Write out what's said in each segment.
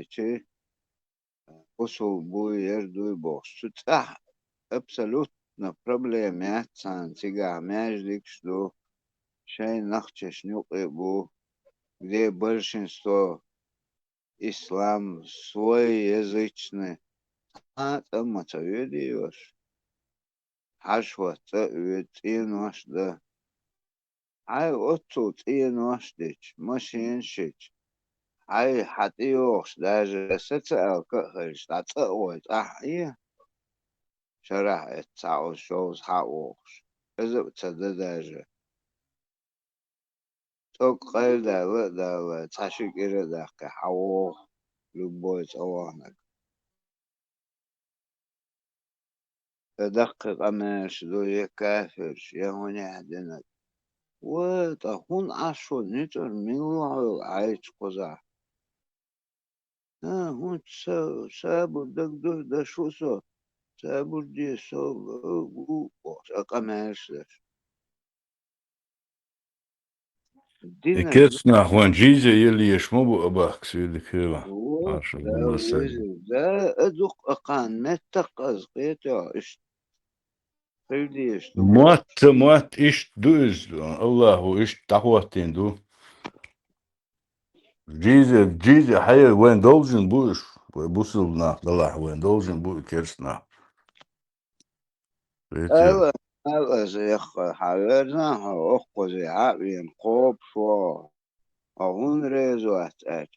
Че usul bu yer duy box. Sutra абсолютно проблемят сантига между что шей нахчешнюк бу, где большинство ислам своеязычный. А там мацаведиешь. Хашва цавет да. Ай отцут иношдич, машиншич. Ай хатиош даже социал кахальш, тацаует. شرح التسعة شوز حقوقش إذا بتصدق تقل دا تشك إلى ذاك حقوق لبويت أوانك تدقق أماش دو يكافرش يهون يهدنك وتهون عشو نتر ملوعو عايش قزح هون سابو دك دا شو سو سابو دي سو أقاماش داش دينك كيسنا هون جيزة يلي يشمو أباك سيدي كيلا هو عشان ده الله سيدي وزي ده أدق أقان متق أزقيته إش خيلي إش تبو موات إيش دوز الله إيش تقوتين دو جيزة حي وين دولجن بوش بوصلنا الله وين دولجن بو كيرسنا ريتيو ألا ألا زي حاولنا أخو زي عابين قوب شو أهون ريزو أتأج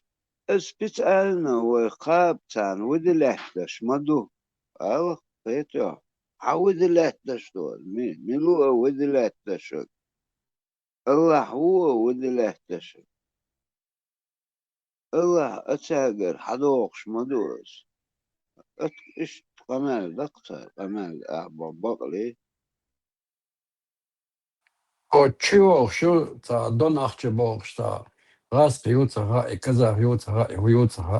اسبتالنا وقابتان ودلحتش مدو ألا خيتو عود لحتش دول ملو ودلحتش الله هو ودلحتش الله أتاجر حدوقش مدوس إيش قمال دكتور قمال أحباب بقلي Očio šilta donahče bokšta, ras jucaha, kaza jucaha, jucaha.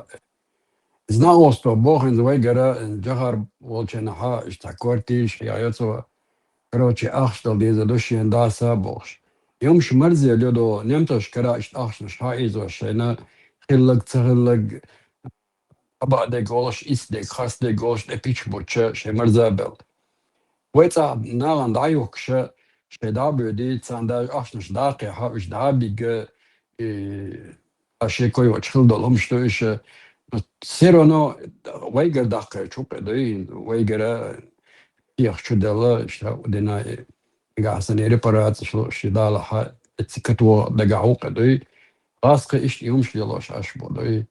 Znao sto bohen zvegara, jahar volčenaha, šta kortiš, ja jocova, короче, ахштал deze dusjen dasa boks. Joms مرزي لودو نمتش كراش أخشش هايز وشينا خلق تخلق أبا ديكولش إس ديك خاص ديكولش دبيتش بوتش شي مرزابل. ويتا نالان دايوكش شي دابو دي تساندا أخشش داقي هاوش دابيج أشي كوي وشخل دولهم شتوش سيرونو ويجر داقي شوك دوين ويجر يخشو دلا شتا ودينا قاعسني ريبارات شي دالها اتسكتو دقعوق دوي غاسق إيش يومش يلوش أشبو دوي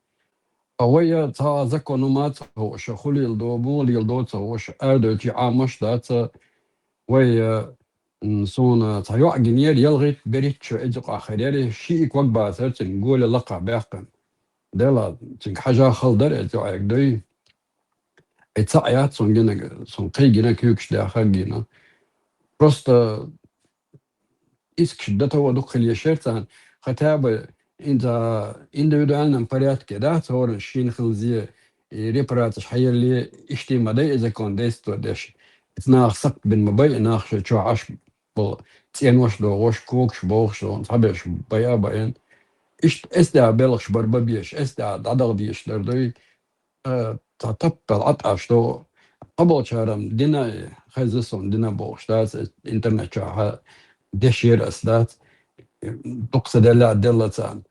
أويا تا زكو نمات هوش خلي الدوبو ليلدوت هوش أردو تي عامش دات ويا نسونا تا يوع جنير يلغي بريت شو إجق آخريري شي إك وقبا ثرت نقول لقا باقن ديلا تنك حاجة خلدر إتوعيك دوي إتساعيات سون جينا سون قي جينا كيوكش داخل جينا просто иск هو دخل يشيرتان خطاب انت индивидуальном порядке, да, صور شين خلزية ريبراتش حي اللي اشتي مدى اذا كون ديستو ديش اتناخ سق بن مباي ناخ شو عاش بل تين وش دو وش كوكش بوخش دو صحبش بيا باين اشت اسدا بلغش برببيش اسدا عدل بيش دردوي تطبق العطعش دو قبل شهرم دينا خيزسون دينا بوخش داس انترنت شاها دشير اسدات تقصد لا دلتان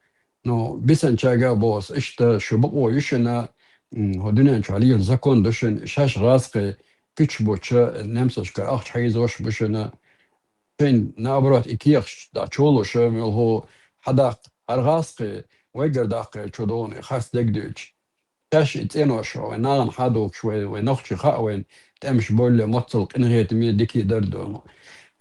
نو بيسن شاقا بوس اشتا شبقو يشنا هدنا شعلي زكون دشن شاش راسقي كيتش بوتشا نمسش كأخش حيزوش بشنا فين نابرات إكيخش دا تشولو شامل هو حداق الغاسقي ويقر داقي تشودوني خاص دقدوش شاش اتينوش ونالن حادوك شوي ونخشي خاوين تمش بول مطلق انغيت مي ديكي دردو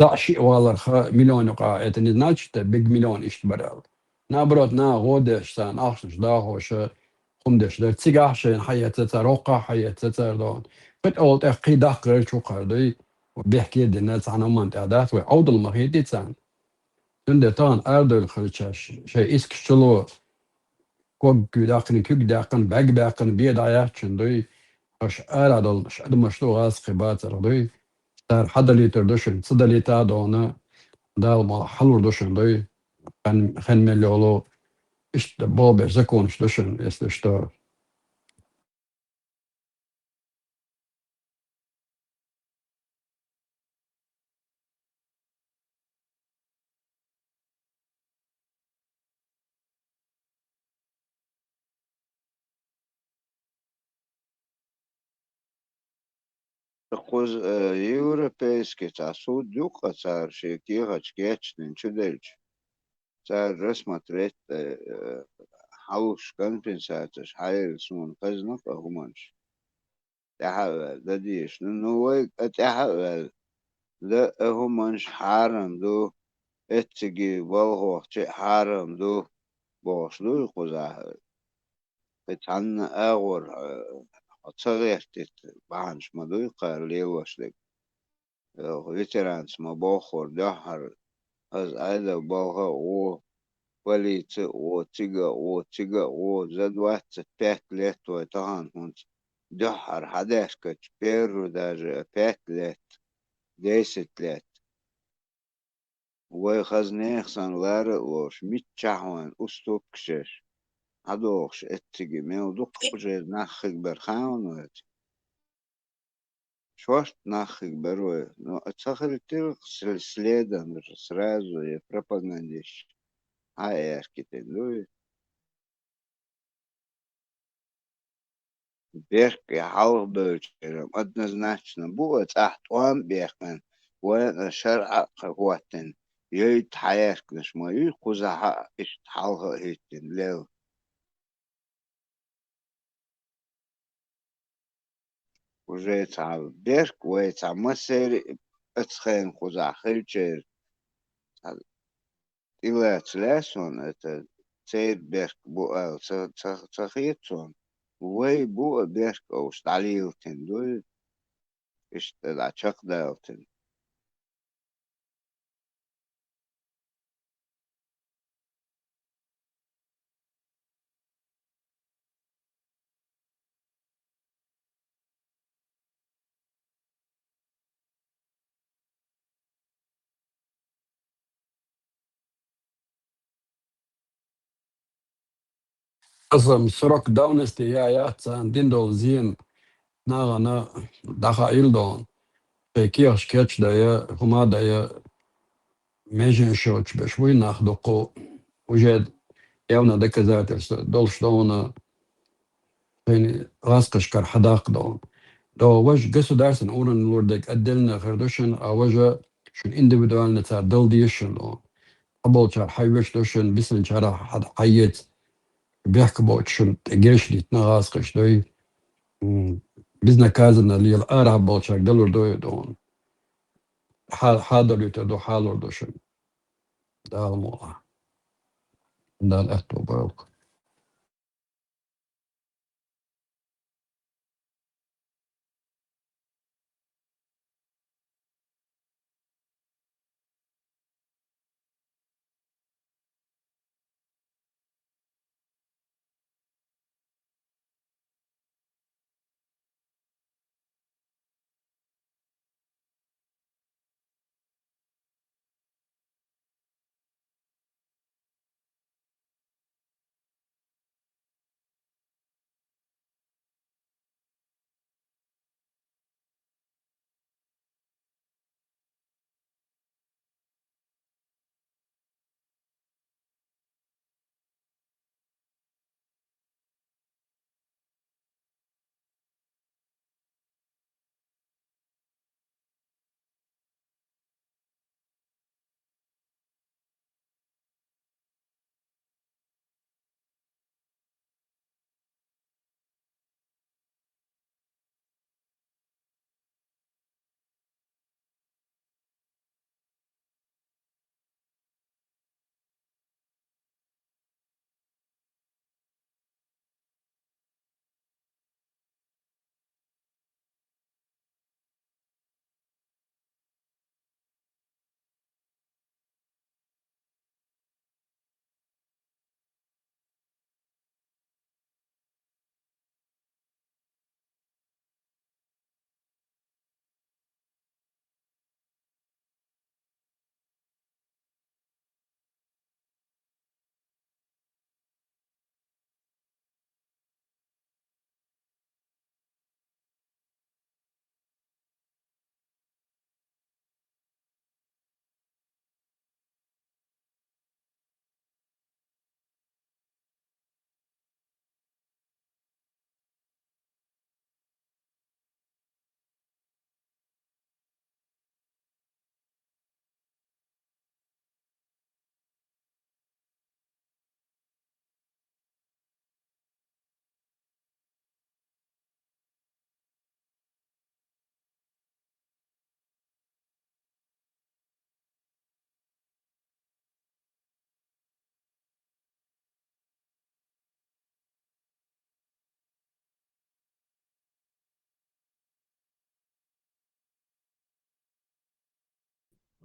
دا شيء والله مليون قاعد ناتشتا بيج مليون اشتبرال نابروت نا غودش سان اخش داهوش خمدش در تيجاش حياة تتروقع حياة تتردون قد اولت اقي داقر شو قردي وبيحكي دي الناس عن امانت اعداد وعود المخيطي تسان تند تان اردل خلشاش شيء اسك شلو كوك داقن كوك داقن باق باقن بيد عيات شندوي اش اردل شد مشتو غاز قبات ردوي تار حدا لي تردوشن صدا لي تادونا دال ما حلور دوشن دوي خن مليولو işte bol be zakon işte işte تقوز европейский суд дюка цар шекигач кечнин чудельч. Цар рассмотреть حوش компенсацияш حيل سمون قزنق أهمانش. تحول ده ديش لأنه هو تحول ده أهمانش حارم دو اتجي بالغوخ حارم دو بوصلو يقوزاه. بتعنا أغور صغيرتت بعنش ما دو يقار ليوش veterans ما بوخور دهر از أيضا بوخا و وليت و تيجا و زد وقت بيت ليت ويتهان هونت دهر حداش كتش بيرو داج بيت ليت ديست ليت ويخز نيخسن لار وش ميتشاهوان أستوب كشش هدوخش اتجي ميو دوق جيد نخيك برخاون ويت شوش نخيك بروي نو اتساخر تيرق سلسليدا سرازو يبروباغانديش هاي اشكتن دوي بيحكي حاول بيرجع однозначно будет أحتوام بيحكن وين شرع قوتن يجد حياة مش ما يقوزها إيش حالها هيتن لو وجيت على بيرك ويت على مسير اتخين قوزها خيرجير إلا تلاسون ات تيد بيرك بو تخيتون وي بو بيرك أوش تعليلتن دول إيش تدع شق دالتن أصلا سرق داونستي يا ياتسان ديندو زين ناغنا دخا إلدون كيرش كيتش دايا هما دايا ميجن شوتش بشوي ناخدقو وجد يونا دكا ذات دولش دونا يعني راسقش كر حداق دون دو وش قصو دارسن اورن لوردك أدلنا خردوشن أوجا شن انديفيدوال نتار دل ديشن دون أبول شار حيوش دوشن بسن شارع حد حيت بيحكي بوت شن تجيش دي تنغاسقش دوي بزنا كازن اللي الأرع بول شار دلور دوي دون حاضر يتدو حالور دوشن دا الموضوع دا الأهتو بروك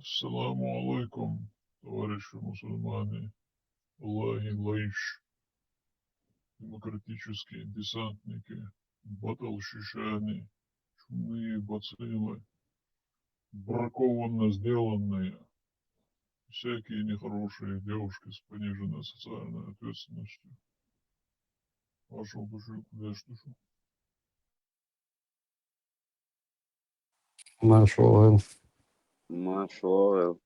Ассаламу алейкум, товарищи мусульмане. Аллахи лайш, демократические десантники, баталшишане, чумные бациллы, бракованно сделанные, всякие нехорошие девушки с пониженной социальной ответственностью. Вашу душу, куда что? Маршал. Машоэл.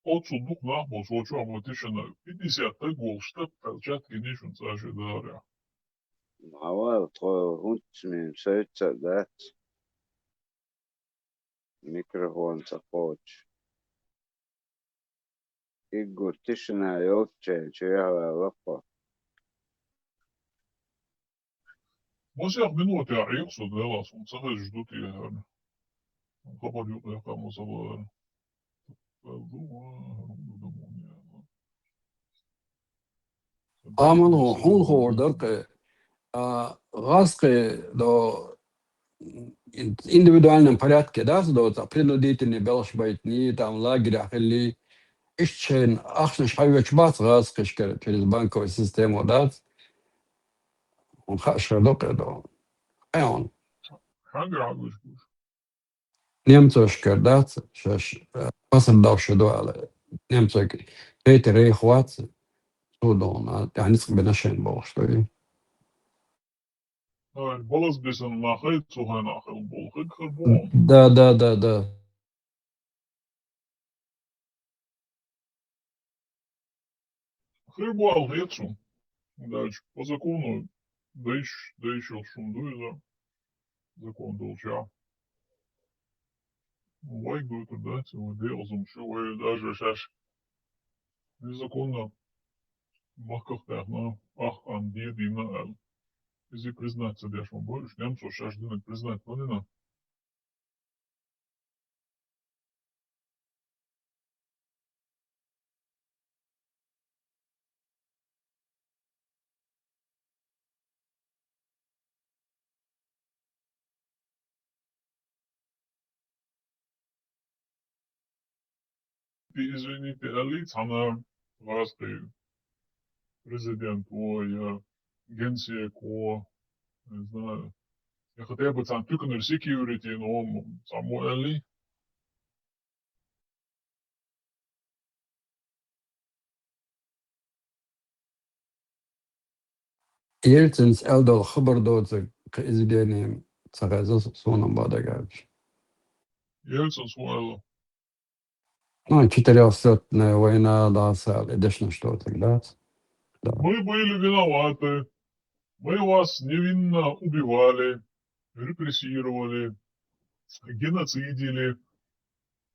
Отцу дух нахмус, очу аматишина, 50 гол, штаб, перчатки, ничего, сажи, даря. Авал, то хунтсмин, сөйтсä дат. Mikrofon takoč. Igor tišanā jokčē, čujāvā lapa. Мосяк минут я рексу делас, он сахар ждут я. Хабар я кому савар. Amano hun hoorder газки до индивидуальном порядке, да, до принудительный белшбайтни, там лагерях или ищен ахнеш хайвеч бац газки через банковую систему, да, он хашер до он немцошкер, да, шаш посадавший до немцок эти рейхват судон, а они бенашен был, что ли. Балас бесен нахай цухай нахай бол хик хербон. Да. Хербуал хецу. Дальше по закону дающий шумдуиза. Закон долча. Лайк будет дать, его делал замшивая даже шаш. Незаконно. Махках тахна. Ах, ан дедина эл. Если признать себя, что больше, немцу шаш динок признать ванина. Извините, элит, она разные. Президент, я генсек, не знаю. Я хотя бы там тюкнул security, но само Эли. Ельцин's elder خبر دوت كإزداني سغازة صونا بعد قابش. Ельцин свой. Ну, 400 война, да, additional что-то, да. Мы были виноваты. Мы вас невинно убивали, репрессировали, геноцидили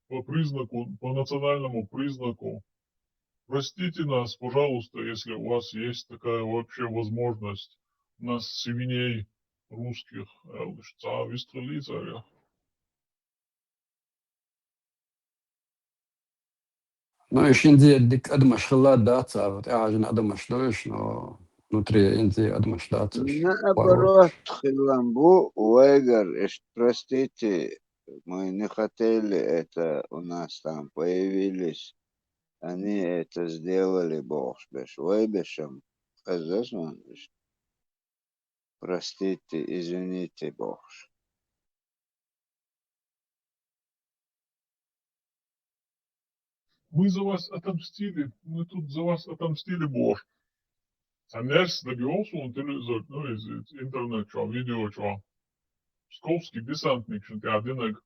по национальному признаку. Простите нас, пожалуйста, если у вас есть такая вообще возможность нас свиней русских выстрелить. Ну, еще инди дик адмаш хлад да, царот, ажен адмаш доиш, но внутри инди адмаш да, Наоборот, Хиламбу, Уэгар, простите, мы не хотели это, у нас там появились. Они это сделали, Бог беш, Уэбешем, Хазасон, простите, извините, Бог. Мы за вас отомстили, мы тут за вас отомстили, Бог. Санерс добился он телевизор, ну, из интернет, видео, Псковский десантник, что ты один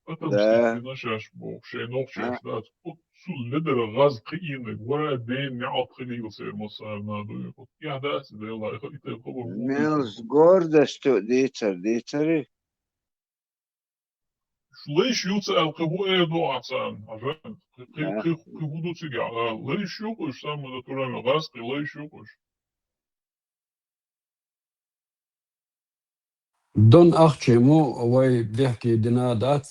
отомстить, нашаш, Бог, шейнов, шаш, да, су лидер газ киины, гора день не отхилился, мусар, надо, я да, сидела, и ты хобор. Мелс гордостью, дицари. ليش يوصل قبوة دوعتان عشان قبوة تجع ليش يوقش سام دكتور غاسقي ليش يوقش دون أخشيمو وي بيحكي دينادات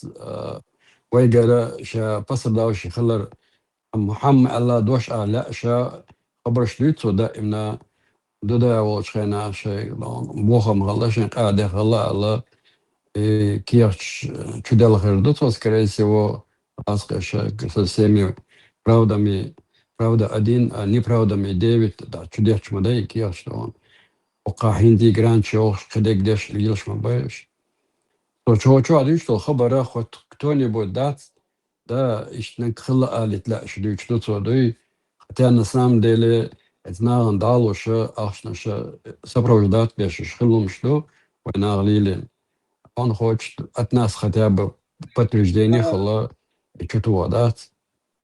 وي قال شا بصداو شي خلر محمد الله دوش لا شا خبر شليتو دائما دودا وش خينا شيء بوخم غلاشين قاعدة خلا الله كيرش чудел хердут, скорее всего, Аскаш всеми правдами, правда один, а неправдами 9, да, чудеч мадей, кия, что он. Пока хинди гран чох, кедек деш лилш мабаеш. То чо адиш, что хабара хот кто-нибудь даст, да, иш нахла алит ла, что что цодой, хотя на самом деле это на далуша, ахшнаша сопровождать беш шхилум что, война лилин. Он хочет от нас хотя бы подтверждение хала что-то дат.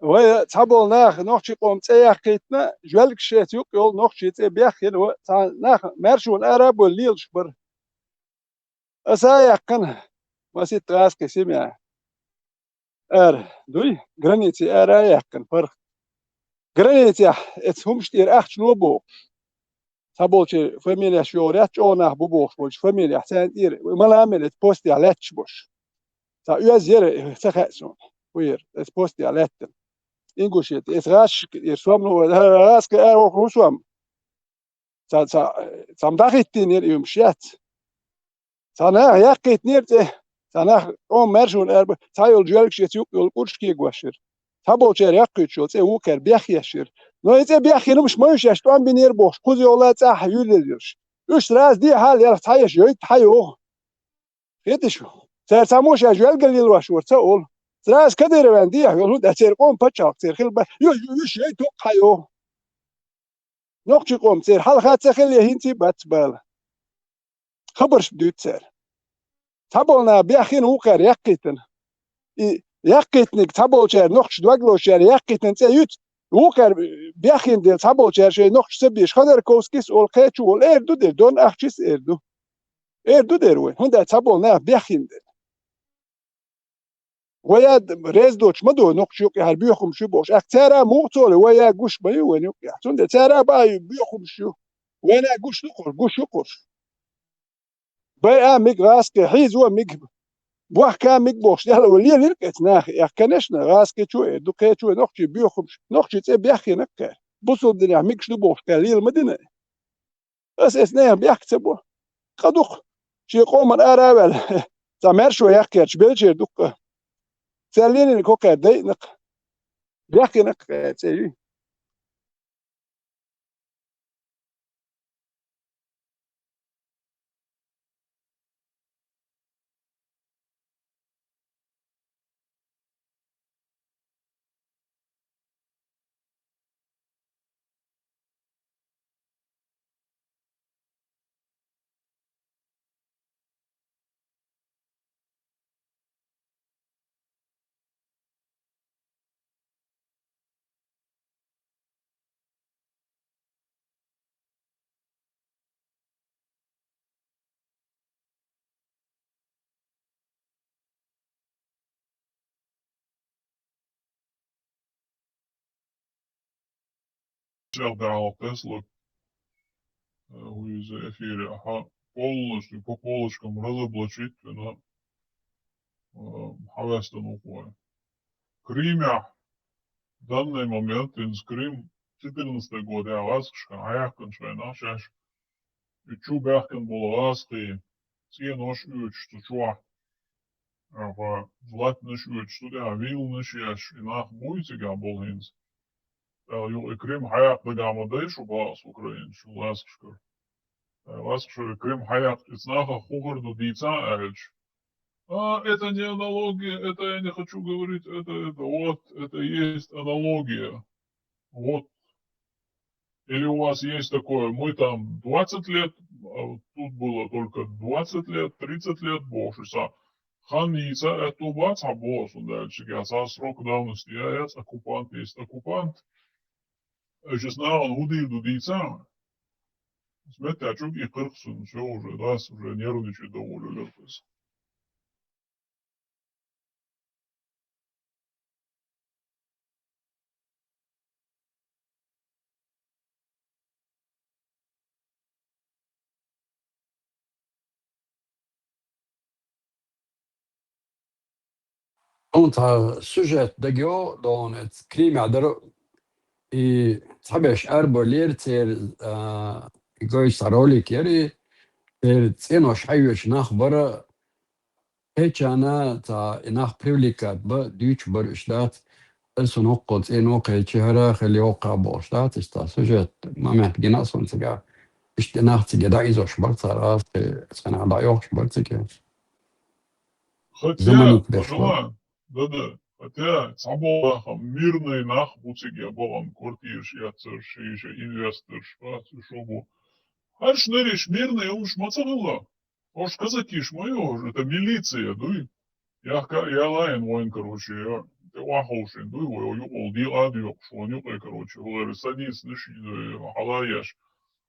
وهي تحبوا ناخ نوخشي قوم تسيح كيتنا جوالك شيت يوك يول نوخشي تسي بيخين و ناخ مرشو الأراب والليل شبر أسايا قن واسيت غاس كسيميا دوي جرانيتي أرايا قن فرق جرانيتي اتهم شتير أخش نوبو تحبولشي فاميليا شوريات جو ناخ بوبوش بولش فاميليا حسان إير ومالا عملت بوستي علاتش بوش تا يوزير تخيسون وير بوستي علاتن Ingushet, es rasch, ihr Swam, rask, Huswam. Sam Dachitin im Schat. Sanach, Yakit Nirte, Sanach, Mershun, Tayol Jelkshit, Yukul Urski Gwasher. Tabolcher Yakuchot, a Wuker, Biachir. No, it's a Biachinum Smosh, Stam Binir Bosch, Kuziola, Yulish. Ustras, dear Hal, Tayash, Tayo. Fetish. Samosh, Jelgalil was all. تراس كدير ونديه يقولون ده تصير قوم بتشاق تصير خل يو توقعوا نقش قوم تصير حال خات تخلي هنتي بتبال خبرش بدو تصير تبولنا بيخين وقر يقيتن يقيتنك تبول شير نقش دوغلو شير يقيتن تيوت وقر بيخين ديل تبول شير شيء نقش سبيش خدر كوسكيس اول قيتشو اول اردو دير دون اخشيس اردو دير وين هندا تبولنا بيخين ديل ويا ريز دوتش مدو نقشوك هل بيخم شو بوش اكترا موتول ويا قش بي وين يوك تند ترى باي بيخم شو وانا قش يقر باي امك راسك حيز ومك بوح كامك بوش يلا ولي لركت ناخ يا كنشنا راسك شو دوكي شو نقشي بيخم نقشي تي بيخي نك بوصل الدنيا مك شو بوش قليل مدينه بس اسناه بيحسبوا قدوق شي قوم الارابل تمر شو يحكيش بيجي دوك سالين الكوكا دينق بيحكي نق تسيي Zelda Tesla, в эфире, полностью по полочкам разоблачить на Хавестон Ухуэ. Кримя в данный момент Крым 14 год я ласкшка, а я кончаю нашаш. И чу бяхкен был ласки, все нож уч, что чуа. Влад наш уч, что я вил наш яш, и нах буйтига был хинс. Ю и Крым хаяк дагама дэйшу бас Украин, шу ласкшка. Ласкшка Крым хаяк, ицнаха хугарду дийца эльч. Это не аналогия, это я не хочу говорить, это вот, это есть аналогия. Вот. Или у вас есть такое, мы там 20 лет, а тут было только 20 лет, 30 лет больше. Ханица это бац, а босс, он дальше, я срок давности, я оккупант, есть оккупант. Сейчас на он удил дудица. Смотрите, а чук и кырксун, все уже, да, уже нервничает довольно лет. أنت سجت دقيقة دون كريم عدر تحبش أربع لير تير جوي سارولي كيري تير تينوش حيوش ناخ برا هيك أنا تا إنها بريفليكات بديش برشلات ألسن هقط إن وقع شهرة خلي وقع برشلات إستا سجت ما محتاجين أصلا سجع إشتناخ تجي دا إذا شبرت صارت سنة دا يوش شبرت كي زماني Хотя, كده شبرت пожелаю, да-да, хотя цабола мирный нах буцеге болан кортиш яцерши иже инвесторш пат шобу. Аж нериш мирный уж мацагла. Ош казакиш моё, это милиция, дуй. Я лайн воин, короче, я вахолшин, дуй, ой, юл ди адио, шо нюкай, короче, говорю, садись, ныши, халаяш.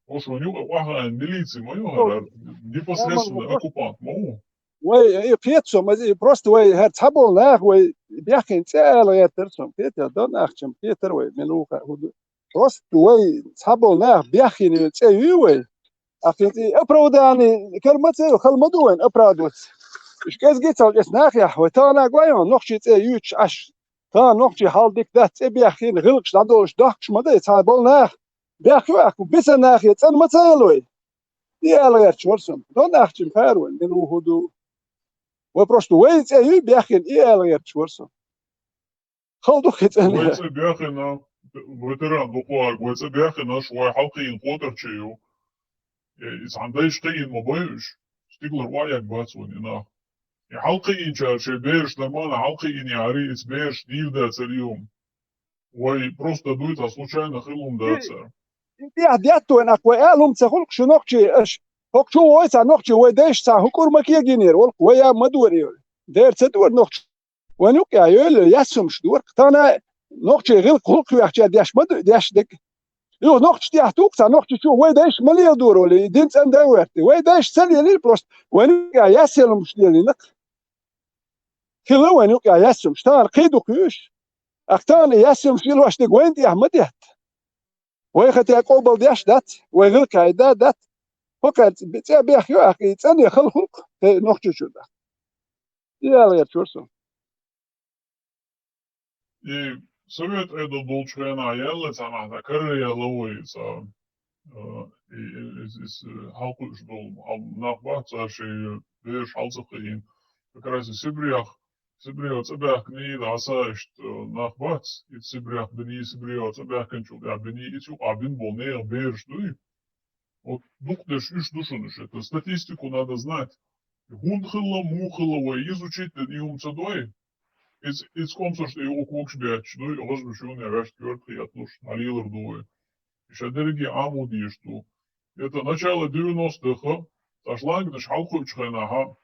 Ош ваха милиция моё, непосредственно оккупант, мау. وي بيتسو بروست وي هر تابول ناخ وي بيحكي تسال يترسم بيتر دون اخشم بيتر وي ملوكا بروست وي تابول ناخ بيحكي تسي وي اخي ابروداني كلمه خلمدوين ابرادوت ايش كاز جيت اس ناخ يا وتانا غويون نوخشي تسي يوتش اش تا نوخشي حال ديك دات بيحكي غلقش دادوش داكش مده تابول ناخ بيحكي اكو بس ناخ يتن متسالوي يا لا يتشورسم دون اخشم فاروين ملوهدو وبروستو ويت اي بياخن اي الغير تشورسو خلدو خيتن ويتس بياخنا ويتران دوقوا ويتس بياخنا شوي حلقين قوتر تشيو إذا عنديش قين مبايش ستيغلر وايك باتسون إنا حلقين شي بيرش нормально حلقين يعري إتس بيرش ديل داتر اليوم وي просто дует случайно خلهم داتر بيا دياتو انك ويالهم تخلق شنوقشي اش هوكشو ويسا نوقشي ويديش سا هكور مكي جينير ولق ويا مدوري دير تدور نوقش ونوك يا يول يسم شدور تانا نوقشي غير خلق يحكي دياش مد دياش دك يو نوقش تيحتوك سا نوقشي شو ويديش ملي دور ولي دينس اند ويرتي ويديش سلي لي بروست ونوك يا يسلم شديلي نك كلا ونوك يا يسم شتان قيدو كيوش اختان يسم شيل واش دك وين دي احمد ويخت يقوبل دياش دات ويغل كايدا دات فقط بتاع بيحكي اخي تاني خلق نوقشي شو ده يا يا تشورسو И совет это долчена ела цана карья ловится из халкуш дол нахбат саши беш халцахин как раз Сибриот цебях кни дасашт нахбат и Сибриот бни Сибриот цебях кончул да бни и цу абин болнеер беш дуй. Вот духдеш иш душунеш. Это статистику надо знать. Гундхилла мухилла изучить не умцадой. It's komst je ook worksbed, doe je alles misschien ja весь квартал я тоже налил дуе. Еще дороги амуди что. Это начало 90-х, ташлаг даш халхучхена ха.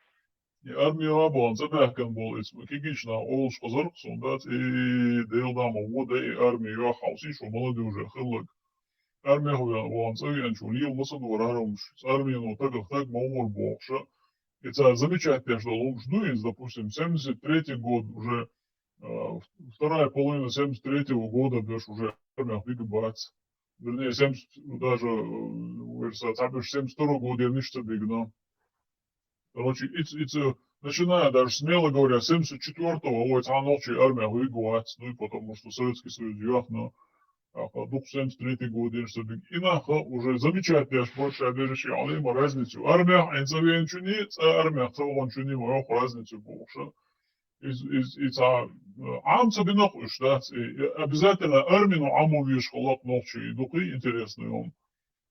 И армия рабон забахкан был, it's кигична олш казарк сондат и дел дама вода и армия я хауси что молодежь хылык. Армия вон цевен что лил масадор армш. Армия ну так маумор бокша. Это замечательно, что Ломж Дуинс, допустим, 73-й год, уже вторая половина 73-го года, бишь уже армия бигбац. Вернее, 70, даже, 72-го года я мишца бигна. Короче, начиная даже смело говоря, 74-го, ой, ночи армия бигбац, ну и потому что Советский Союз яхно. Дух 73 год, инаха уже замечательно, больше обижающий алима разницу. Армия, инцавен чуни, армия, целом чуни, мою разницу больше. Из амца бинохуш, да, обязательно армину аму виш холок ночи, духи интересный он.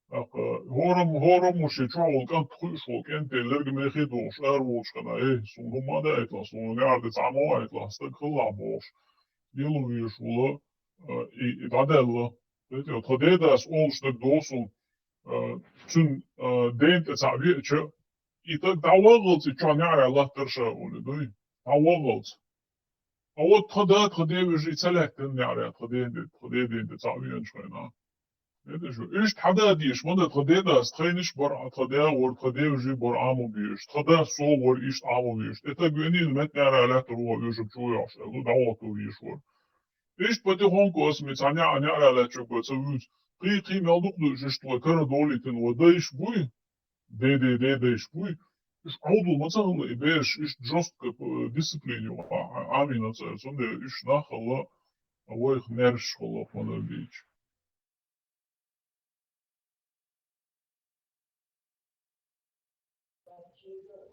Гором уж и чувал, как тхушло, кенте, лергмехи душ, арвушкана, сунгумада, это, сунгугарди, цамо, это, стакхла бош. Делу виш, ула. И дадела, знаете, вот ходеdas олшнак досул, чун дент цави, че, и так давалцы, че няра лахтерша ули, дуй, давалцы. А вот ходе уже целек тен няра, ходе дент цави аншвена. Это же, ишь хода диш, мода ходеdas, тхайниш бар, ходе вор, ходе уже бар аму биш, хода со вор ишь аму биш. Это гвени мет няра лахтеру, уже чуяш, это давалку биш вор. Ești poate honkos mit ania la ciucă să vezi. Pri mi-au duc de știu că doli ten o dai și bui. De și bui. Ești audu mățănă e beș, ești jostcă disciplinu. Amina ță, sunde ești nahălă, voi hnerș hălă până bici.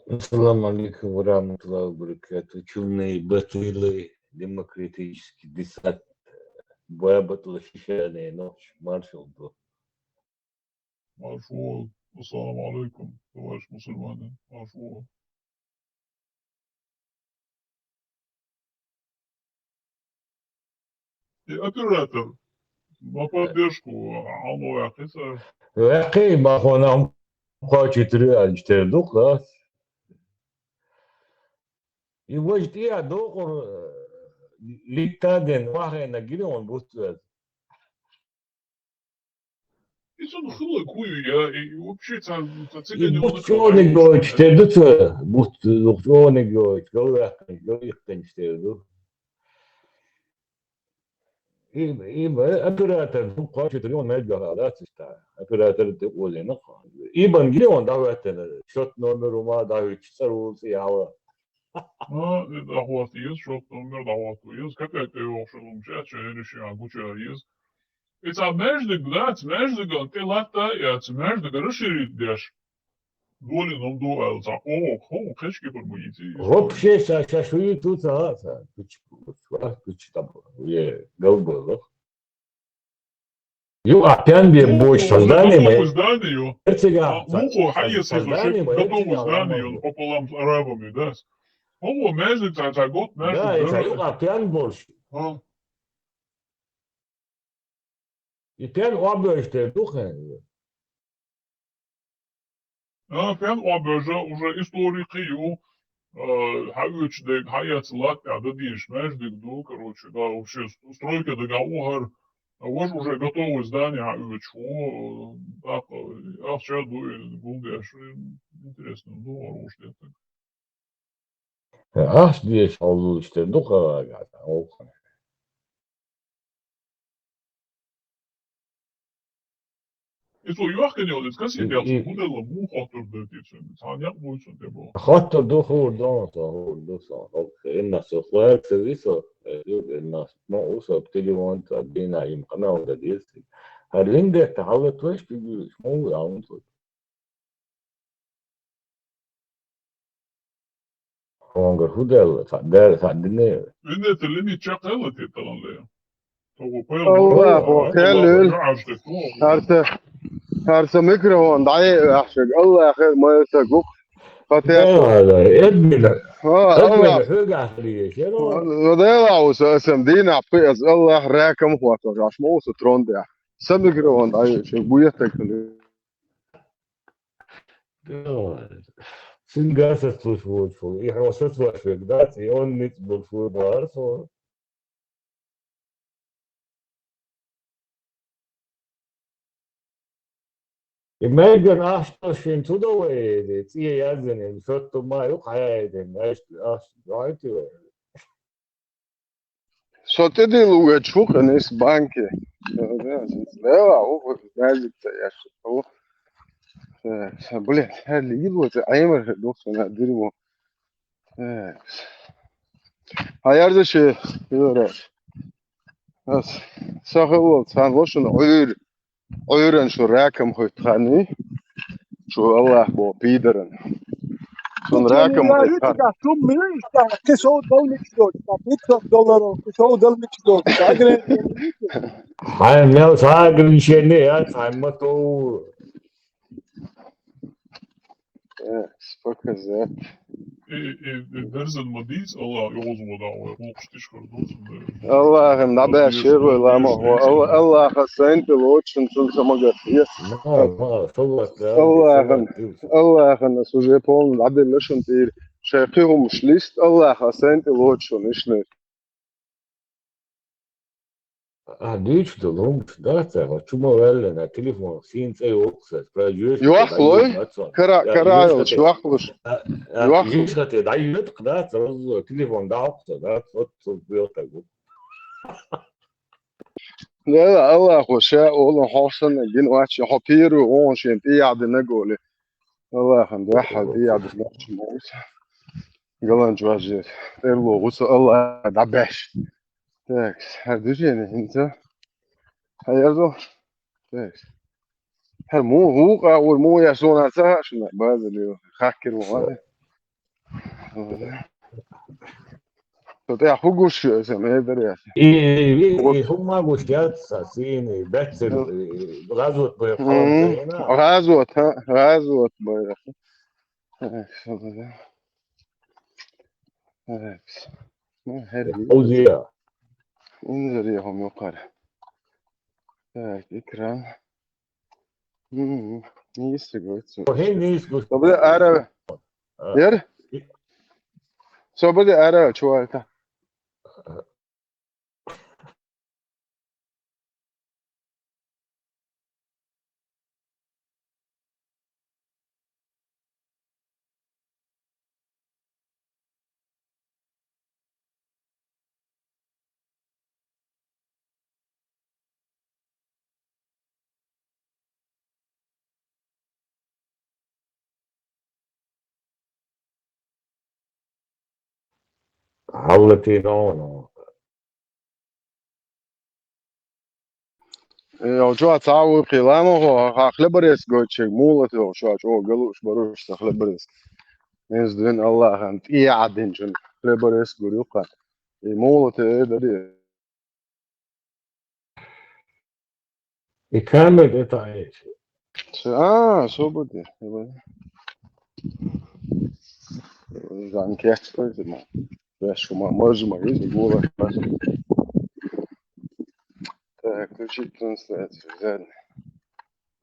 Assalamu alaikum warahmatullahi wabarakatuh. Чумные батылы, демократический десант, боеботлощищенная ночь, маршал был. Marfu. Assalamu alaikum. Tоварищ мусульмане. Marfu. И оператор. На поддержку. Алло, Акиса. أخي ما هو قاچ تري أجتهدوا خلاص. يوجد إيه دوغر ليتادن واحد نجيلهم بوستوز. И он хлы кую я. И вообще цыгане يبوست شو نجوا أجتهدوا بوست شو نجوا أجتهدوا. إيه أبراتر هم قاچ تريون نرجع على أساسه. أبراتر تقول لنا. إيبان جيلون دعوتنا شوت نور وما دعوت سرور سياوة. Dahvatıyız, çok numara dahvatıyız. Köpekte yokşalım çerçeğini aguşayız. Это между глаз, между галки лата, и это между расширить деш. Доли нам дуэл, за кешки промоите. Вообще шашуи тут kuch там je голубой. Ю опять бе больше создание мы. Зданию. Муху хайеса готовы зданию пополам с арабами, да? Ovo между год между. Да, это ю опять больше. И пять объезжает духом. Пен уже историки хавючдек, хаяцлак, ададиш, междик, ду, короче, да, вообще стройка договор, вот уже готовое здание, хавючу, так, а сейчас гулдеш, интересно, ну, уж это. Ах, здесь oluştu duha gata. И что, я хотел сказать, я буду муху оттуда детям, а не больше не было. Hatta duhur doğsa. الناس صغار سويسو الناس ما وصل تليفون تبينا يمكننا ولا ديسي هل ده تعود وش بيجي مو يعمل هونغر هودل صدقني إنت اللي نتشقى تطلع ليه. الله وخيل هرت ميكروفون ضعيف احشق الله خير ما يسقوك هذا ادمن الله حاجه خليه شنو ضيع وسم دينا بيس الله راكم خواطر عش مو سترون ده سم ميكروفون ضعيف شو بويتك Sin gasas tus fútbol. Y vosotros las verdad, y on nit bol fútbol, so. Imagine after shin to the way, it's yazın en sotto mai yok hayalden. Right to. صوتي لو تشوف ناس بانكي لا هو لازم هو بقول هل يلو عيمر دوس انا ادري هايرده شي يورا بس ساخو سان وشن عيرن شو راكم خاني شو الله بو بيدرن شو راكم كسو دولة شدود $100 كسو دولة شدود Hayır ne saygın şey ne ya saymato. Сколько за درس المديس الله يعوض ودعوه وقشتش خردوس الله نبع شير ولا ما هو الله خسنت لوتشن شو سمجت ما صوت الله خن سوجي بول عبد اللشن تير شيخهم شليست الله خسنت لوتشن إشنا Dici de lung, da, ma čumo vele na telefon, sin se oksa, prajuš. يوخلوي كرايل شو أخلص يشخت da yut da, sразу telefon da oksa, da, вот бьёт. لا الله خوشاء والله حسن جن واتش حبير وونشين قاعد نقول الله خن واحد قاعد نحكي موس قال نجواجي الله غص الله دبش تاكس هدوجيني انت هيرزو تاكس هل مو هو اول مو يسون هسه شنو بعد اللي خاكر وهذا Te hugus semedere. إيه هم وشيات ساسيني بتسل غزوة بيقام زينا غازوت بيرخ. ما هربي أوزيا انظر يهم يقال إكرام يستقوت وهين يسقط صبر أرى ير صبر أرى شوال تا حولتي نونو يو شو تعاو قلامه هو خلبريس قوتش مولت هو شو قالوش بروش خلبريس نزدن الله أنت إيه عدين شن خلبريس قريقا مولت إيه دري يكمل إتايش شو بدي زان كيف ما بس ما مرجع يقول بس كل شيء تنسى زاد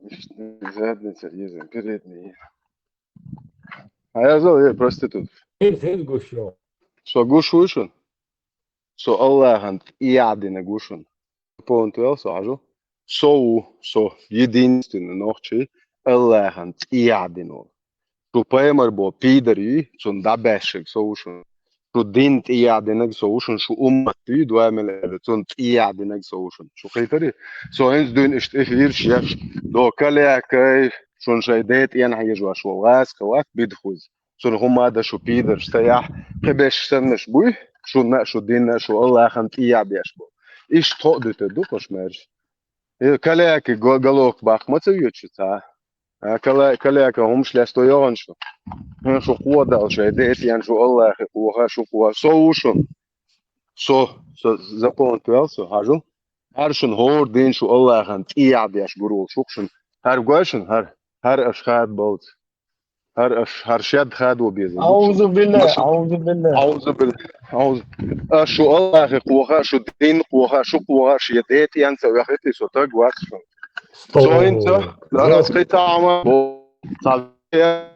مش زاد نتريزن كريتني هيا زو prostitute هين قشون so gushushin so Allah and iadine gushin pontuel so ajo so единственный ночи Allah and iadino tu paimar bo pidari son dabeshik so ushun tu dint iadinek so ushun shu ummati du amel son iadinek so ushun shu khitari so ens dun ist hier chef do kale kay شون شايدات يعني هيجوا شو غاز كواك بيدخوز شون هما دا شو بيدر استياح خبش سنش بوي شو نقشو دين نقشو الله خمت إيا بيشبو إيش تقدر تدوكش مارش كلاك قالوك باق ما تسويتش تا كلاك همش لاستو يغنشو شو قوة دا شايدات يعني شو الله قوة شو قوة سو شون سو زبون توالسو هاجو هرشن هور دين شو الله خمت إيا بيشبرو شوكشن هر قوشن هر أشخاص بوت هر شد خد وبيزن أعوذ بالله أعوذ بالله أعوذ شو الله قوة شو دين قوة شو قوة شيدات يعني سوي أخذتي سو تاج واتش سو أنت لا أسقيت عما بو صالح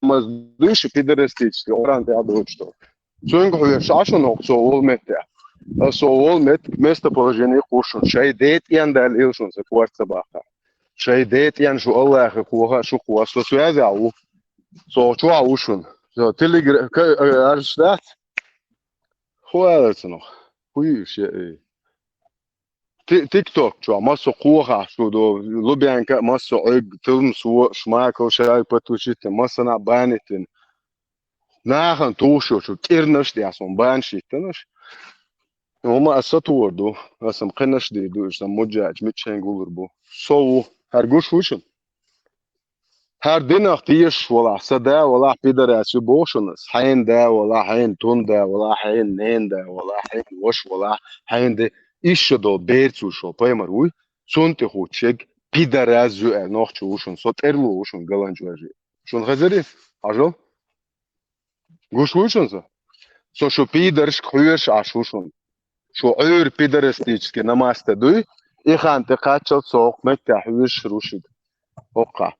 مزدوش في درستيش لوران تعبوا شتو سو إنكو يشاشون نقصو والمت سو والمت مست بروجيني قوشون شيدات يعني داليلشون سكوارت صباحا شيدات يعني شو الله قوة شو قوة سو سوازي عو سو شو عوشون سو تليجر أرشدات هو هذا nog goeie shit TikTok شو ماسو قوة شو دو لبيان كا ماسو عق فيلم سو شماكو شاي بتوشيت ماسنا بانتن ناخن توشو شو كيرنش دي عصون بانشيتنش هما أسطور دو أسم قنش دي دو إسم مجاج متشين قولر بو سو هرقوش وشن هر دينك تيش ولا سدا ولا بيدر اسيبوشنس حين دا ولا حين تون دا ولا حين نين دا ولا حين وش ولا حين دا ايش دو بيرتو شو بايمروي سونت خوتشك بيدر ازو نوخ وشن صوت ارلو وشن غلانجواجي شون غزري اجو غوش وشن سو شو بيدرش خويش اشوشن شو اور بيدر ستيچ نماست دوي اخان تقاتل سوق مكه حوش روشد اوقع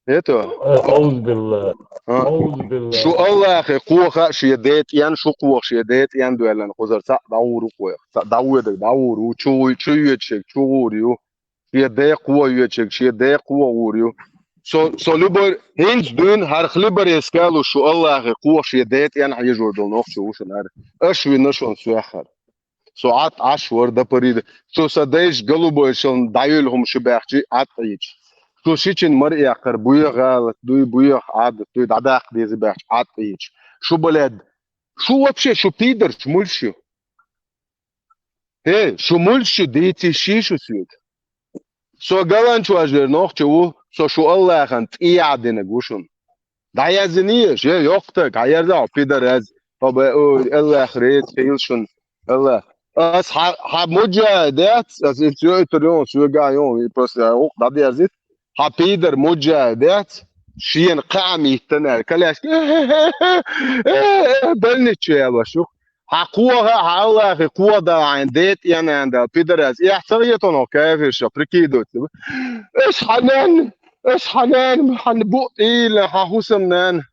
هيتو أعوذ بالله أعوذ بالله شو الله أخي قوة شيدات يعني شو قوة شيدات يعني دولا نقدر داور قوة داور وشو يتشك شو وريو شيدات قوة يتشك شيدات قوة وريو سو لبر هنج دون هر خلبر يسكالو شو الله أخي قوة شيدات يعني هيجور دول نقش وش نار أشوي نشون سو آخر سو عط عشور ده بريد سو سدايش قلبو يشون دايلهم شباحجي عط يجي شو شيء مرئي آخر بويا غلط دوي بويا عاد دوي دعاق دي زباح عاد إيش شو بلاد شو وبشي شو بيدر شو ملشو هي شو ملشو ديتي شي شو سيد سو قالن شو أجر نوخ شو سو شو الله خنت إيه عدنا قوشون Da yazınıyız. Yoktu. Hayırda pidar az. Baba Allah khret şeyilşun. Allah. As ha mujahadat as itiyor sugayon просто da yazit. Ha pidar mujahadat شين قامي تنال كلاش بلنتش يا بشوف حقوها الله في قوة دا عندت يعني عند بيدرز يحتريتون كيف الشبركيدو ايش حنان ايش حنان حنبوط إيه حوسمنان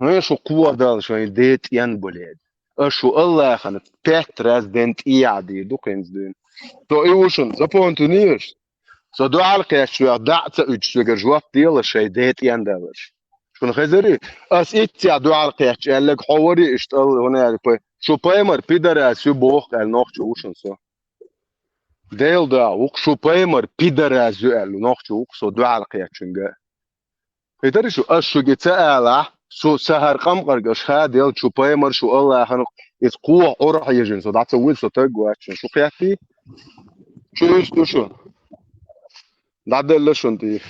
ايش قوة دا شو ديت ين بولاد ايش الله خن بيترز دنت إيادي دوكنز دين تو إيوشن زبونتونيش Så du alkeš jau dāca uģis, žot dīla šeit dēt iendēlaš. Šun khazari as itja du alkeš elleg hawari ishtal hona pa shu paymer pidara su boq el noqchu ushun so. Del da uq shu paymer pidara su el noqchu uq so du alkeš chinga. Idari shu as shu gitaala so sahar qam qargash khadil shu paymer shu Allah han is quwa urah yajin so dāca wil so tagwa shu qiyati shu istu shu Da delle شنتي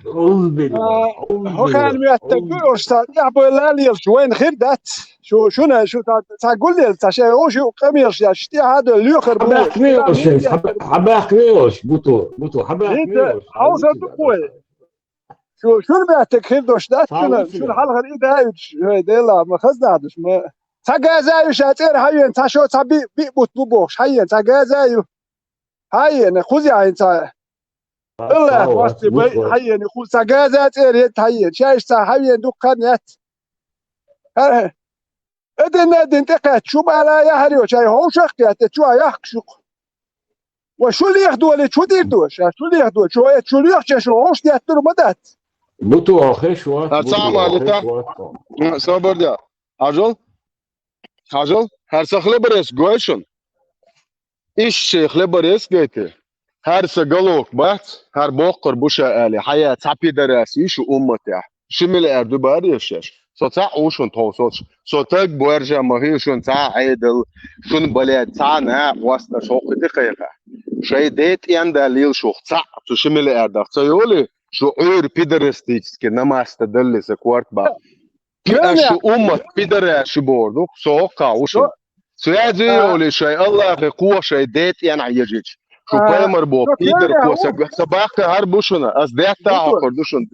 أعوذ بالله هو كان ميتقول أستاذ يا أبو لالي وين خردت شو تقول لي تشي هو شو قميص يا شتي هذا اللي يخرب حباك ميوش حباك ميوش بوتو حباك ميوش عاوز تقول شو الميتك خردوش دات شو الحلقة إيه ده ما خزنادش ما تجازايو شاتير هاي تشو تبي بيبوت بوبوش هاي تجازايو هاي خذي انت الله واسطي هاي خذ سجازات ريت هاي شايش هاي دكانات ادن تقعد شو بلا يا هريو شاي هو شقيت شو يحشق وشو اللي ياخذوا ولا شو ديردوش شو اللي ياخذوا شو اللي يحشق شو هوش تياتر مدات بوتو آخر شوات السلام عليكم صبر ده هاجل her saklı برس goyşun إيش خلبريس قيته هرس قلوك بات هر بوقر بوشا آلي حياة تعبي دراسي شو أمتي شمل أردو باريشش سو تا أوشون توصوش سو تاك بوارجا مهي شون تا عيدل شون بلاد تا نا واسطة شوق دقيقة شاي ديت يان دليل شوق تا تو شمل أردو سيولي شو عور بيدرستيكس كي نما استدلي سكوارت با شو أمت بيدراسي بوردو سو كاوشون سيادي يولي شيء الله في قوة شيء ديت يعني عيجيج شو بايمر بو بيدر قوة سباك هربوشنا أز ديت تعقر دوشن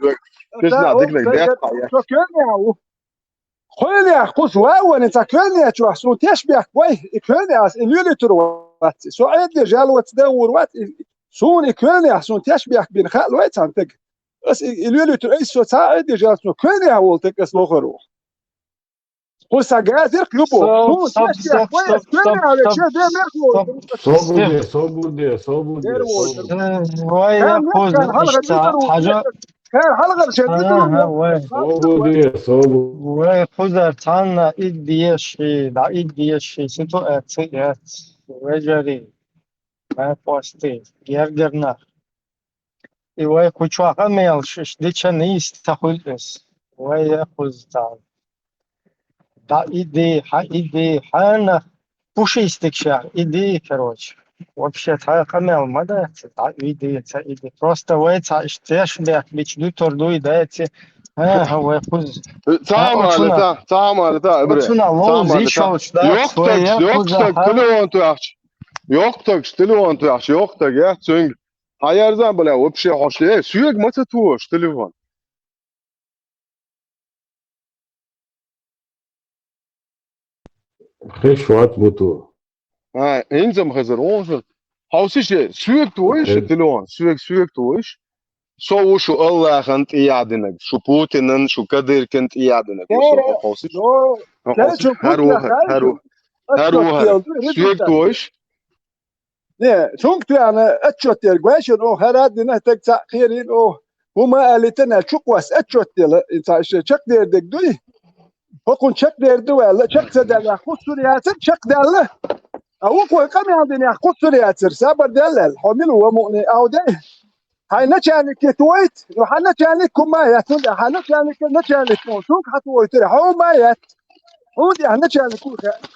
كيشنا ديك ديت شو كيرنيا خليني قوس واو انت كيرنيا شو حسون تشبه كوي كيرنيا اللي تروات سو عيد رجال وتدور وات سون كيرنيا حسون تشبه بين خال وات انت بس اللي تريس سو عيد رجال سو كيرنيا ولتك اس لوخرو وسجازر كلوبو صبودي ويا خوز حاجة ويا خوزر تانا إديشي دا إديشي سنتو أتسيات ويجري ما فاستي يرجرنا ويا كوشوا قميلش ديشا نيستخلص ويا خوز تان Да иди, хана пуши истекшар, иди, короче. Вообще, та камел, мада, да иди. Просто вейца, штеш бях, бич дутор дуй, дайти, вей хуз. Tamam aleta, bre. Oçuna loz işoç, da. Yok tak, ya, çünkü hayırdan böyle, вообще, hoşlu, sürekli masa tuğuş, telefon. آخر شوات بوتو إنزم خزر أونشون هاوسيش سويك تويش تلون سويك تويش سو شو الله خنت إيادنك شو بوتينن شو كدير كنت إيادنك هاوسيش هروها سويك تويش نه چونك تو أنا أتشوتير قويشن أو هراد نهتك تأخيرين أو هما قالتنا شقواس أتشوتير إنت شق دير دك دوي هكون شق دير دوي شق سدل خود سورياتر شق دل أو كوي كم عندنا خود سورياتر سابر دل حمل ومؤني أو ده هاي نشانك تويت وحنشانك كم ياتون حنشانك نشانك شونك حتويتر هو ما يات هو دي حنشانك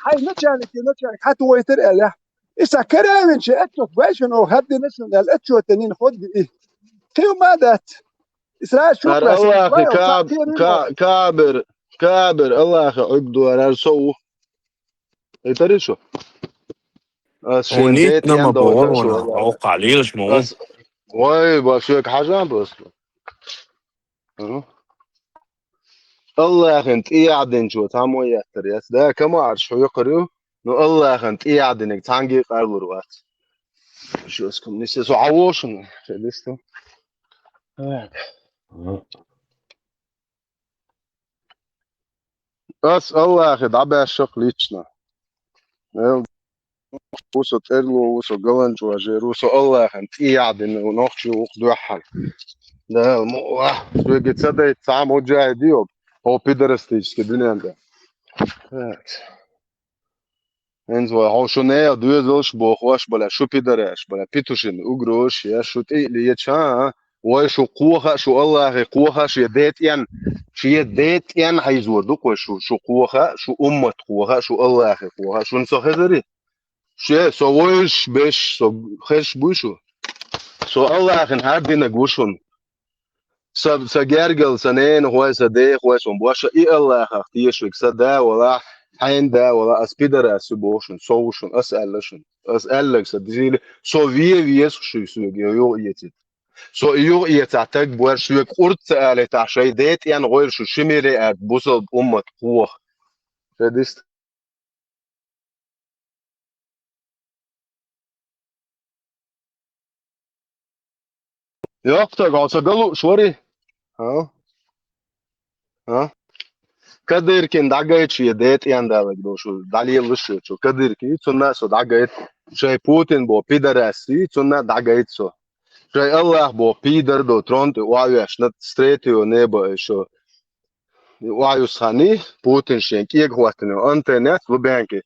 هاي نشانك حتويتر إله إذا كرامن شيء أتشوت بايشن أو هدي نشون الأتشوت تنين خد إيه كيو ما دات إسرائيل شو هر بس الله أخي إسرائيل كابر الله أخي عقدو هر سو يتري شو شين ونيت ديت نما يندو ده شو بورنا الله او قليل شمو أس واي باشوك حاجة بس الله أخي أنت إيه عدين شو تامو يحتريس ده كما عرش شو يقريو نو الله أخي أنت إيه عدينك تانجي قاربر وات شو اسكم نسي سو عووشن شدستو بس الله أخي دعبي الشق ليتشنا وسو تيرلو وسو قلنج وجير وسو الله أخي أنت إيه عدين ونوخشي وقدو حل ده مو شو قد سدى تامو جاهديو هو بيدرستيش كدنيا ده انزو هو شو نيا دوزوش بوخوش بلا شو بيدرش بلا بيتوشن اوغروش يا شو تي ليتشا وشو قوخه شو الله اخي قوخه شو يديت ين شو يديت ين هيزور دوك شو قوخه شو امه قوخه شو الله اخي قوخه شو نسو خزري شو سووش بش سو خش بوشو سو الله اخي هادي نغوشون سجارجل سنين هو صديق هو سنبوش اي الله اختي شو كسدا ولا حين دا ولا اسبيدر اسبوشن سوشن اسالك صدقني سو في شو يو يتي سو يو يتعتق بور شو قرت على تاع شي ديت يعني غير شو شميري اد بوصل امه قوه فدست يا اختك عصقلو شوري ها ها كدر كن دعجت شي ديت يندالك دو شو دالي لش شو كدر كي تسنا سو دعجت شي بوتين بو بيدراسي تسنا دعجت سو شي الله بو بيدر دو ترونت وايو اشنت ستريتيو نيبو شو وايو ساني بوتين شينك يغواتنو انترنت وبانكي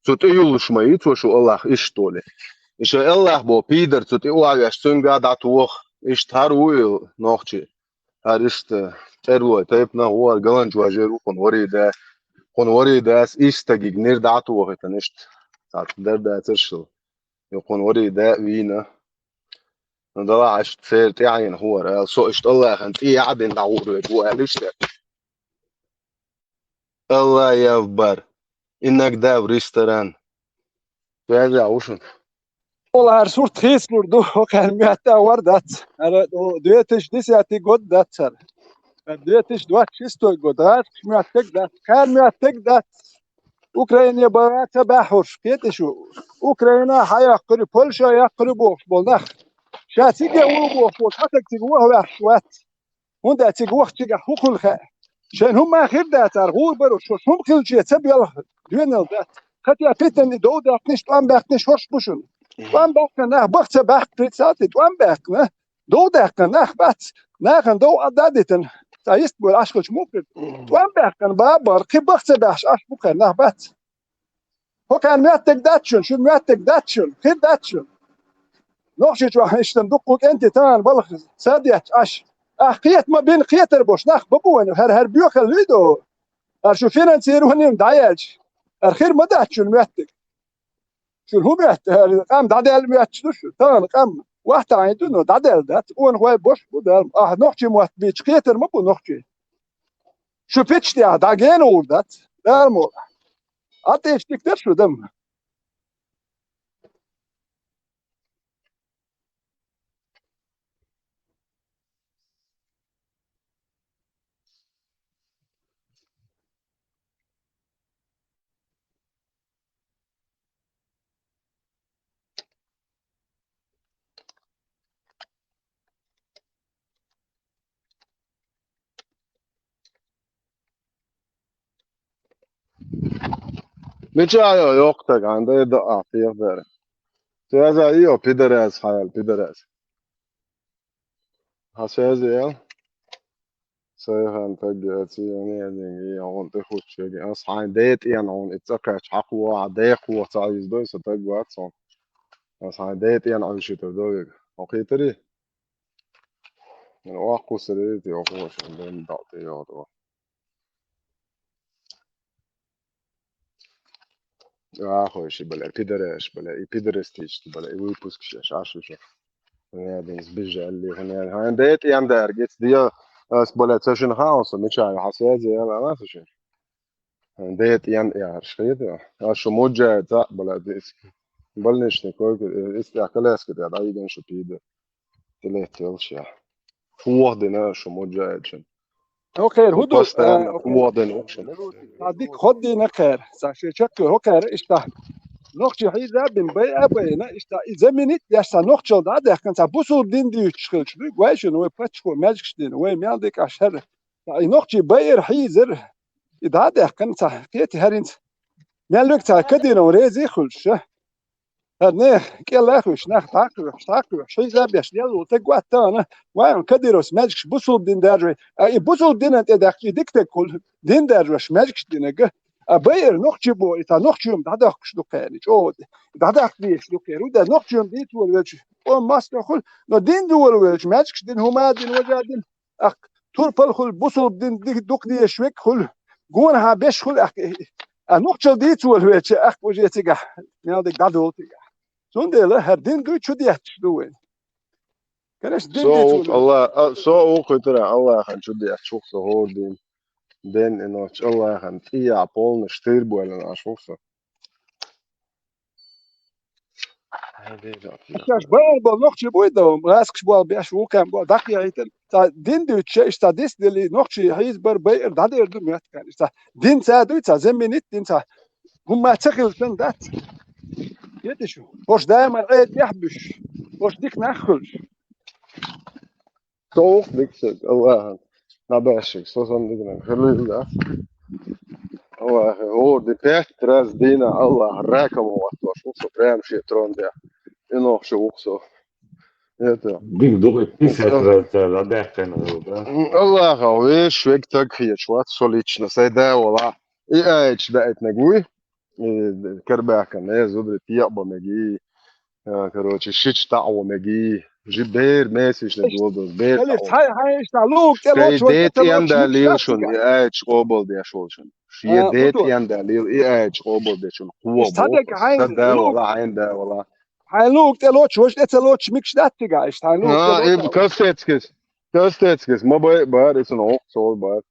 سو تيولش ماي تو شو الله اشتولي شو الله بو بيدر تو تي وايو اشتونغا داتوخ اشتارو نوخشي هارست ترلو تايبنا هو جالنج واجرو كون وري داس إيستاجي نير دعتو وقت نشت ساعت ده ترشل يكون وري دا وينا ده عشت سير يعني هو سو اشت الله خنت إيه عبين دعور هو ليش الله يكبر إنك دا ريستوران هذا عوشن والله هر صورت خيس لردو وكان ميتا وردات دويتش ديسياتي قد دات سر دويتش دوات شيستو قدات ميتك دات كان ميتك دات اوكرانيا بارات بحوش كيتشو اوكرانيا حيقرب بولشا يقرب بولنخ شاتيجا وبوف وتحتك تجوه وحشوات هوندا تجوه تجا حقول خا شان هم اخر دات غور برو شو هم كل شيء تبي دوينل دات خطيا بيتن دو دات نش وان باك نش هوش بوشن وان باك نه بخت باك بريتسات وان باك نه دو دات نه بات نه دو ادادتن تايست بول اشكل شموك وان باك بابر كي بخت باش اش بوك نه بات هو كان ميتك داتشن شو ميتك داتشن خير داتشن نوشيت واحد اشتم دقوك انت تان بلخ ساديت اش قيت ما بين قيتر بوش ناخ بابوين هر بيوخ الفيديو شو فينا نسير هنيم دعياج الخير ما داتشن ميتك شو هو ميت قام دعدل ميت شو تان قام واحد عندنا دعدل دات وين هو بوش بدل نوشي موت بيتش قيتر ما بو نوشي شو بيتش دي داجين وردات دارمو اتيش تكتر شو دم متشايو يوقتك عنده دقة في غيره هذا ايو بيدرس حيال بيدرس هسه سيفن تجاتي يعني هون تاخد شيء أصحى ديت يعني هون اتذكر حقوة عداق وتعيز دوي ستجوات صون أصحى ديت يعني على شيء تدوي أوكي تري يعني واقو سريتي أقوى شيء بين دعتي يا دوا آخر شيء بلا بيدرش بلا بيدرستيش بلا ويبوسك شيء عشان شو Ja, das bija اللي هنا هاي ديت يندر جت دي اس بولاتشن هاوس مش عارف حساس يا ما فيش ديت يا شيء شو موجة تا بلا ديس بلنش نكوك استعقلاس كده ده يجن شو بيد تلاتة يا فوق دينا شو موجة اجن اوكي هدول وبس تاعنا اوكي فوق دين اوكشن هذيك خدي نكر شكل هوكر اشتا نقطة حيزة بين بي أبينا اشتا زمنت يشتا نقطة ده كان تبصوا دين دي تشكل شو قايشون ويبتشكو ماجكش دين ويميالدك أشهر نقطة بير حيزر ده كان تحكيت هرين مالك تاكدين وريزي خلش هرنيه كلا خش نخ تاكل شيء زي بيش يلو تقوى تانا وين كديروس ماجكش بصوا دين دارجي أي بصوا دين أنت داخل ديكتك كل دين دارجي ماجكش دينك أبير نقطة بو إذا نقطة ده خش دكاني جود ده ليش دكاني وده نقطة ديت والوجه وماس دخل نو دين دول والوجه ماجكش دين هما دين وجادين أك طول بالخل بصوا دين دك دي شوك خل جونها بيش خل نقطة ديت والوجه أك وجه تيجا نادك دادول تيجا سوندلا هردين دو شو ديت دوين كانش دين ديت سو الله سو كتر الله خن شو دي اشوف سو هو دين دين انه الله خن في ابول نشتير بو انا اشوف كاش بال نقطة بويدو راسكش بال بيش وكان بال دقيقة يتن تا دين دو تش تا ديس دلي نقطة هيز بر بير دادا يردو ميات كان تا دين سادو تا زمينيت دين تا هما تخيل تن دات يدشو وش دائما عيد يحبش وش ديك نخلش سو ديكسد الله نباشك سو صن دينا خلي لا الله هو دي تراس دينا الله راكم وقت شوف سو برام شي ترون ده انه شو وقسو يتا ديك دوغ تيسات لا داخل الله غويش ويك تك هي شوات سوليتش نسيدا ولا اي اتش بقت نجوي كربا كان هي زود تيابا مجي كروتش شيتش تاعو مجي جبير ماسيش ندول بير ألف تاعو هاي اشتعلوك شي تلوش ديت تلوش يندا مش ليلشون داتيجا اي اتش قوبل دي شولشن شي ديت بطول يندا ليل اي اتش قوبل دي شون قوة اشتهدك بوق هاي سدا لوك ولا عين ولا هايلوك تلوش وش تلوش مش داتيجا اشتهلوك ايه تلوش كاستيتسكس ما بقى اسمه صول بقى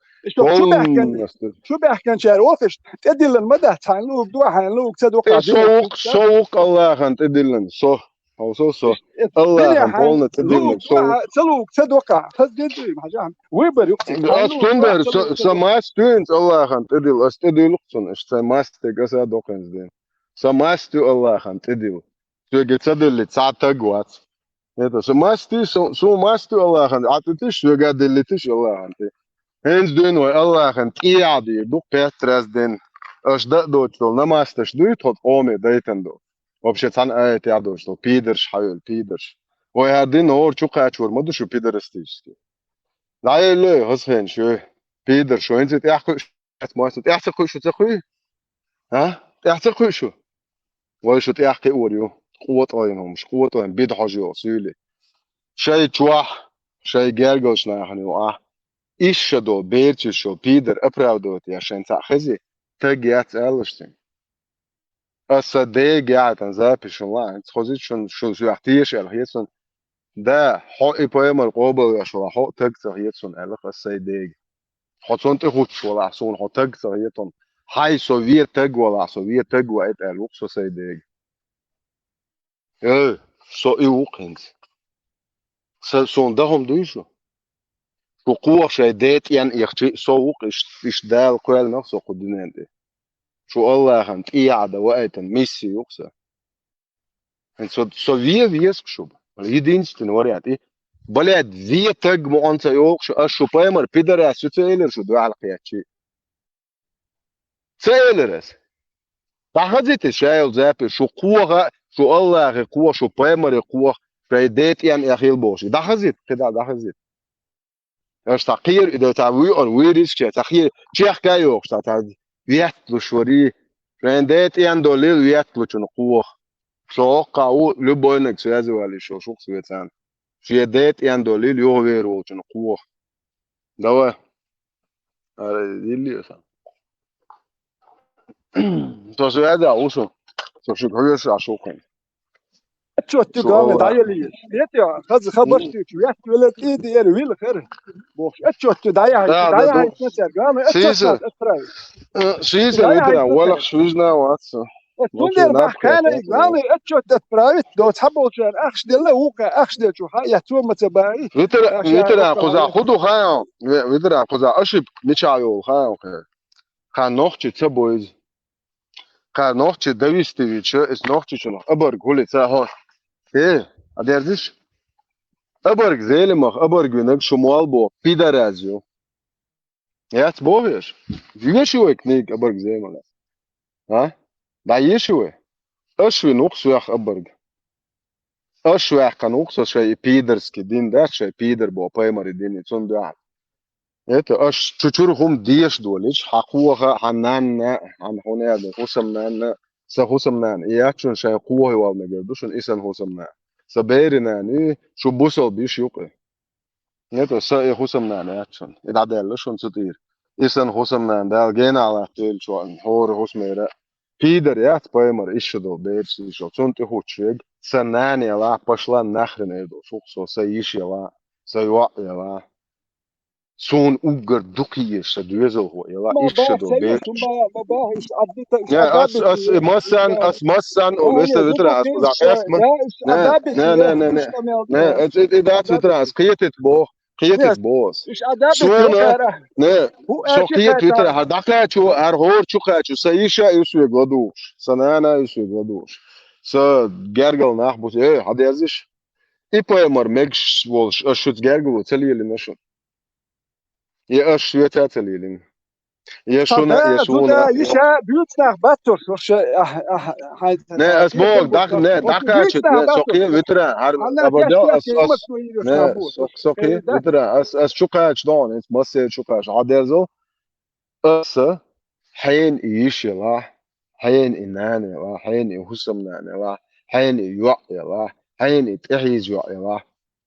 شو بيحكي شعر وقش تدي المدى هايلوك دوا هايلوك تدوق عدينا سوق الله خان تدلن سو او سو الله الدنيا خان هاي بولنا تدلن لوك سوق دوا تلوك تدوق فزدي محجام ويبر يقتل هايلوك دوا استندر تلوك سما ستونز الله خان تدل استدل لقصن سما استجسا دوكنز دين سما ستو الله خان تدل شو جتدل تساعد تقوات هذا سما سو ما ستو الله خان عطتش شو قاعد اللي تش الله خان هنز دين الله خان تيادي دوك بيترس دين اش دقدو تلو نماستش دويت هات اومي ديتندو вообще цан эти ядо что пидерш хавел пидерш ой один ор чука чур моду шу пидерстички лайле хосхен шу пидер шу энзет ях эт мост ях цху шу цху ها ях цху шу ولا шу ях كي اوريو قوت اينهم مش قوت اين بيد حاجه سيلي شاي تشوح شاي جالجوش نحن واه ايش شدو بيرتش شو بيدر ابراودوت يا شين تاخذي تجيات الشتين الصدق قاعد انزابش والله تخوزي شو يحتيش الهيتسون ده حق بويم القوبل يا شو حق تكسر هيتسون الخ الصدق حطون تخوت ولا حسون حق تكسر هيتون هاي سوفيت تج ولا سوفيت تج وقت الوقت صدق ايه سو يوقنت سون دهم دوشو شو قوة شديد يعني يختي سوق إيش دال قوال نفسه قدنان ده شو الله خنت قاعدة وقت ميسي يقصى så vi vieskšub, jedinstveni varianti. Balēt vietag monca jokšu, aš šo paimar pidarās, jo cēlers u dvēlkajāči. Cēlers. Tahadzite šajal zēpi, šo koha, šo Allahi koha, šo paimari koha, šai dētien ehilboši. Tahadzit, kada tahadzit. Aš taqir, ida tavi on wiriskja, taqir, čehka jokšu, tā vietlu švari, šai dētien dolil vietlu čun koha. شو قاو لبوينك سيازي والي شو سويتان في ديت يان دوليل يو غيرو جن قوة دوا اللي يسان تو سيازي اوسو تو شو كويس عشو كان اتشوت شو قالنا أول دايلي يا خذ خبرت ويا ولد ايدي يا ويل خير بوش اتشوت دايا هذا دايا دو يتنسر قالنا اتشوت شيسة اتراي شيسة دايا ويتنا ولا يتنسر خشوجنا واتسا تندر وشو بح نابكا كان تاتنا قالنا اتشوت اتراي دو تحبوا شان اخش دله وكا اخش دل شو يا تو متباي عشان ويتنا وكا قوزا هاي خودو خايا ويتنا قوزا أشيب نيشايو خايا خان نوختي تبويز خان نوختي دويستيويتش اس نوختي شنو أبرق هولي ساهون إيه أديرزيش أبرق زيلمخ أبرق وينك شموال بو بيدارازيو يات بوهيش يشوي كنيك أبرق زيلمخ ها دا يشوي أشوي نوخ سويخ أبرق أشوي كنوخ شوي بيدرسكي دين ده شوي بيدر بو بايمر دين يتون ده إيه أش تشور هم ديش دولش حقوقها حنان عن هنا ده حسمنا سحسمنا ياتشون شيء قوة والمجدوشون إنسان حسمنا سبيرنا ني شو بوصل بيش يوقع إيه سأي حسمنا ياتشون إذا دلشون ستير إنسان حسمنا ده جينا على تيل شو هور حسمنا Пидор, я поймар, еще до берси, что он ты хочешь, санани ла, пошла нахрен иду, шуксо, саишь ла, саюа ла, сон угар дукиеш, двезел го, ла, ما еще باه до سيس берси. ما باه ايش عديت ايش Не, عدابك as massan, ما o هي veste دوبك vitra, as ايش kuza esma. لا ايش Ne, عدابك ne, يا ne, ne, مش ne. تمام Ne, it dat عدابك vitra, as qiet het boos. ايش عدابك يا Sona, كاره ne, هو so ايش qiet vitra, خاطر har dakla chu, har hor chu chu, saisha yuswe gladush, sanana yuswe gladush. So gergal nach bus, had er sich. Ipoemar megsh volsh, ashut gergal, telieli nashun. Je ashut telieli. Je صدق shuna, زودا يشا بيوتنا باتور وش هاي ne, as كيف bog, تلقى ne, وش dakachit, بيوتنا ne, so باتور qiet vitra, har أنا abadel, تيشيا كي يمك توي وش ne, نابوت so qiet vitra, as chukach don, it's masse chukach, adezo, asa, حين يشي الله حين إناني الله حين يهسمناني الله حين يوعي الله حين يتحيز يوعي الله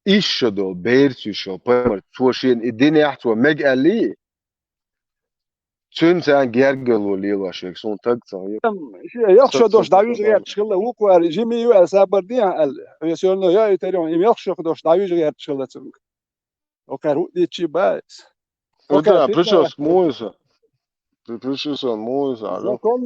إيش دول بيرتي شو بمر توشين الدنيا يحتوى مجالي تنسان جرجلو ليلا شيك سون تقطع يخشى دوش داويج غير تشغل وكوار جيمي يو سابرديا يسولنا يا يتريون يخشى دوش داويج غير تشغل تسمك وكار دي تشي باس وكار وده بيتنا بريشوس مويسا بريشوس مويسا عجب زكون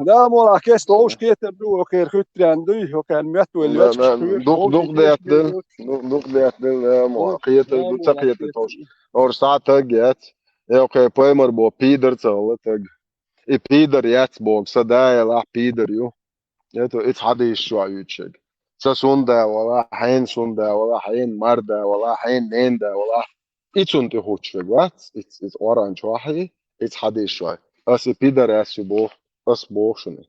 لا مولا كيس توش كيتر دو وكار خطران دوي وكار ميتو اللي لا واتش لا خير دوق توش دوق ديت يتيش دل بيوت دوق ديت دل مو قيت لا دوت مولا قيت كيتر توش اور ساعة تجت اوكي بويمر بو بيدر تسوى تج اي بيدر يات بوك صدايا لا بيدر يو يتو اتس حدي شو يتشج سوندا ولا حين سوندا ولا حين مردا ولا حين نيندا ولا اتس انت هوتشج وات اتس اورانج واحد اتس حدي شوي اس بيدر اس بو اس بو شنو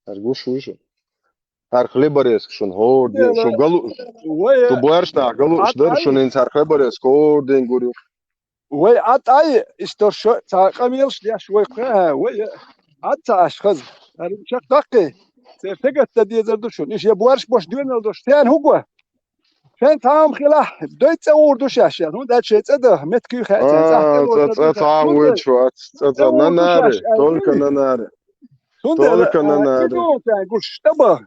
ارجو شو هر خليبريس شون هور دي شو قالوا شو وي بوارشنا قالوا عط شدر شون اي انت هر خليبريس كور دين غوريو وي عط اي استور شو تا قميلش دي شوي وي عط اشخاص انا مش دقي تفقد تدي زردوشون ايش يبوارش باش دون دوش ثان هو كان تام خلاح دويت اور دوش عشان هو ده شيء تصدق متكي خاتن صح تلو اتس تدوك عاود سند شو اتس اور دوش ناناري تولك عشان ناناري سند تولك ناناري تدو كان قوش تبا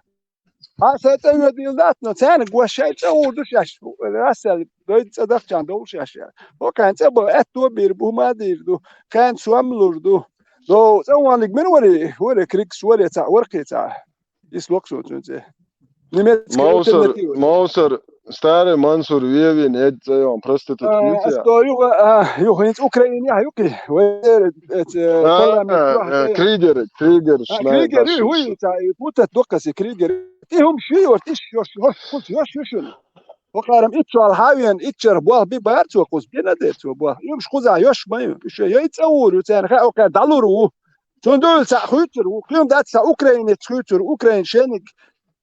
هسه تودي ذاتنا ثاني قوش شيء اور دوش عشان هسه دويت صدق كان دوش عشان هو كان تبا اتو بيربو ما ديردو كان سواملور دو سوانك من وري كريكس وري تاع ورقي تاع يسلوكسو تنتي نمسك الالترناتيف موسر ستاري منصور ويفي نيد زيهم prostitute sto ju hins Ukraina juki وير طلع من واحد كريجر شناي كريجر داش هو بوتا دوكس كريجر هم شي ورتش يوش شنو وقارم اتشو الهاوين اتشر بوه بي بارتو قوس بينا ديتو بوه يمش قوزا يوش ما يمش يتصور وتان خا اوكا دالورو تندول تاع خوتر وكلهم دات تاع اوكرانيا خوتر اوكران شينك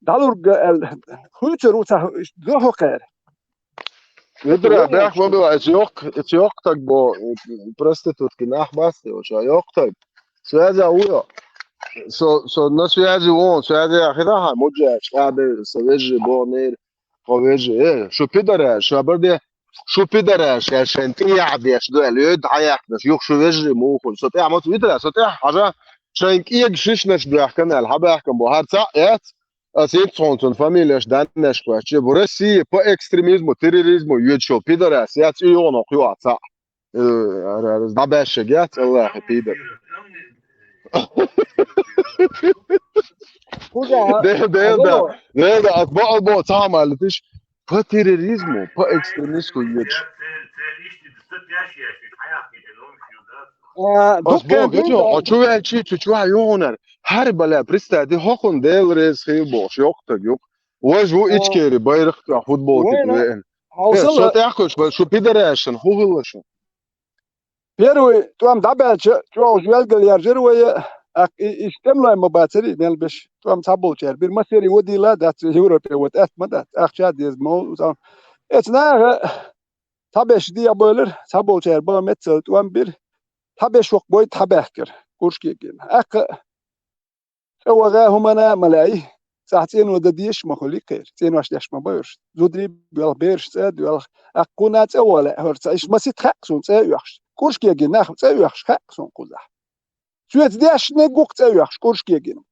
دالور خوتر وتاع دوه قار Vidra, beh, man will es joktag bo prostitutki nahbasti, oča joktag. Sveza ujo. So na svezi on, svezi ahiraha muđe, štabe, se veže bo ner, ko veže, šo pidare, šo brde, šo pidare, šen ti jahdi, šdo je ljud, hajak, šo šo veže muhul, so te amot vidra, so te haja, شن إيج شش نش بيحكنا الحبة يحكم بو هاد ساعات Assunção, famílias danas quache, Россия по экстремизму, терроризму, ючо, пидорас, я цыёно кюаца. Сдабэшэ гят, Аллах, пидор. Kuda Değil de atba tamam fiş. Pa terrorizmu, pa ekstremistku ючо. dukkan Geçen açı velçi çuçua yoner. Her bala pristadi hakun değil rezhi boş yok. Vajvu içkeri bayrak futbol وين kitleyen. اوصل Şo tahkoş bal şu pideraşın hugullaşın. بيروي توام دابل جو جوال قال يرجر ويا استملا مباتري مال بش توام تابل شير بير مسيري ودي لا دات يوروبي ودات مدات اخشاد يز مو اتنا تابش دي بولر تابل شير با متل توام بير تابش وق بوي تابهكر كوشكيجين اك هو غا همنا ملاي ساعتين ودديش مخليك خير تين واش داش ما بايرش زودري بيل بيرش تاد بيل اكونات ولا هرت ايش ما سيتخصون تايوخش كوشكيجين ناخ تايوخش خصون قزح سويت داش نقوق تايوخش كوشكيجين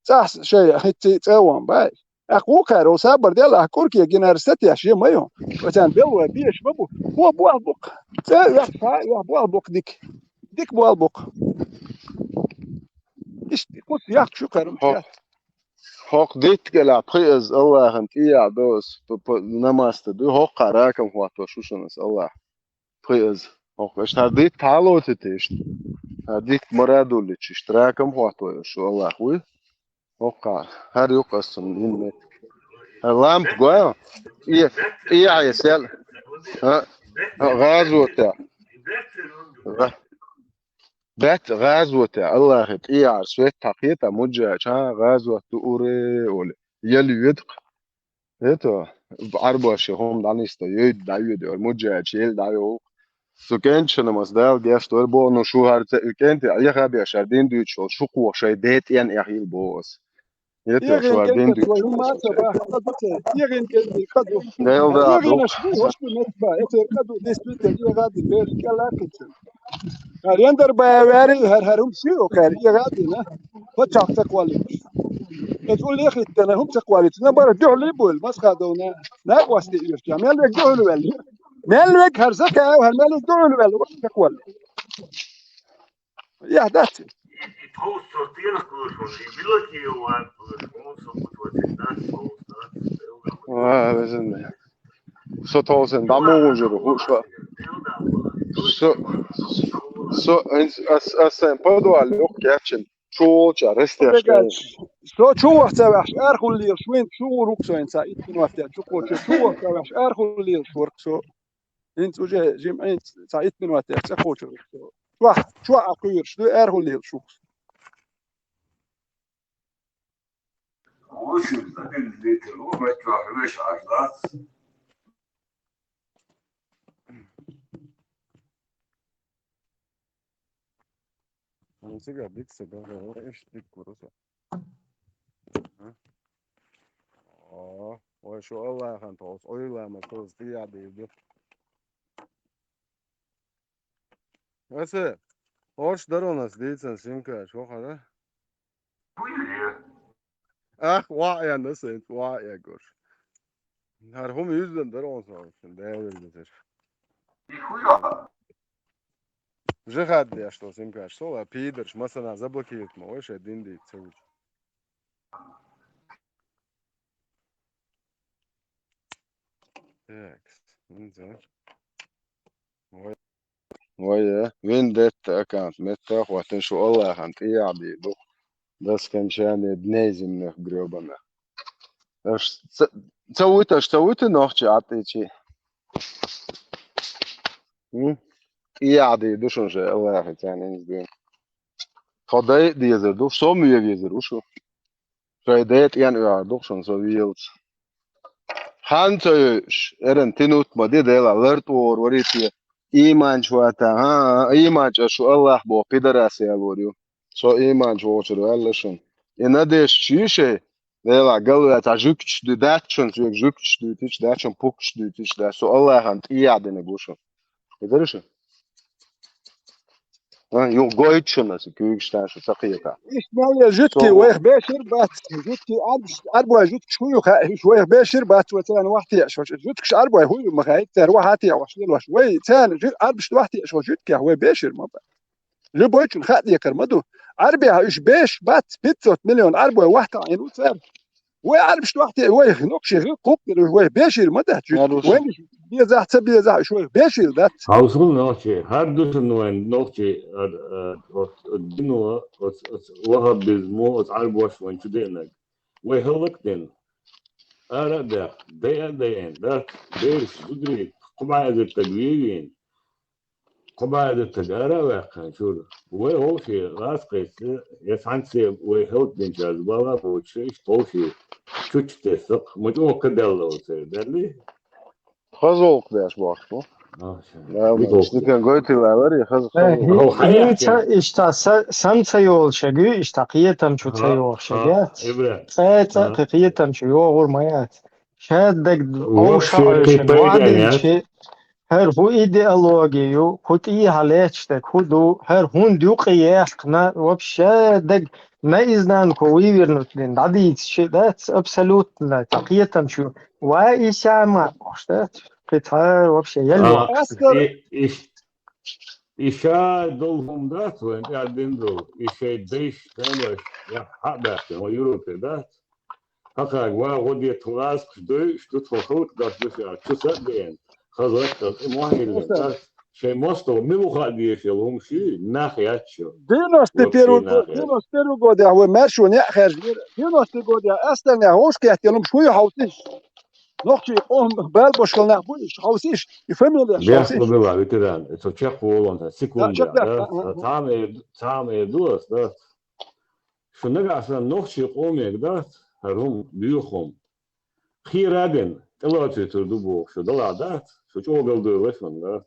صح شيء حتى تاوان باي اكو كارو صبر ديال كوركيجين ارستي اشي مايو وتان بيل بيش بابو هو بوالبوك تايوخ يا بوالبوك ديك بوالبوك İşte bu siyah şu karım Hak hak dit gel apres Allah'ın iya dos namaste du hak karakam huat şuşunuz Allah. Prez. Hak işte dit talot etişt. Dit moraduliç işte rakam huat şu Allah huy. Hak her yok aslında inmet. Lamp goya. İyi ayesel. Ha gazota. بات غازوة الله إيه سويت تقيتا مجا شا غازوة توري ولا يلي يدق هيتو بعربة شهم دانيستا يد دايود مجا شيل دايو سو كان شنو مصدر جاش تور بو نو شو هارت كانت يا غبي شاردين دوت شو قوة شي ديت ين اخيل بوس هيتو شو يغين هاردين كلمة دوت وهم ما صباح قدو يغين كلمة قدو دايل دا يغين دوك اشبو وشبو نتبا اتر قدو ديسبيت يا غادي بير كلا كتن يندر باوري هرهم سيو كار يا غادي نا فتاق تقوالي تقول لي اخي انا هم تقوالي نبر دعلي بول ما خدونا نا واسدي يرجع مالك دعلي ولي مالك هرزك او مالك دعلي ولي تقوالي يا داتي لازم سو توزن دامو جرو شو سو اس بدو على لوك كاتشن شو رستي اشتغل شو وقت وحش ارخل لي شوين شو روك سو انسا يتن وقت شو وقت وحش ارخل لي شو سو انت وجه جمعين ساعتين وقت تخو شو شو اقير شو ارخل لي شو وش الذي ذكره ما تفهمش عشرات انا سيجا بيكس بقى ايش دي كوروسا وشو الله كان توس اويلا ما توس دي عادي بس hoş daronas değilsen çünkü çok hadi. Ah vay ya nasıl vay ya gör. Her hom yüzden daronas olsun değerli getir. Уже хад я что симка что а пидерш масана заблокирует мо вообще один день целый. Так, ну ويا وين ديت اكانت متى وقت شو الله انت يا عبيدو بس كان شاني بنيزم نخ جروبنا اش سويت نوخش عطيتي يا عبيدو شو جاي الله يعني نزبين خدای دیزر دوش så mye viser Oslo. Så det en øyar doksjon så vilt. Han tøys en tinut ma det dela lert or oriti iman chwata ha iman cho Allah bo pidaras ya vorio. So iman cho relation. Ina de shishe dela galu ta jukch du datchon jukch du tich datchon pukch du tich da so Allah han iade ne busho. Edershe. Yok goyt şunası köyüşten şu sakıyaka. İsmail جدكي ويخ باشر بات جدكي أربعة جدك شو ويخ باشر بات وتان واحد يعشوا جدك أربعة هو مخايك تر واحد يعوش للوش وي تان أربعة واحد يعشوا جدك هو باشر ما بات جبويش الخاد يكرمدو أربعة إيش باش بات 500 مليون أربعة واحد عينو تر وي أربعة واحد وي نقش غير كوب وي باشر ما ده وين بيزح تبيزح شوي باشر ذات Havsul nohçe, her düşünün nohçe, dinu, vahab bizmu, azal boş van çudenak. Ve halakten, arada, dayan, dat, deriş, tudri, kubayda tadwirin, kubayda tadara ve kanşur. Ve o şey, ras kaysı, yasansı, ve halakten cazbala, bu şey, o şey, çuçte sık, mutu o kadar olsa, derli. Khazolq dash boş bu. Şnikan goyti var خز هي إشتا سنتيول شجع إشتاقيتهم شو تيول شجعت قيتهم شو يوغور مايات شادك أو شعرشن وعدين شيء هر هو إيديولوجيو هوت إيه هالاتشتك هودو هر هون ديوقياقنا وبشادك ما إذن كوير نتلين عديد شيء that's absolutely تقيتهم شو وإيشا ما أشتات قطار وبشي يلوى İşe dolhumda tuen ya dindro işe değiş demiş ya haber o Avrupa'da hakikaten var o diye tuğaz kuşdu şu tuhut daşmış ya çözer diyen hazır da muhayirler şey mosto miluha diye şey olmuş nahiyatçı 90 قود هو مرشون يا خرج 90 قود يا اصلا هوش كيت يلهم شويه حوتيش نقطي قوم بال بوشكلنا بوش حوتيش يفهم لي Beyaz var bitiren çek olan sekunda tam edus da şuna karşı nohçi olmayacak da harum büyüğüm xiraden telatü turdu bu şu dalada şu çok oldu başında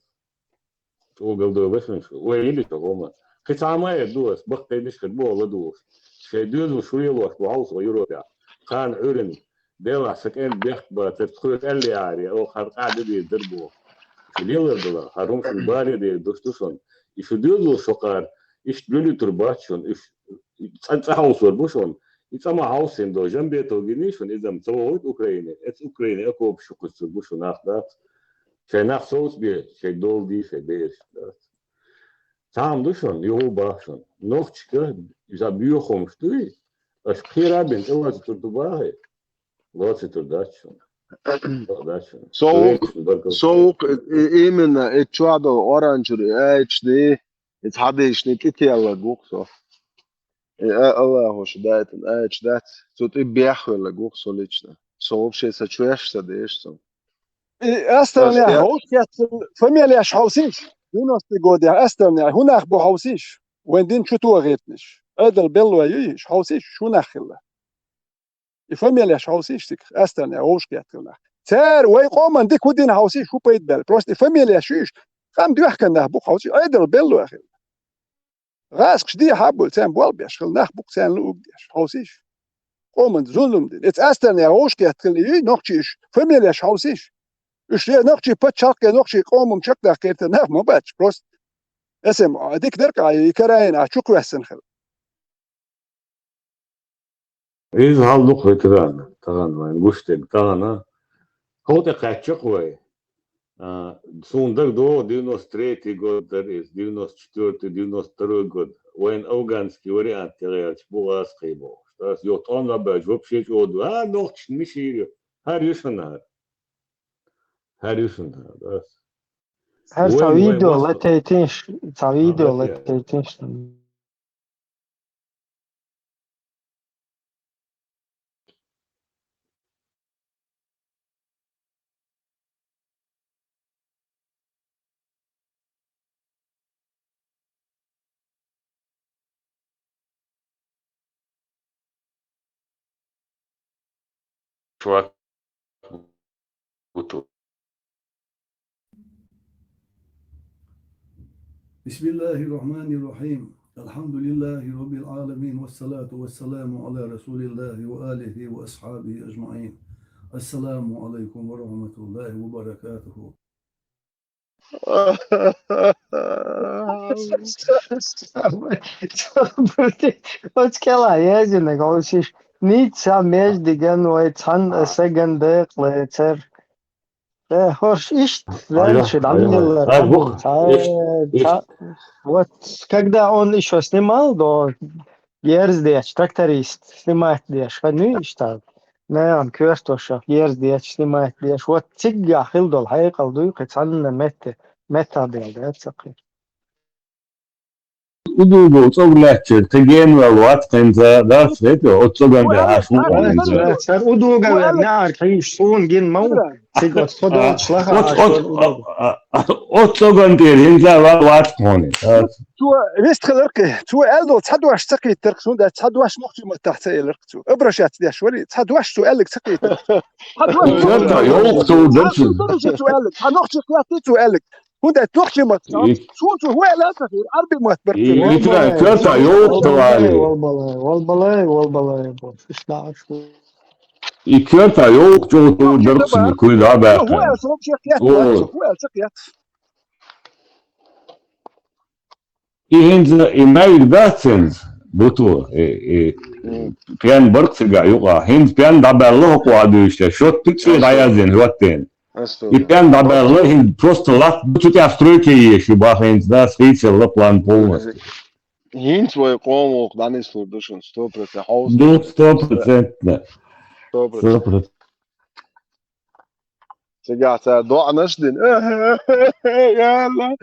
çok oldu başında şu öyle çok olma kıtama edus bak dediş ki bu oldu şey diyor şu yolu bu havuz Avrupa kan öğren deva sakin bek تدخل اللي يعني او قاعده يدربوا Biliyorlar harun bari diye dostuşun. İşte diyorlar sokar. İşte böyle turbasyon. İşte house var bu son. İşte ama house endo jambe to ginişon izam çoğu Ukrayna. Ukrayna ekop şu kusur bu son ahda. Şey nafsos bir şey dol değil şey değil. Tam düşün yol başın. Noch çıkar. İşte büyük olmuştu. Aşkira ben o turdu var. Lots turdaşon. soğuk emin etçuada oranjuri HD اتحدش نتيتي على جوكسو الله hoş daytın dat tut ibah ولا جوكسو ليچنا soğuk şey saçuyaşsa değişsin استرني هوش كيت فاميليا حوسيش 90 قود يا استرني هناك بو حوسيش وين دين شو تو غيرتنش ادل بلو يش حوسيش شو نخله فاميليا حوسيش تك استرني هوش كيت لنا تار وي قومن ديك ودين حوسيش شو بيت بال بروست فاميليا شيش قام دي حكنا بو حوسيش ادل بلو اخي غاسك دي حبل تام بول بيش خل نخ بوك تان لوك ديش حوسيش قومن ظلم دي ات استرني هوش كيت لي نوكشيش فاميليا حوسيش İşte nokçi paçak ya nokçi qomum çakda qeyte naf ma baç prost esem dik derka karayin açuk versin xil İz halduk veteran tagan guştek tagana hote kaçak way Sundak do 93 год daris 94 92 год when afganski variant yaç bu asqi bu das yot ona baj вообще odu ha nokç mişir her yuşuna her das her video la teytinş video la teytinş Çuak butu. Bismillahirrahmanirrahim. Elhamdülillahi Rabbil alemin. Ve salatu ve selamu ala Resulillahi ve alihi ve ashabihi ecmain. Esselamu aleyküm ve rahmetullahi ve berekatuhu. What's kela jezine, gausiš nic meždigen vai can segende klecer. Horš išt, раньше ангелы работают. Вот когда он еще снимал, до Ерздеч, тракторист, снимает деш, ну и что? Не, он кверстошах, Ерздеч снимает деш. Вот тигга хилдол хайкал дуйка цанна мета белда, это сакы. Udugo цоглячер, теген валват тенза, да, свето, от цоганда ашму. Сар удуга верна, кайш сун гин мау, тигот ходол шлаха. От цогандер, хинза валват хони. تو ويست خلرك تو ألدو تحدواش سقي تركسون ده تحدواش مختي متحت يلركتو أبرشات ده شوري تحدواش تو ألك سقي Kjörta, yok تو درسن. تو ألك هنختي قياتي تو ألك هو ده توختي متحت شو هو لا تغير أربي متبرك Kjörta, yok تو ali. والله Kjörta, yok تو درسن. Kuj da هو bättre. صوب شقيات هو شقيات Hinza i mail datsens. Butu. Pian برقصقع يقع. Hinz pian daballo قوادو işte. Şot tüksü gayazin huatten. И pian daballo hinz просто лак. Butu te стройки есть. И бах hinz да специально план полностью. Hint свой комок, данный службушен, 100%. Хаус. Ну, 100%. Да. 100%. Сега, доа нешдин. Yalla.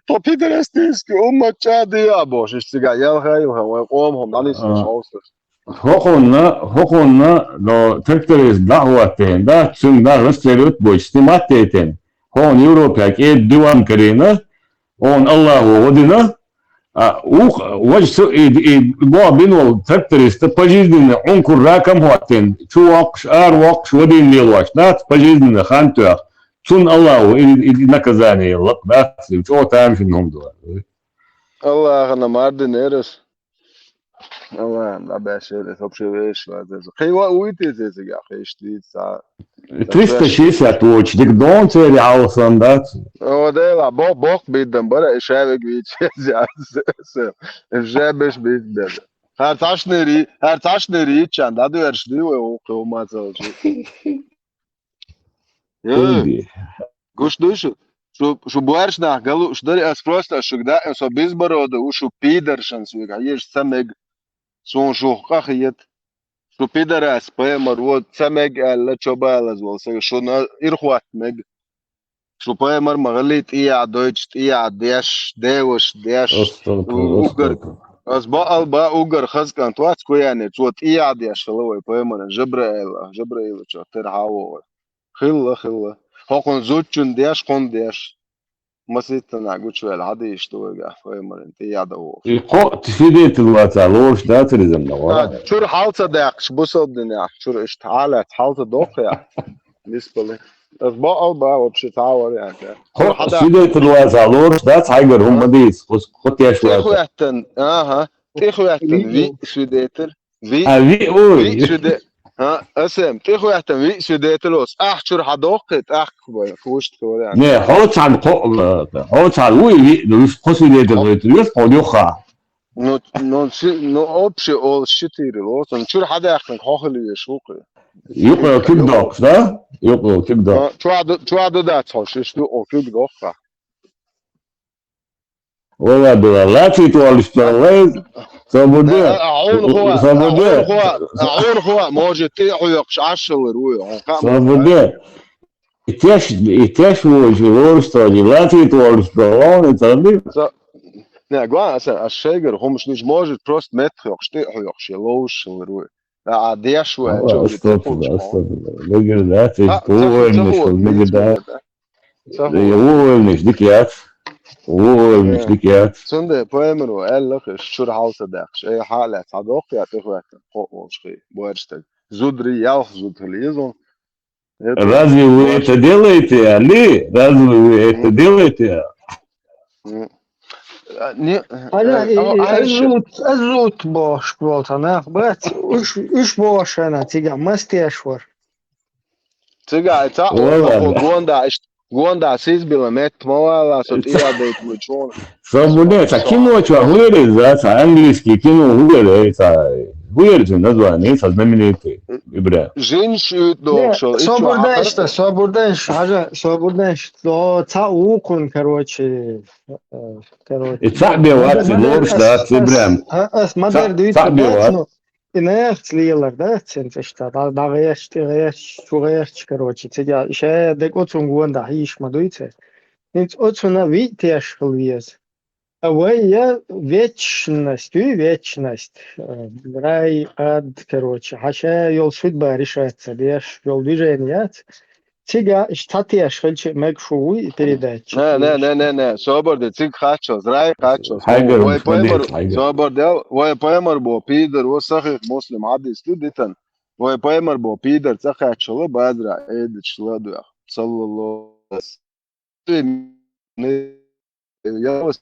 Papiter estinski umma çadı ya boş. Сега, yal hayım ha. Kom danny haus. Hokonna no tektoris da'waten da tüm da rastlayıp bu istimatteten. Hon Европа ke divan karina. On Allahu odina. Вождь бинул тракториста пожизненно, он кураком хватен, чувак, арвак, один лилваш, да, пожизненно, хантуах, цун Аллаху, и наказание, да, чего там же нам дуа. Allah na mardin eres. Allah, da beşer, hopşe veş var. Kıyva uyutu zeg ya, işte sa. 360 точек, дон церяусан, да. O da la bok bidden, bara işe geçeceğiz ya. Жебеш bidden. Her taş neri içen, da diyor diyor o olmaz olacak. Guş duşu. Şu buarş na galu, şu da asprosta şu da so bizboroda u şu piderşan suga. Yeş samek son şu qahiyet. Şu pideras payamar o samek la çobala olsa şu na irxwat meg. Şu payamar magalit iya deutsch iya deş devoş deş ugar. Azba alba ugar khazkan twats ko yani twat iya deş laway payamar Jibrail ço terhawo. Khilla. Hokon zutchun deş kon deş. Masitna guchvel hadi işte o ga payamar iya da o. تفيدت الواتساب لوش ده تريزم ده. Çur halta da busodun ya. Çur işte halat halta dok ya. Nisbali. Azba alba вообще tawar yani. تفيدت الواتساب لوش ده tiger هم ديس. خد يا شوية. Tehwetten. Aha. Tehwetten vi südeter. Vi süde. Ha, اسم tehwetten vi südetelos. Çur hadoqet kuşt kor yani. Ne, hoç al uy, dus posibilite de podioha. No option ol shitiri lo. Çur hadaqen khokhli shuqi. Yok kickbox da? Yok kickbox. Çuado da çoştu o kickbox. Valla da lati to alıştırmayız. Sabırdı. Ağır hava mojeti yok aşılır uyu. Sabırdı. İhtiyaç bu oluşturucu. Lati to alıştırmayız. Tabii. Ne, gwana aşeger homuş niş mojet prost metr yok sti yok şeloşılır uyu. A deş u Ne girdi? Bu ölmüş. Ne girdi? Bu ölmüş dikiyat. ölmüş dikiyat. Sunde poemero ellik şur halsa da. Şey halat hadoq ya tehwat. Qo'shqi bo'rishdi. Zudri yal zudlizon. Разве вы это делаете, Али? Разве вы это делаете? Azut boş boltana. Bet üç boşana tiga mastiyaş var. Tiga ta gonda Gondās izbila met movēlās, iādēt mučonu. Свободное, кино, что, хуяли, да, английский кино, хуяли, это, хуяли, название, это знаменитый, бля. Женщина, свободное, что ЦАУКун, короче, И цабиваться, лорш, да, цибрям. Мадер дуется, инерц лилар, да, центр, да, реешь, короче, тебя, еще дек отцунгуан, да, иш мадуйце. Ведь отцуна витяж хлвез. Авая вечность, рай, ад, короче, хаша йол судьба решается, беш, йол движение, Ciga штатеш хельче мекшуй передачи. Ne, sobordi, cik hačos, rai hačos. Haigar, Vai sobordi, vai paimar bo pīdar, o sahih muslim hadis tuditan. Vai paimar bo pīdar, cahačo badra, edit šladujah. Sallallahu alaihi wasallam. Ja was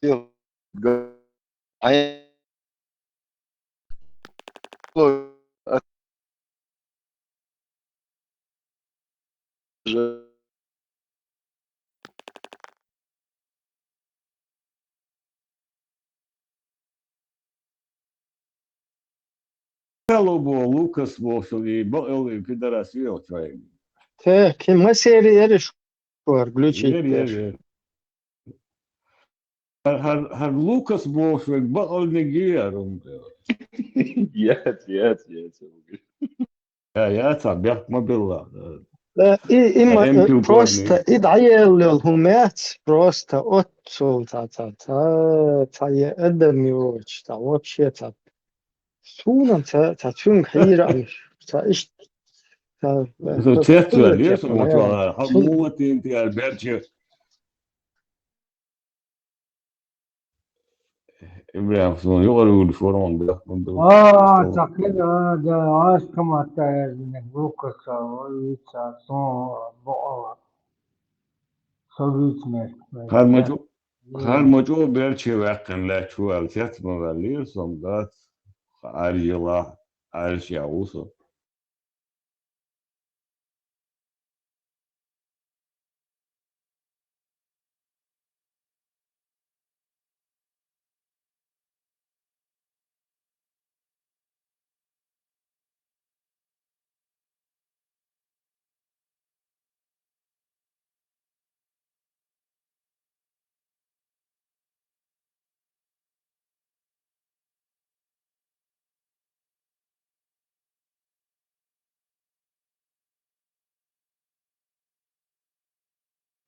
Лукас был, и был пидорас вел человек. Так, мы серии шкор, глючить. Har Lucas Bolsweg bal negerum. Yes. Ja, tabiat ma billa. Има просто идعيل الهمات просто отцул та يقدم يوش تا вообще та سونا تا تون خير تا إيش تا تيتوا ليش وتوا حموتي انت البرجة إبراهيم صون يقولوا الفرعون ده تقريبا ده عاش كما تعرف من بوكس ويتسا صون بقى سويت مش هالمجو برجة وقن لا شو الكت مغلير صمدات عريلا عرش يعوصه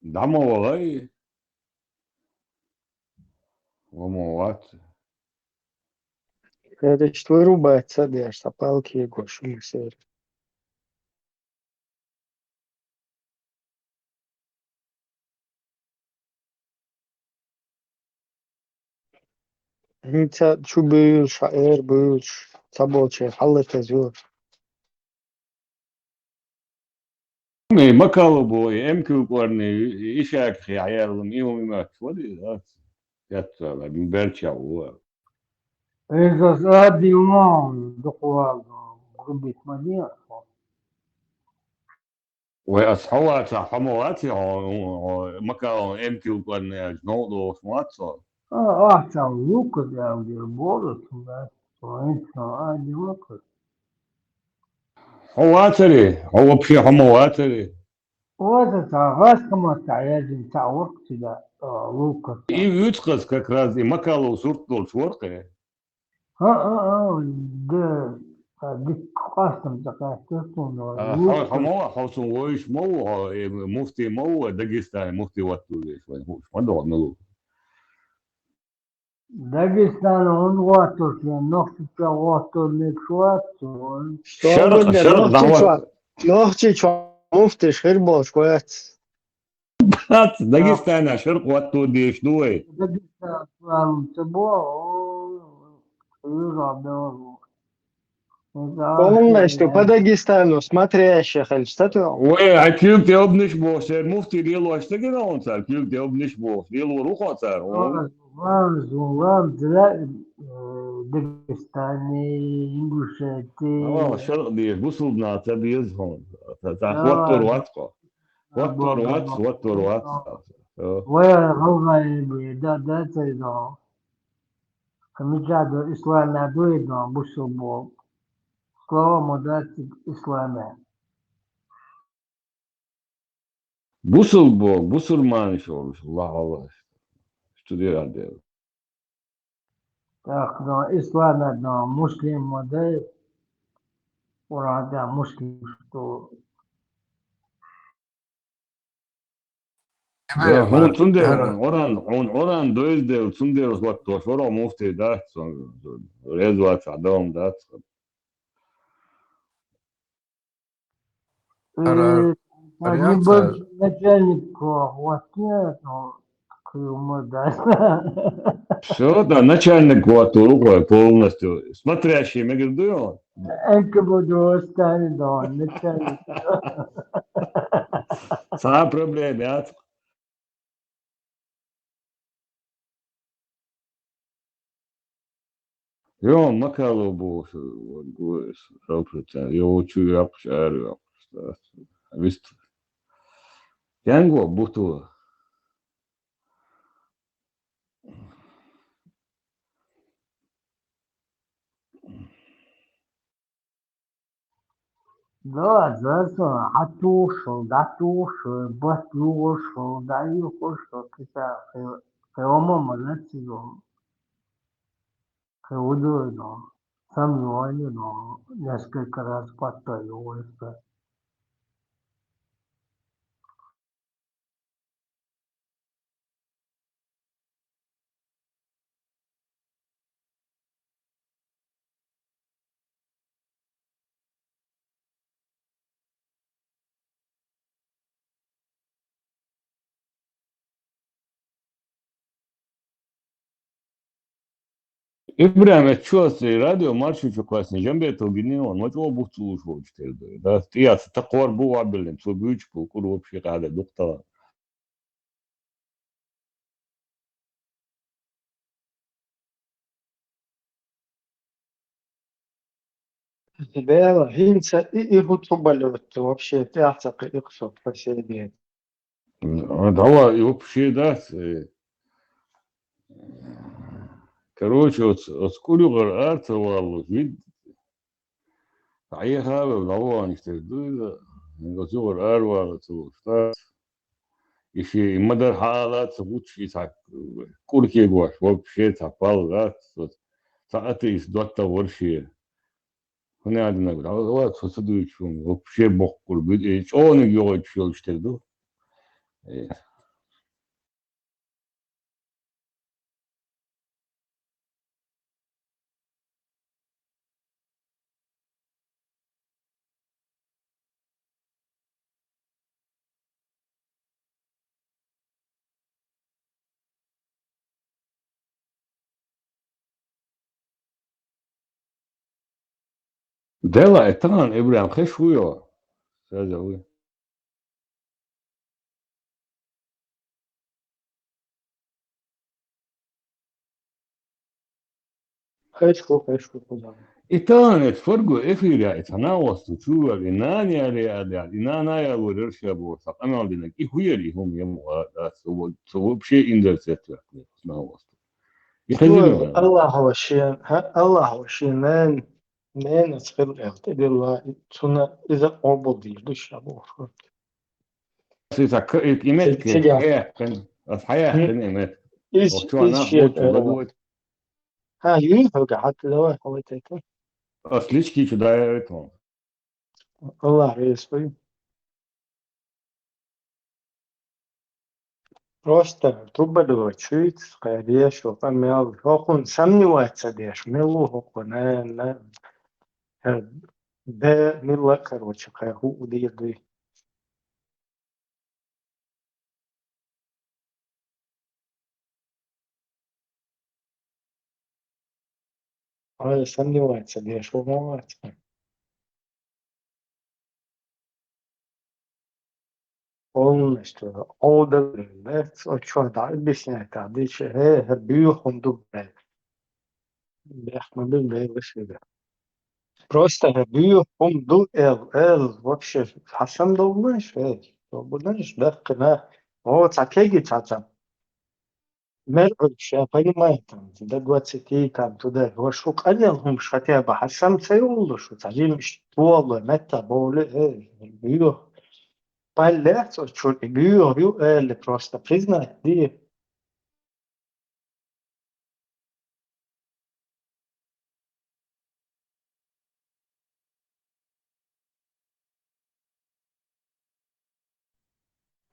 دعمه والله وموات هذا شتوي ربات صدق شتابالك يقوش مسير انت شو بيقول شعير بيقول تبوشي حلت زور ما كانوا بوي امكو قرني ايشاك خي عيالهم يوم ما تولي ذات جت من برشا هو إذا هذه ما دخول قربت مدينة واصحوا حمواتي ما كانوا امكو قرني جنودو سماتو أحسن لوكس يا ودي بورس وأنت عادي وقت حواتري هو بشي حمواتري وهذا تعرف كما تعيد تاع وقت لا لوكس يتقص كراز ما كانوا صورته شورقه ده قاسم تقاسم حموا حوسن ويش مو مفتي مو داغستان مفتي واتو ليش ما دو نلو داغستان اون واتو نوخت واتو نكوات شرق نوختي مفتش غير باش كويت داغستان شرق واتو ديش دوي داغستان تبو والله что по Дагестану смотрящих что-то وأكيد تبنيش بوش المفتي ديلو اشتغل أنت أكيد تبنيش بوش ديلو روح أثر وام داغستاني إنجليزي شرق ديش وصلنا تبيز هون تاخوتر واتقة What or what? Where Hawaii that is all. Kamijado Islam Naduido Busubo. Slow Modat Islam. Busulman iş olmuş. Allah Allah. Studiyor halde. No Islam no Muslim Modat. Orada Muslim to. Ya hon Var. tunde Her oran dözde tunde what to şora mufti da son rezvat adam da. Они Вариация. начальник хватит, но Моdat. Все, да, начальник рукой полностью. Смотрящий, я говорю, Enke буду оставить, да, начальник. сам проблем, я. Yo, makalo bu yo uçu yapmış ağır yapmış. Vist. Yango butu. Да, зато атушил, датушил, батушил, даюшил, киса, кеомо молодцем, кеудуно, сам юаню, несколько раз повторюсь. İbrahim çuası radyo marşı çok klasik. Jambe togini on maç o buhtu şu işte. Da tiyas takvar bu abilen. So büyük bu kuru bir şey kade dokta. Бела, Винца и Рутубалет вообще пятак и кто посередине. Дава и вообще да. Короче, от скурюгар арта валу вид. Ая хаве дава ниште дуйда. Ngozur arwa tu sta. İşi madar halat buçi tak kurke gwaş вообще tapal da. Saati is dotta vorşi. Hone adına göre. Ama sosu için вообще bokkur. Çoğunu yok içiyor işte du. Dela etan İbrahim khşuyo. Sazawi. Хэшку куда. Etan etfargu efira etanawastu chuwa inani ali inana ya wursha bu saqama dinak ihuyali hum yamu so bir inderset yani nawastu. شو Ykhezinu. الله هو شيء من أسخر اعتدي الله تنا إذا قبضي ليش أبو Sisa imet ke تجاه hayakın hayakın imet. إيش O şu ana شيء botu lagu ها ينفع حتى لو هو تيتا asliçki şu dayaveton. الله يسوي просто тубалу чуйт قاديش وقميال هوكون سمني واتسديش ملو هوكون نا ده ملا كروتش هو دي هذا سمني واتسديش وما واتسديش Olmuştu. O da öyle. O çoğda bir şey tadı şey büyük hundu be. Behmedin be bir şey. Просто büyük hundu el вообще Hasan da olmuş. Bunlar bakına o takegi tatam. مرعوب شافعي ما يهتم ده دلوقتي كان ده هو شو قال لهم مش هتابع حسن سيقول شو تعليم مش والله متى بقول ايه بيو بالله شو بيو اللي بروستا بريزنا دي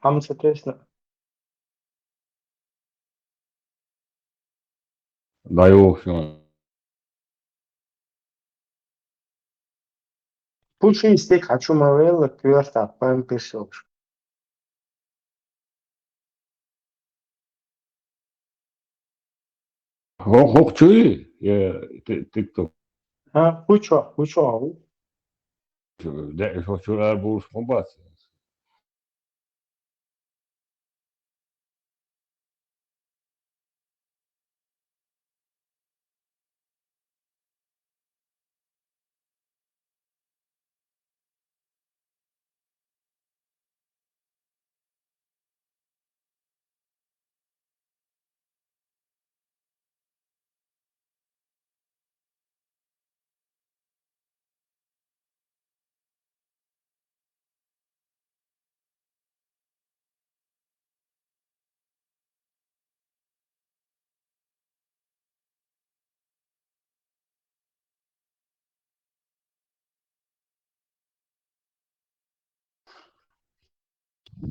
5 Da yok şu an. Bu şey istek хочу мавелла кверта пам пешок. Hokçuyu ya TikTok. Ha bu ço. De hokçular bu kombat.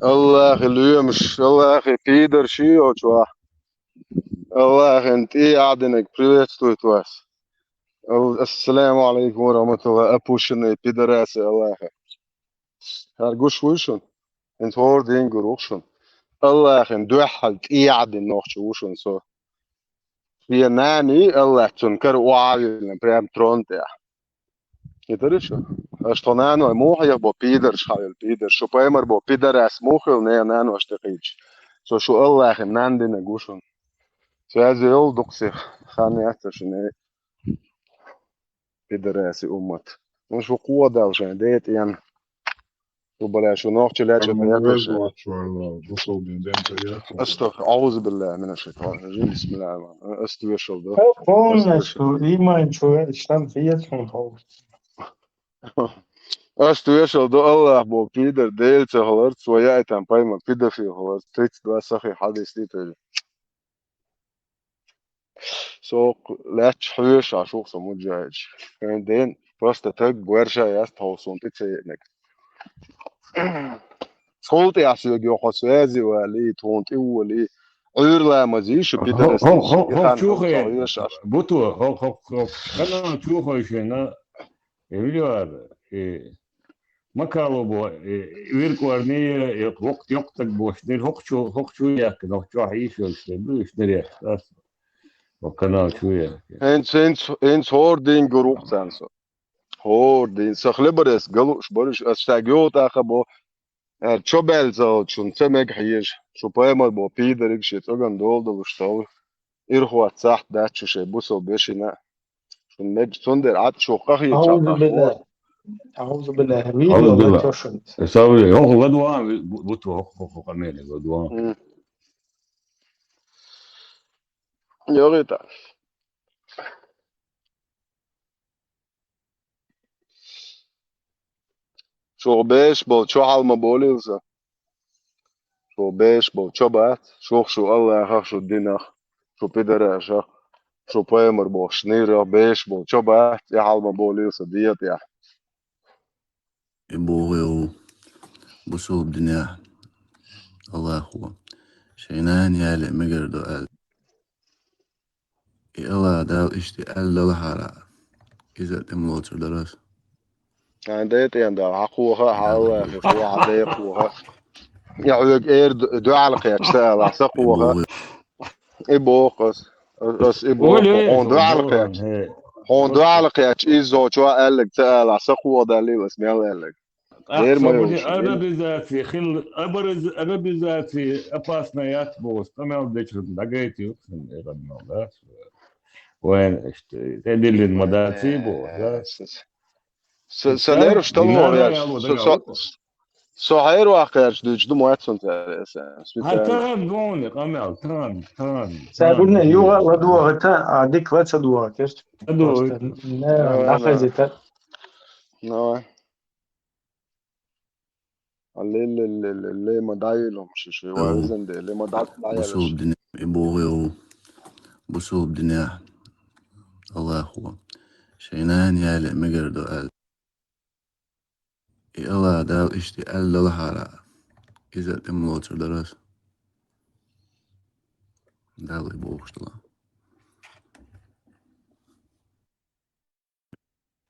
الله اليومش الله بيدر شيء شو الله انت ايه قاعدينك بريفيت تويتواس السلام عليكم ورحمة الله أبوشن بيدراسة الله هرجوش وشون انت هور دين جروشون الله ان دوحل ايه قاعدين نوخش وشون سو في ناني الله تنكر وعاوي بريم ترونت يدريش اشتنانو موحي بو بيدر شايل بيدر شو بايمر بو بيدر اسموخل نانو اشتقيج سو شو الله ناندين جوشون سازي يول دوكسي خاني اتشني بيدراسي امت مش قوة دالشان ديت يعني وبلا شو نوخ تلاقي بياكلش استغفر اعوذ بالله من الشيطان الرجيم بسم الله الرحمن الرحيم استويشل ده Ona şu iman şu İslam fiyatın hol. استويشل ده الله بو بيدر ديل تهلر سويا اتم بايما بيدر في هلر تيت ده صحي حديث دي تجي سوق لا تحويش عشوق سمو جايج دين просто так буэрша яст хаусон тицэнэг صوتي عسيو جو خسازي ولي تونت ولي عيرلا مزيش بيدرستيش Hok çuğu butu hok kana çuğu şeyna biliyor makalı bu virkor niye yok tak boş değil hokçu yakın hokçu hiç işte bu iş nereye o kanal çuğu Ens hordin geruch senso hordin sakhlebares galush barish astagyo ta khabo chobel zo chun tsemeg hiyesh shu poema bo piderig shit ogan doldo shtaw irhuat saht da chushe buso beshina shun meg sonder at shoqahi Auzu chata billah. Auzu billah. Video la toshun. Savi hok gadwa butu hok kamene gadwa yorita شو بيش بو شو حال ما بوليزا شو بيش بو شو بات شو الله يخ شو الدين شو بيدر شو بايمر بو شنيرة بيش بو شو بات يا حال ما بوليزا ديت يا يبوغيو بصوب دنيا الله هو شينان يالي مقردو قال الله داو اشتي قال له حارا إذا تملوتر درس يعني ديت يعني عقوها حالا في قوة عديقوها يعني اير دعالق يكسال عسقوها إبوقس بس إبوق هون دعالق يكس هون دعالق يكس إيزو شو قال لك تقال عسقوها دالي بس ميال قال لك غير ما يوش أنا بذاتي خل أبرز أنا بذاتي أباسنيات بوس تمام ديش دقيتي وين وين اشتري تدل المداتي بوس سنير اشتغلوا يا صهير واخرش دوج دو موات سنتر Tamam doğru Kamil tamam. Sabırne yuva vaduağıta adik vatsa duağıtır. Просто ne nafazita. No. اللي ما دايلهم شي وزن ده اللي ما دايلش بصوب دنيا يبوغيو بصوب دنيا الله هو شينان يالي مقردو قال الله داو اشتي قال الله حارا إذا تملوتر درس داو يبوغش الله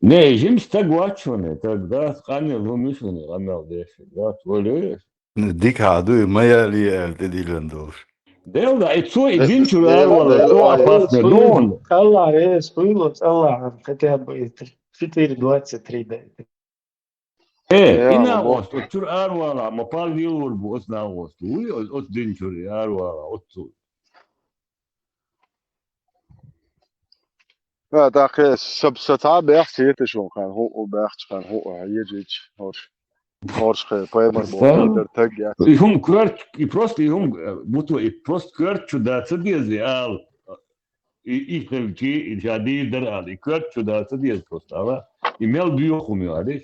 Ne jims tag watchone tag da qani lumishone Kamil desh da tvoleš. Dik hadu maya li elde dilendor. Del da etso idinçur arvala o apasne don. Allah spojilo Allah хотя бы 4:23 da. Ina osto tur arvala ma pal yılur bu osna osto. Ot dinçur arvala otsu. لا دقيقة سبستا بيحكي يتشون كان هو بيحكي كان هو يجيج هورش خي بايمر بوكيدر تجي Ihum kvart I prosto ihum buto I prost kvart čudaca dijezi al I hrvči I jadi der al I kvart čudaca dijez prostava I mel bio humio adiš.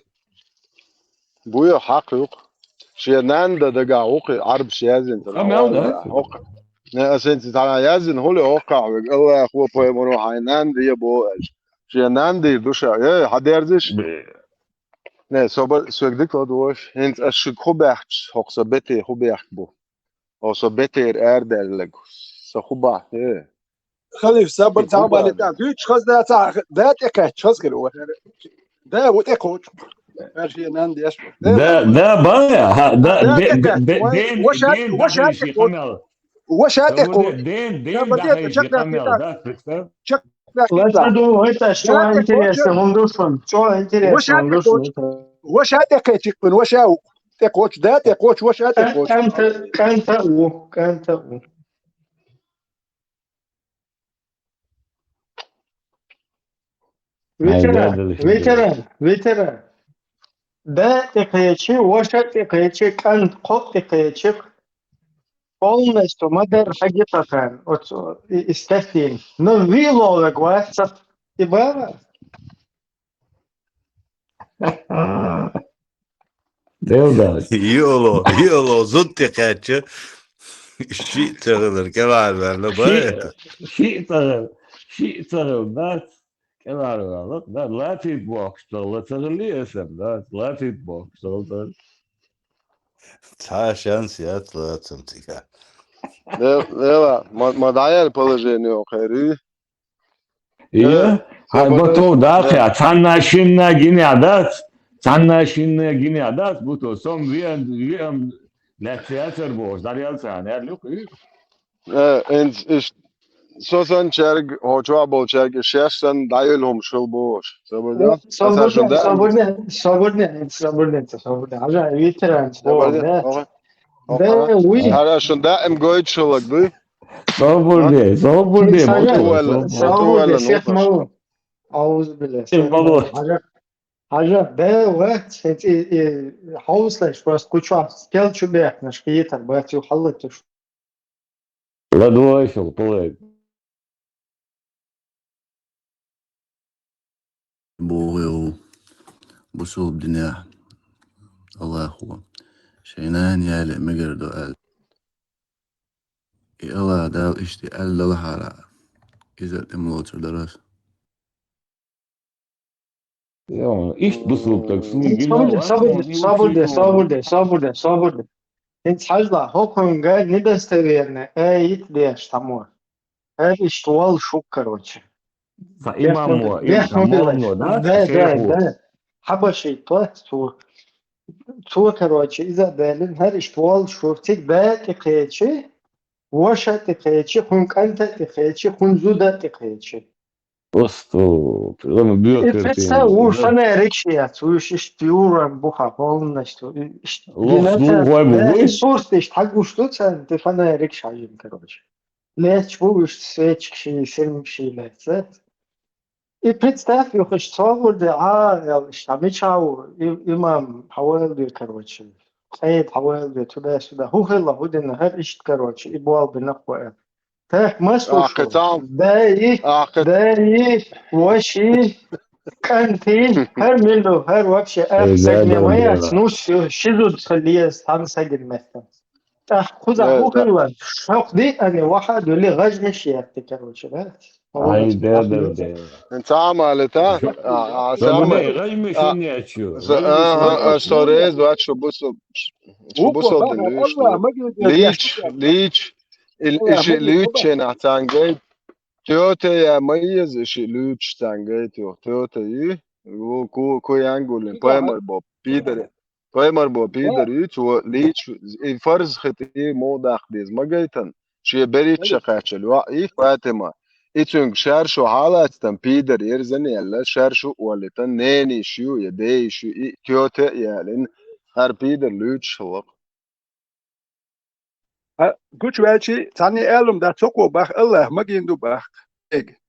بويا حق يوق شينان ده دقا وقي عرب شيازن Kamil da. نه اسنت تعالى يازن هو اللي وقع الله هو بايمر حينان دي بو شينان دي دوشا يا حد يرزش نه صبر سوگدك لدوش هنت اشك خوبخت هوكسا بيتي خوبخت بو او سو بيتر اردلك سو خوبا خليف صبر تعب على تاعك خذ ده تاع ده تكات خذ كده ده وتكوت ماشي ناندي اش Da baya den وش هتكوت den da hejji Kamil da представ. Ладно, это что интересно, он душен. Что интересно, он душен. وش هتكوت وش هو تكوت ده تكوت وش هتكوت كانت ветеран. Да текаячи, وش текаячи, كان قط текаячи. Полностью модер хагитахан. Вот истефин. Но вило гваса и бава. Devda. Yolo zutti kaçı. Şi tağılır kemal verle baya. Şi tağıl da kemal verle. Da latit boxta la tağılıyasam da latit boxta da. Ta şans ya tlatım tika. لا ما دايل положение خيري İyi. Ha to da ya tannaşinna yine adat. Tannaşinna yine adat bu to son bir la teatr boş. Daryal sen er yok. انت سوسن چرگ هوچوا بول چرگ ششن دايل هم شل boş sabırda صبرنا عجا ветеран ده وي هذا شن دائم قوي شلك دي Sabır de. ولا شيخ مو أعوذ بالله عجا ده وقت حوصلش بس كوشوا سكيل شو بيح نشقيتك بس يحلتش La došel poleg. بوغيو بصوب دنيا الله هو شينان يالي مقردو قال الله داو اشتي قال الله حارا إذا تملوتر درس Ya iş bu sultak su صبر انت حاجة هوكم قاعد ندستغيرنا ايت ليش تمور هذا اشتوال شو короче imamo да حبشي طلعت تو короче إذا بالن هذا اشتوال شوفتك ده تقيتشي وشا تقيتشي خون كانت تقيتشي خون زودا تقيتشي Просто прямо бьет Представь, уж она речет, уж штюром буха полностью. Ресурс ты так уж тут, ты фана речаем, короче. Лечь будешь свечки, фильмши лечь. И представь, я хочу что wurde, я штамичау, имам Хауэлди, короче. خيط حوالي تلاش ده هو هلا ودنا هر إشت كروتش إبوال بنقوى تاك مسوشو داي وشي كانتي هر ميلو هر وكش أخ سجن مايات نوش شدو تخليه استان سجن مثلا خذ أخوك الوان شوق دي أنا واحد يقول لي غاز مش يفتكر شباب Ay de. انت عملتها Samo عسام ne, rajme što ne açıyor. Rajme što ne açıyor. ستوريز وقت شو وقوة بوصل بقى دلوش الله ما قدر ليش يشتغل ليش الله الاشي ما قدر ليش نعتنجيت تويوتا يا ميز اشي ليش تنجيت تويوتا يي كو يانجول بايمر بو بيدر يت ليش فرز خطي مو داخديز ما جيتن شي بريت شقاچل واي فاطمه إتشونج شارشو حالاتن بيدر يرزن يلا شارشو ولتن نيني شو يدي شو تويوتا يالين هر بيدر ليش هو قلت شيء ثاني ألم ده سوكو بخ الله ما جيندو بخ إيه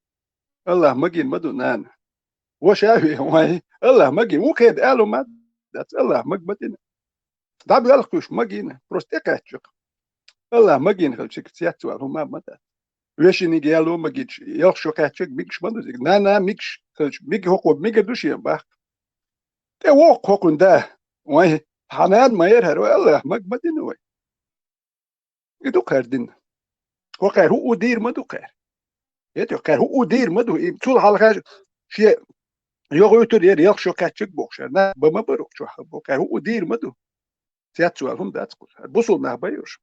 الله ما جين مدو نان وشافي واي الله ما جين وكيد ألم ما ده الله ما بدينا ده بيالكوش ما جين بروستيكاتشك الله ما جين خلشك سياتو هما ما ده ويش نيجي ألو ما جيتش يخشو كاتشك بيكش ما دوزيك نا ميكش خلش ميك هوكو ميك دوشي بخ ده ووك هوكون ده واي حنان ما يرهر الله ما بدينا واي يدو كاردين وكار هو دير ما دو كار يتو كار هو دير ما دو طول حلقة شيء يغوتر يريخ شو كاتشك بوكشر نا بما بروك شو حبو كار هو دير ما دو سيات سؤالهم ده تقول بوصل نه بايوش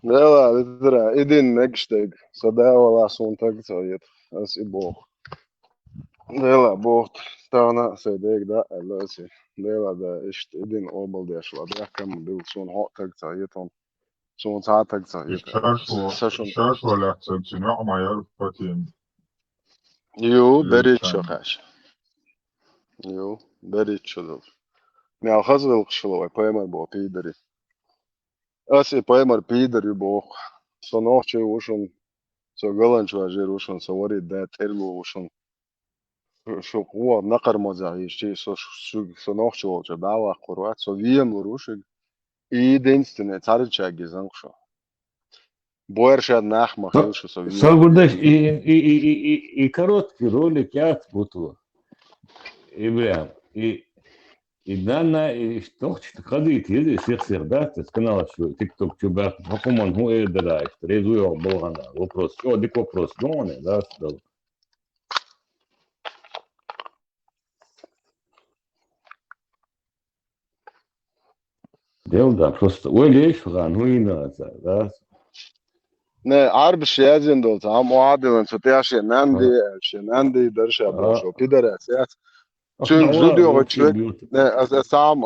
لا ترى إدين نكشتك صدا ولا صون تكتايت أس إبوخ لا بوخت تانا سيدك ده لا سي لا ده إشت إدين أوبل ده شو ده كم دول صون هاق تكتايتهم صون ساعة تكتايت سشون الشاش ولا أحسن صناعة ما يعرف فاتين يو بريت شو خاش يو بريت شو دول مع خزر القشلوي بايمر بو بيدري أس بايمر بيدري بوخ صنوخ شو وشون سو غلان شو أجير وشون سواري ده تيرلو وشون شو هو نقر مزاعي شيء سو نوخ شو جباوا قروات سو ويم وروشك إي دينستن تعرف شو جزان شو بويرشاد ناخ مخيل شو سو ويم Sad buradaki i krótki rolik ja putu. Ibrahim. I dana i što قضية يدي شيخ دات канала شو تيك توك شو بقى حكومة هو ايه دراش ريزو يو بلغنا вопрос شو ديك вопрос гоне да что дел да просто وليش غان هو ينازع да نه عرب شيازين دول تام معادلة ستيا شناندي درشا بوشو بيدر اساس چون زوديو غتشك نه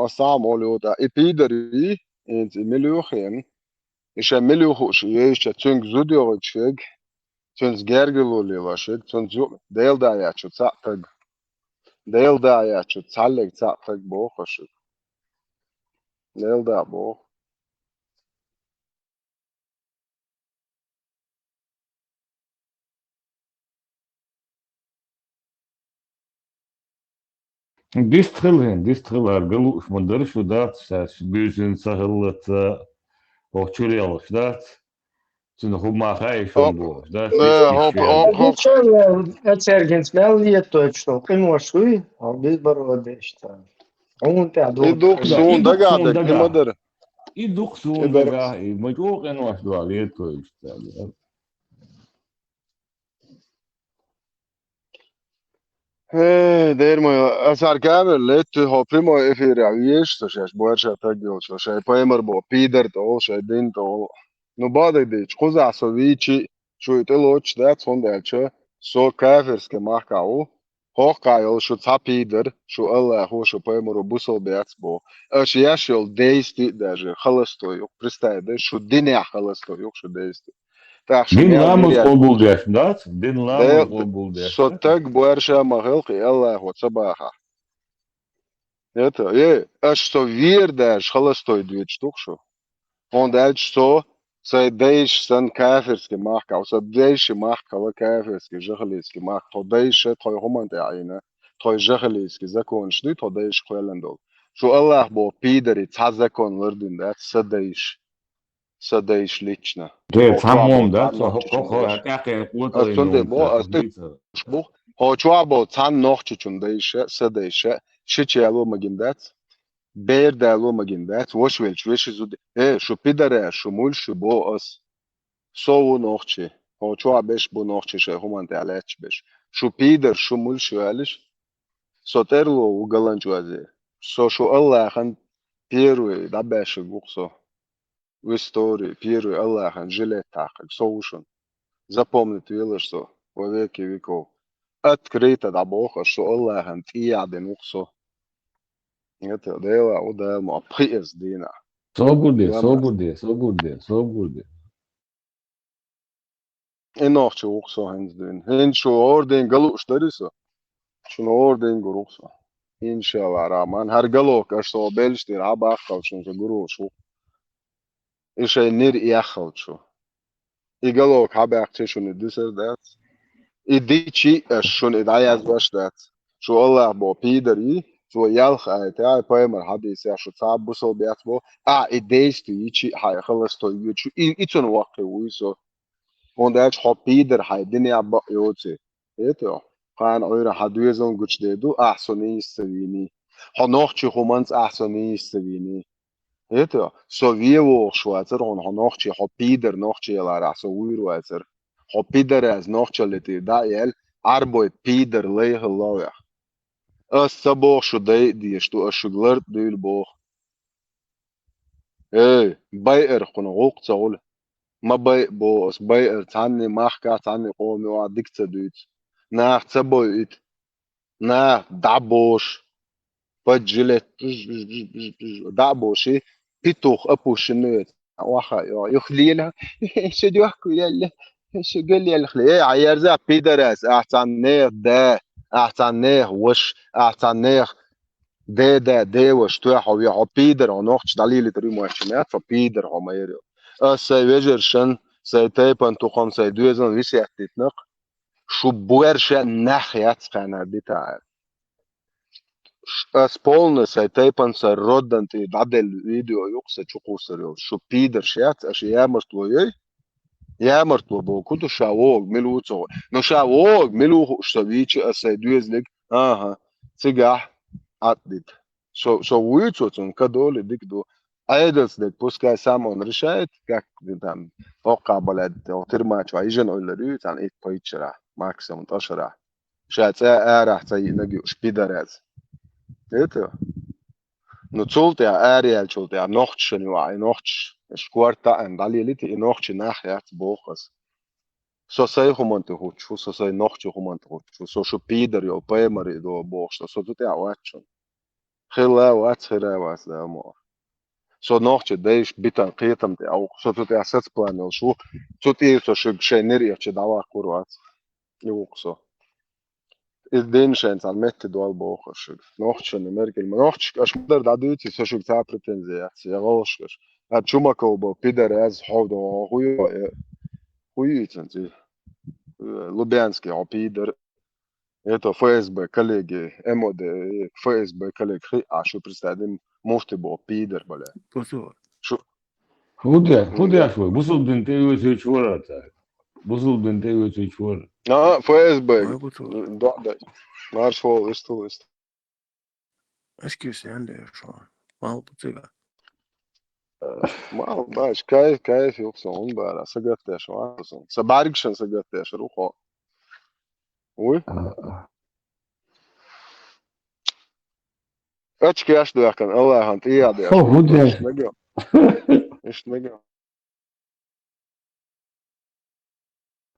اسام اولودا ايبيدري انت مليوخين ايش مليوخوش ايش چون زوديو غتشك چون زگرگلو ليواشك چون زو ديل دا يا چو تاق ديل دا يا چو تالك تاق بوخش ديل دا بو ديستخل قالوا ما ندرش دات بيجن سهلت وحشريالش دات تنخو ما خايف بوش دات Ergens wel niet Duitsland. In Warsui, al dit barode işte. Onun da يدوق سون دقا دك مدر يدوق سون دقا ما يدوق ان واش دواليتو işte دير ما أثر كامل ليت هو بريمو في رعيش تشاش بورشة تجيو تشاش بايمر بو بيدر تو شاي دين تو نو بعد ديش خوزا سويتشي شو يتلوش ده صون ده سو كافرس كماركاو هوكايل شو تابيدر شو الله هو شو بايمر بوسل بياتبو اش ياشل ديستي даже خلصتو представь شو دنيا خلصتو شو ديستي Din lamız obuldaş, dat? Din lamız obuldaş. Сотак буарша махалки Аллах вот собака. Это, аж что вир дашь, холостой 2 штук, что. Он дальше что, سيديش سن كافرسكي ماخ او سديش ماخ كوا كافرسكي جخليسكي ماخ توديش توي همان تعينا توي جخليسكي زكونش دي توديش خويلندول شو الله بو بيدري تزكون لردن ده سديش ليچنا Te هو tamam شوابو da تان so نوخ ho چونديش hakake kuto استند inum بو ta استش tablitsa. بو هو شوابو تان نوخ چونديش سديش شيچيالو ماگندات بير دالو ماگندات وش ويلش وش زود ايه شو بيدري شو مولش بو اس سو نوخچي هو چوا بش بو نوخچي شه همان تعالچ بش شو بيدر شو مول شوالش سوترلو وغلانچوازي شو الله خان بيروي دبش غوخسو в истории первый Аллахан жилет тахак соушен запомнит вилышсо во веки веков открыто да Бога что Аллахан тияден ухсо это дела удал мо приз дина So bude, so ламрас bude, so bude, so bude. Enoch ухсо ханс дин хен шо орден галуш дарисо شنو اوردين قروصة إن شاء الله رامان هرقلوك أشتو بيلشتير عبا أخلشون قروشو إيش نير يأخلشو إيقلوك عبا أخلشون الدسر دات إديتشي أشون إدعياز باش دات شو الله بو بيدري شو يالخ آيتاي بايمر حديث شو صعب بوصل بياتبو إديستو يتشي هاي خلصتو يتشو إيتون وقت ويسو ونداش حو بيدر هاي دنيا با يوتي إيتو قان عيرا حدويزون قوش ديدو أحسني يستويني هنوخشي خمانس أحسني يستويني إيتو سو ويوو شواتر هنوخشي حو بيدر نوخشي يلار أحسو ويرو أتر حو بيدر از نوخشي لتي دا يل عربوي بيدر ليه اللويا أسابوخ شو ديشتو أشغلرت ديل بوخ إيه باير خنو غوق تغول ما باي بوس باير تاني ماخكا تاني قومي وعدك تدويت ناخ تبويت نه دعبوش بجلت دعبوشي بيتوخ أبوشنوت واخا يخليلها شو يحكوا يلا شو قال لي الخلي عيار زا بيدرس أحسن نيخ ده أحسن نيخ وش أحسن نيخ ده وش تو حوي حو بيدر ونوخش دليل تري ماشينات فبيدر هم يريو سي ويجرشن سي تيبن تخون سي دوزن ويسي احتيتنق شو بورشن نخيات خانا بتاع полностью тайпанца родданти дадел видео юкса чукусарил шо пидер шят аш ямартлоy ямартло бо куду шаог милуцо но шаог милу что вичи асай дуезлик ага цигах атдит so вуицо цон кадоле дикду айдас дек пускай сам он решает как там оqabalat термач вайжен ойларю тан эт пайчра максимум ташра шат راح تي نجي شبيدرز это no zollte Ariel zollte nochts ni wa nochts squarta en dalilite nochts nach herz bochas so sai humante hoch so sai nochts humante hoch so sho pider yo paimari do boch so tu te awachon khila wa tsira wa samo so nochts deish bitan qitam te au so tu te asat plan sho so te so shgener ich dawa kurvat yuqso الدين شان تعلمت دول بوخش نوخش نمرك المنوخش اش مقدر دعوتي سو شو تاع بريتنزي يا غوش هاد شو ما كوبو بيدر از حوض هو تنتي لوبيانسكي او بيدر это ФСБ коллеги МОД ФСБ коллеги а что представим можете бо пидер бля что Худе ашвой. Бусул динте юэсэ чуара та. Бусул динте юэсэ чуара. ФСБ да марш фол исту ما باش كيف يوصل بقى سجلتش وعاصم سباركشن سجلتش روحه وي اتش كاش ده كان الله هانت ايه ده Худе. ايش نجا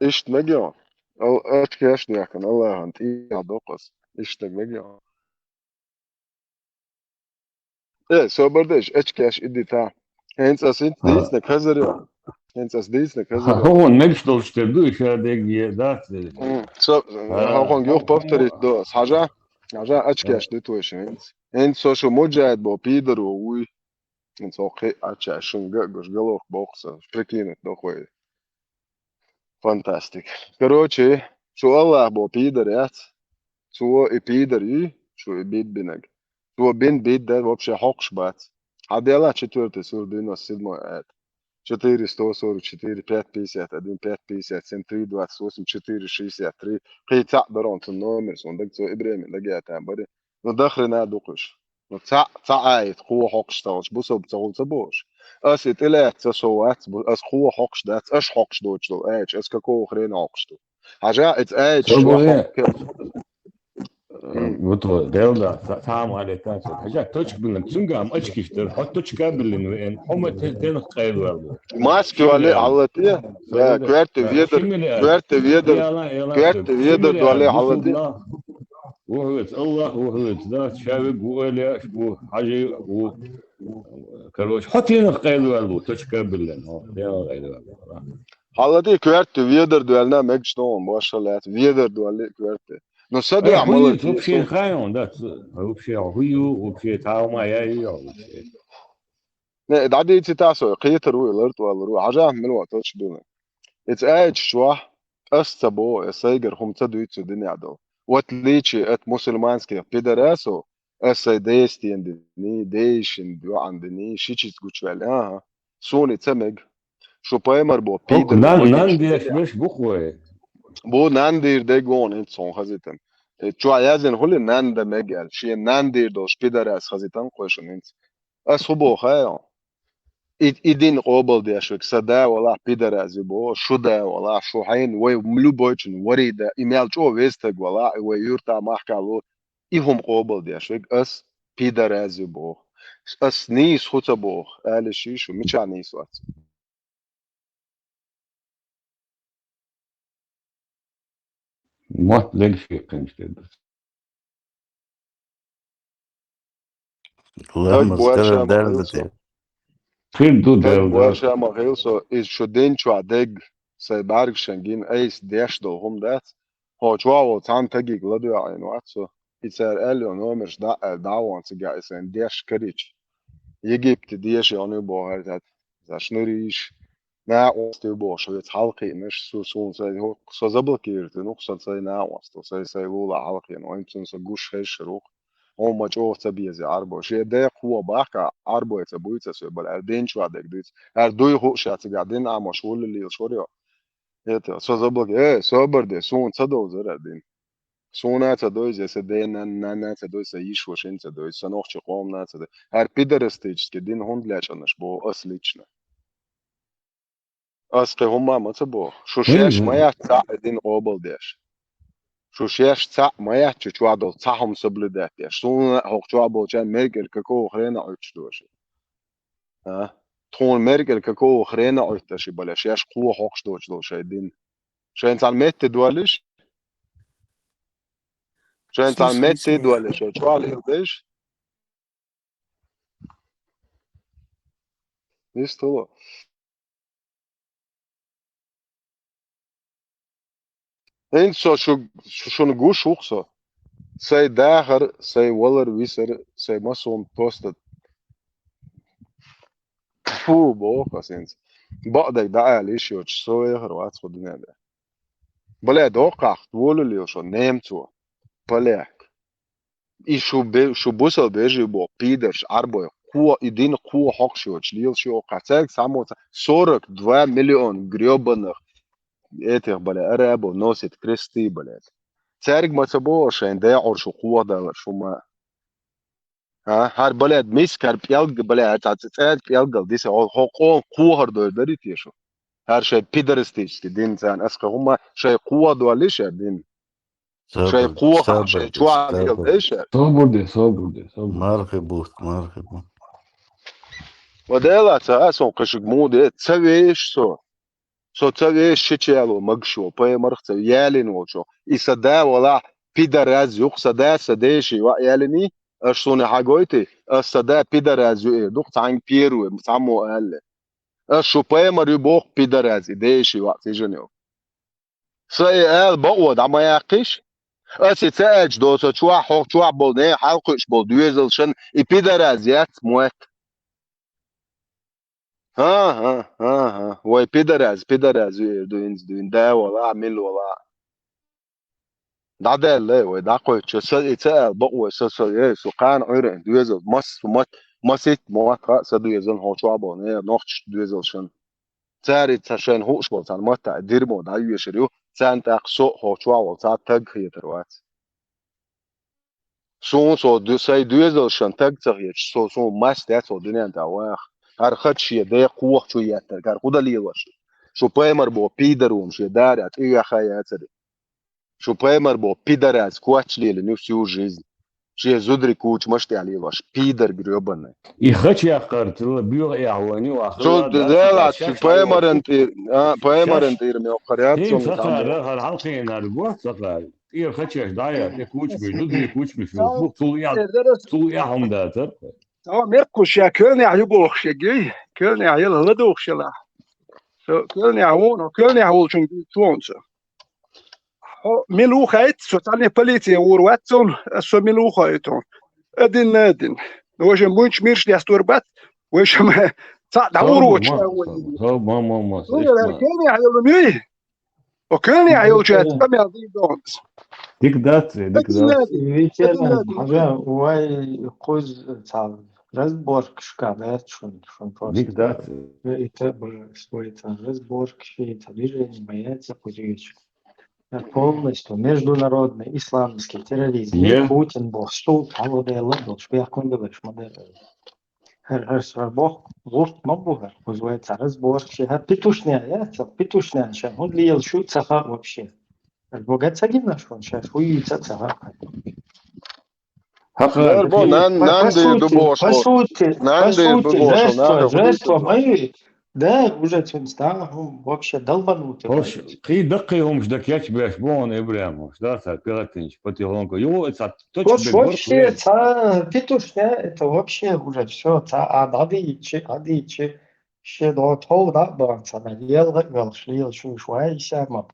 ايش نجا اتش كاش ده كان الله هانت ايه دوقس ايش نجا ايه سو بردش اتش كاش ادي تا هنس اسنت ديس نكازر هنس اس ديس نكازر هو نكشتل شتردو اشادة دات. سو هاخون جوخ بفتري دوس حاجة اتش كاش دي توش هنس سو شو مجاهد بو بيدر ووي إن سوقي عشان جوش جلوك بوكسة شكينة دوخوي فانتاستيك كروتشي شو الله بو بيدر يات شو بيدر شو بيد بينك شو بيد ده вообще حقش بات عديلا четвертый сур 97 4, 144, 5, 51, 5, 57, 3, 28, 4, 63 قي تعبرون في النومر صندوق سو إبراهيم لقيت تعبري ندخلنا دوقش تعايت قوة حقش تاوش بوسو بتقول تبوش أس إتلات تسوات أس قوة حقش دات أش حقش دوش دو إيش أس كقوة خرين حقش دو حاجة إتأيش شو Sorgulaya حق Buto delda tam aletan so haja touch bilin tsungam açkiştir hatta çıkabilin ve en homa ten qaylı ماسك ولا Şimile علتيه لا soruldu كوارت فيدر şimile كوارت فيدر yalan كوارت söz فيدر دولي şimile علتيه busubla bu evet Allah bu evet da şavi bu öyle bu hacı bu karoş hatin qaylı bu touch çıkabilin o ya qaylı علتيه كوارت فيدر دولنا مجنون ما شاء الله فيدر دولي كوارت نصدق huyu عملتيه вообще سو хаyon da вообще huyu вообще tauma ya вообще لا دعدي تاسو قيتر ويلرت ولا عجاه من وقت تشبونه اتقاعد شوح استبو اسيجر هم تدوي الدنيا دو وتليتشي ات مسلمانسكي بيدراسو اسيديستي اندني ديش اندو عندني شيتشي تقول اه سوني تمج شو بايمر بو Hok بيدر nan ومجش diye الدنيا şbeş bu koy. بو ناندير دي جون انت صون خزيتن شو عايزن هول ناند مجال شي ناندير دوش بيدراس خزيتن قوشن انت اس هو خايا idin قوبل دي شوك سدا ولا بيدراز بو شودا ولا شو حين وي ملو بوچن وريدا ايميل جو ويستك ولا وي يورتا محكالو إهم قوبل دي شوك اس بيدراز بو اس نيس خوتا بو قال شي شو مش نيس وات Mat leg fiqin işte. تاج اللهم بوارشا اذكرها ما خيلصو بدردتي. Fir du تاج delda. بوارشا ما خيلصو إز شو دين شو عدق سيبارك شنجين ايس ديش دو هم دات هو جواو تان تاجي غلدو عين واتسو يتسار اليو نومرش دعوان تجا اسن ديش كريش Египте ديش يعني بوهر ذات زاشنوريش نا وستي بوش هو حلقي مش سون سي هو سازبل كيرت نقص سي نا وستو سي ولا حلقي نو انتن سجوش هيش روق هو ما جو تبي زي عربو شي ده قوة باكا عربو يتبوي تسوي بل اردين شو عدك ديت اردوي هو شات قاعدين عم شغل اللي شوريو يت سازبل ايه صبر دي سون صدو زر اردين سونا تدوي زي سدين نانا تدوي سيش وشين تدوي سنوخ قوم نا تدوي هر بيدرستيج كدين هون لاچنش بو اصليچنا اسقي هما متبو شو شاش ما يحتاع دين قوبل ديش شو شاش تاع ما يحتاج تشوادو تاعهم سبلدات ديش سونا هوق تشوابو جان ميركل كاكو خرينا اوتشدوش ها تون ميركل كاكو خرينا اوتشي بلا شاش قوة هوقش دوش دين شاين تاع ميت دولش شاين تاع ميت دولش تشوال ديش نيستو هين شو نقوش وقصة سي داخر سي ولر ويسر سي مسوم توستد فو بوقا سينس بقدك دعا ليش يوش سوي هروات خدنا ده بلا دوقع تقول اللي يوشو نيمتو بلاك شو بوسل بيجي بو بيدرش عربو قوة إدين قوة حقشوش ليل شو قاتك سامو 42 مليون جريوبنر إيتر بلا أراب ونوسيت كريستي بلا تارك ما تبو شين داعور شو قوة دا شو ما ها هر بلد میسکر پیالگ بلد تعتقد پیالگل دیسه هو قوة هردو دريت يشو هر شيء بيدرستيش دين زان اسكا هما شيء قوة دوليش دين شيء صبر قوة صبر شيء دي شو عليك صبر. ديش Sabır de. مرغبوت مرغبوت. وديلا تاسون قشق مودي تسويش سو تسويش شيشيالو مقشو باي مرخت يالين وشو يسدا ولا بيدراز يقصدا سديشي ويالني اشوني حاجويتي السدا بيدراز دوق تعين بيرو تعمو قال اشو باي مري بوق بيدراز ديشي وقت جنيو سي قال بقود عما يقيش اسي تاج دوسو شوا حق شوا بولني حلقش بول دويزلشن بيدراز يات موت ها وای پدرز دوین ده ولا عمل ولا ده لا وای ده قوي تسا بقوا سو سوقان عير دوزل ماسيت موقع سدوزل هو شعبونه نوخش دوزل شن تاري تشن هوش بولتان ما تعدير مو ده يشريو سان تاقسو هو شعب تا تاج هي تروات سو دوزل شن تاج تغير سو ماس ده سو دنيا دواخ هر خدش يده قوة شو يتر كار خدا ليوش شو بايمر بو بيدروم شو دارت إيه خيات شو بايمر بو بيدرز كواتش لي لنفسه жизнь شو زودري كوتش مشتي عليه واش بيدر جريبنا يخش يا قرطرو بيو يا هواني شو واخلا ده دلالة شاش بايمر انت بايمر انت شاش يرمي قريات هين سون سقال تعمل هر حلقين نرجو سقال إيه خش يا داير تكوش بيدودري كوش بفيسبوك طول يا هم داتر Ja, Mirkus ja Köln ja jubochshegi. Köln ja hela ladochshela. Så Köln ja wono, Köln ja holchun twonse. Ho miluchait, so tani politie urwatson, so miluchaiton. Edin. Hoje muito mirch die asturbat. Hoje ma ta da uroch. ما Köln ja hela mi. O Köln ja holchat, tam ja di dons. ديك دات ويتينا حاجة واي قوز تاع رزبورغ شكابات شون ديك بوست دات يتبر سويتا رزبورغ شي движение боятся курить. Полностью международный исламский терроризм. И Путин бог стул того дела, был шпех кондовыш модель. Her bog wordt мабуга называется разбор. Ши петушня, я петушня, ши он лил шу цаха вообще. البوجات سجلنا شون شاف وي تسعة Där var Nandy жество мои, да, уже там вообще долбанутый. Хош, قي دقيهم مش دكياش بيشبون إبراهيم مش دارت كراتنش потихоньку. Его это точно вообще, это вообще уже все, адичи, ще до того, да, банца, надел, шли, шуй, сяма.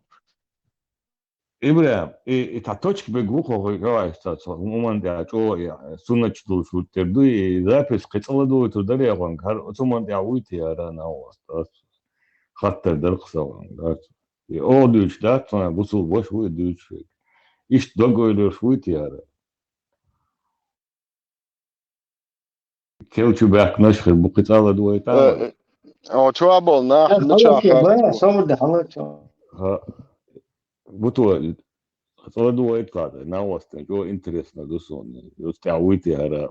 إبراهيم إيه تاتوش بيجوكو كوايس تاتو ومن ده جو سنة تدو شو تردو زابس قتلا دو تدري أقول كار ثم ده عويتي أنا واست خاطر درقصة وان أو دوش ده أنا بوصل باش هو دوش إيش دقوا شويتي أنا كيف شو بيحك نشخر بقتلا دو يتعامل أو trouble ناخ بطول قتلا دو يتقاعد ناوست جو إنترس ندوسون يستعويتي أنا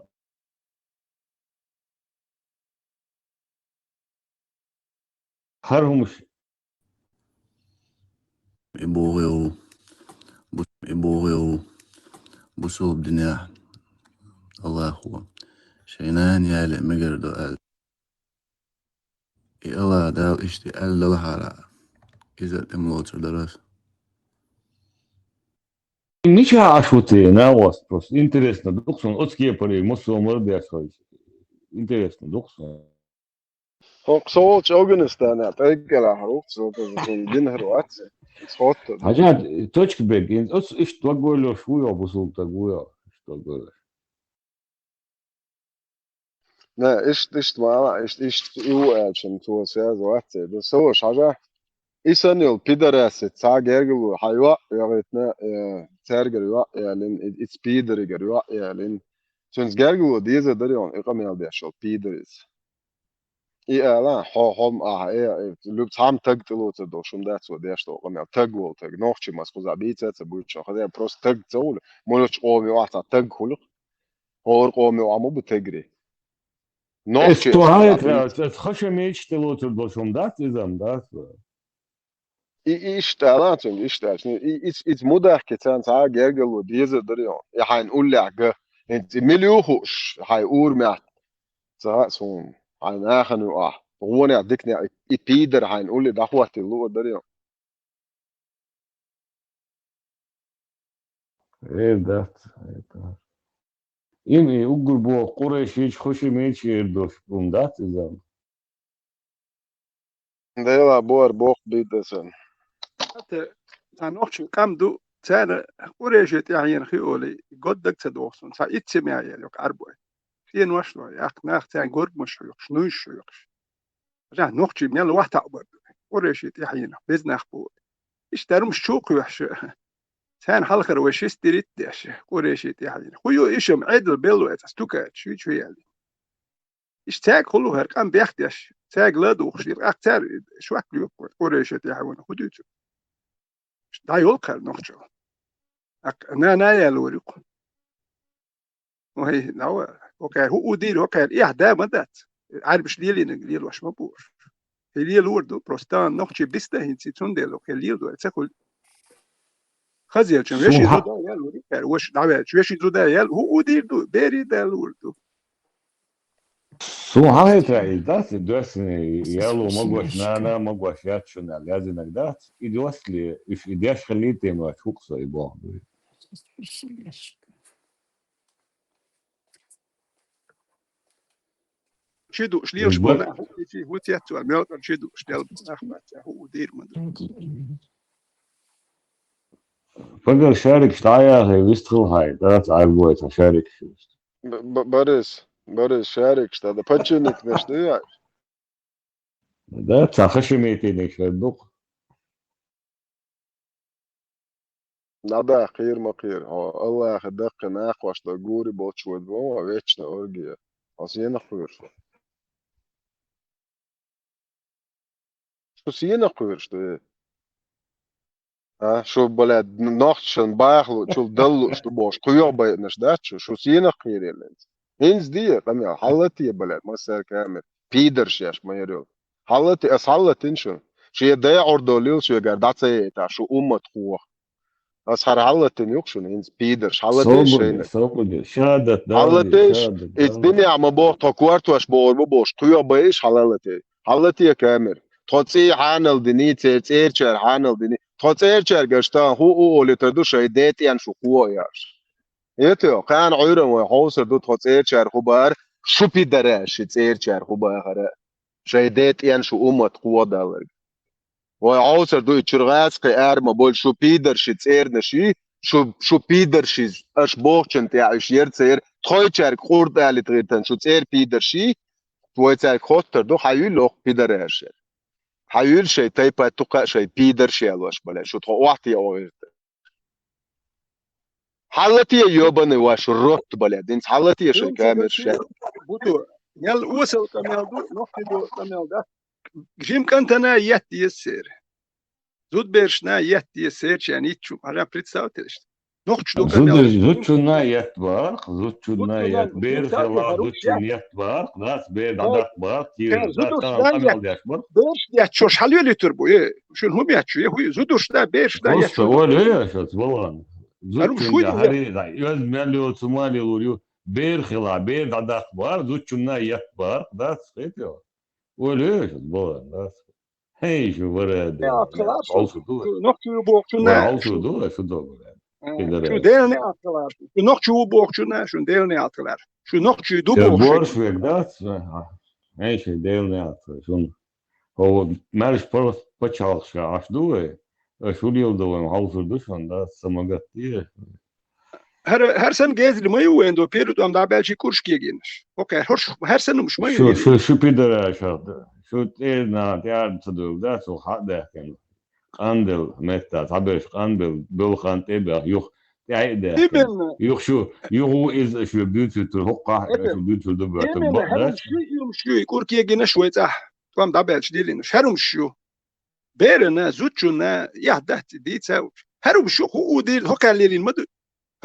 هرهمش يبوغيو بصوب دنيا الله هو شينان يالي مقردو قال الله داو اشتي قال لوحارا إذا تموتر درس Ничего ашути на вас просто интересно. Доксон отские пари, мусор молодец хоть. Интересно, доксон. Och så organisten att ägga har också så din här skott. حاجات точки бег, إيش تقول له شوية بصوب تقوله إيش تقول. Nej, ist mal ist EU schon so sehr so att det så حاجة إيسان البيدرس تاجروا حيوة يغتنا تاجروا يعني it's بيدرجروا يعني سنس جرجوا ديزا دريون إقامة البيشل بيدرس لا هم لب تام تاج تلوت دو شم ده سو ده شو قام تاج وول تاج نوخش مسكوز عبيت تبوت شو خذ بروس تاج تول مولش قومي واحد تاج خلق هور قومي وعمو بتجري نوخش استوهايك تخش ميش تلوت دو شم ده تزام ده إيش مده كتان تاع جرجل ديزا دريون هنقول لك انت مليوخش هيقول مع تاع سون هناخن واه هو انا اديكني بيدر هنقول لي ده هو تلو دريون إيه ده إني أقول بو قريش يش خوش ميش يردوش بوم ده تزام ده لا بور بوق بيدسن تنوخش كم دو تانا قريشت يعني خيولي قدك تدوخسون سايتسمي يعني يوك أربوي فين وشلو يا أخ ناخ تان قرب مش يوكش نوش يوكش لا نوختي من الواحد تعبر ورشيت يحيينا بزنا خبور اشترم شوق وحش ثان حلقة وش استريت داش ورشيت يحيينا خيو إيشم عدل بيلو أتستوكا شو يعني اشتاق كله هرقان بيختش تاق لا دوخشير أكتر شو أكلو ورشيت يحيينا خدوت دا يلقى نوختي أنا يا لوريكو وهي نوع اوكي هو دير اوكي إيه ده مدت عارف مش ليلي نقليل واش مبور هي لوردو بروستان نوختي بيسته هنسي تندل اوكي ليردو تاكل خزيل جم شو يشي ها زودا يال وري واش دعوه يشي زودا يال هو دير دو بيري ده لوردو شو هاي تاعي دات دوسني يالو مقوش نانا مقوش ياتشنا لازم دات يدوس لي ايش يديش خليتي ما تفوقص يبون شدو شليل شبونا هو في هو تياتو الميوت شدو شليل اخبات هو دير من فقر شارك شتايا هي ويستخل هاي دات عارف شارك Barış şerik işte da paçinik neşte ya. دات خشميتي نيش الدق Nada kıyır makıyır. Allah dakika nakwaş da guri boçvud bu veçne orgiye. Asiyena kıyır. Şu siyena kıyır işte. Ha şu böyle nachtşın bağlı şu dallı şu boş kıyır baymış da şu siyena kıyır elin. Hins diye kamya halati böyle mesela kamel. Pider şaş mayırıl. Halati as halatin şu. Şey de ordolil şu gardatsa ta şu ummat kuwa. As har halatin yok şu hins pider halatin şeyne. صبر شهادة داري حلتش شهادة داري الدنيا عم بوح تكوارت واش بوش قيا بايش حلتي يا كامل توصي حانل دني تيرشر حانل دني توصيرشر قشتا هو اللي تدو شهيدات يعني شو قوة ياش يتو كان عيرم وحوصر دو توصيرشر خبر شو بيدرش تيرشر خبر شهيدات يعني شو قوة دالر وعوصر دو اتشرغاس قيار ما بول شو بيدرش تير نشي شو بيدرشيز اش بوخشن تاع يرتسير تويتشر قرد على تريتن شو تير بيدرشي تويتشر خوتر دو حيول لوخ بيدرش حيول شي تايبا توقع شي بيدرشي واش بلا شو توحتي او حالتي يوبن واش روت بلا دين حالتي شي كامل شي بودو يال وصل كمال دو نوختي دو كمال ده جيم كانت انا يت يسير زود بيرشنا يت يسير يعني تشو على بريتساوتش نوختش دو كمال زوتشونا يتبارق زوتشونا يتبير خلا زوتشون يتبارق ناس بير دادات بارق كير ذات كامل يشبر بيرش يتشوش حلو اللي تربو ايه شو هم يتشو يهوي زودوش ده بيرش ده قصة يتشو ولا ايه شات والله زوتشون هاري يوز ماليو سومالي وريو بير خلا بير دادات بارق زوتشونا يتبارق ناس خيتو ولا ايه شات والله ناس هي شو ورد عوصو دو نوختي بوخشنا عوصو دو شو دو شو ديلني أطلع شو نوختي بوخشنا شو ديلني أطلع شو نوختي دو بوخش بورش ويك دات ايش ديلني اطلع شو هو مالش برس بتشالش عش دوه شو اليوم دوه عوصو دوشان ده سماقات ديه her sene gezdim mi uyuyordu periyodum da belki kurs giymiş. Okey, her sene مش ما شو بيدر شاد شو تينا تيار تصدق ده سو حدا كان قندل متى تعبش قندل بلخان تبع يخ تعيد يخ شو يهو إز شو بيوتو تلقى شو بيوتو دبع تبع ده شو يقول كي جينا شوية قام ده belki ديلين هرم شو بيرنا زوجنا يهده دي تساوي هرم شو هو ديل هو كان ليلين مدو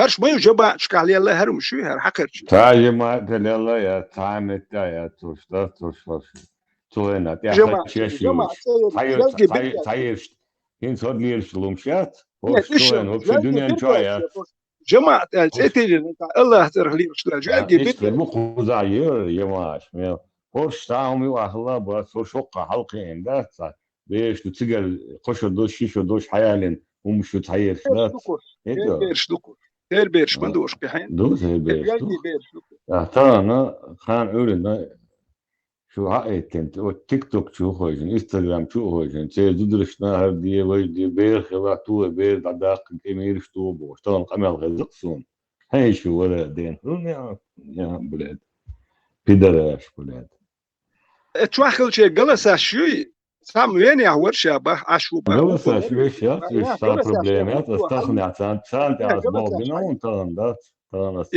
هرش ما يجبع شكالي الله هرم شو هر حقرش تاي ما تلي الله يا تعمت يا توشتا توشتا توينا تيا شيشو تايش هين صار لي شلومشات هو شلون هو في الدنيا نشايا جماعة تأتي الله ترى لي شلون جالجي بيت مو زاير يماش هو شتاهم يوحلا بس هو شقة حلقين ده بيش تسجل قشر دوش شيشو دوش حيالين ومش تحير شلات Her من دوش بحين دوش ترى أنا كان أقول شو عقيد كنت تيك توك شو خوجن انستغرام شو خوجن تي تدرشنا هردي وجدي بير خلاتو بير داق كمير شتو بوشتون قمل غزقسون هاي شو ولا دين يا بلاد بيدراش بلاد اتواخل شيء قلص شوي سام وين يا ورشة بح عشو بح Galasa šviešķi يا atsevišķi tā قلص شيء problēma, tas حيو حل tahnācān يا cāntās قلص bobina حي un tādas قلص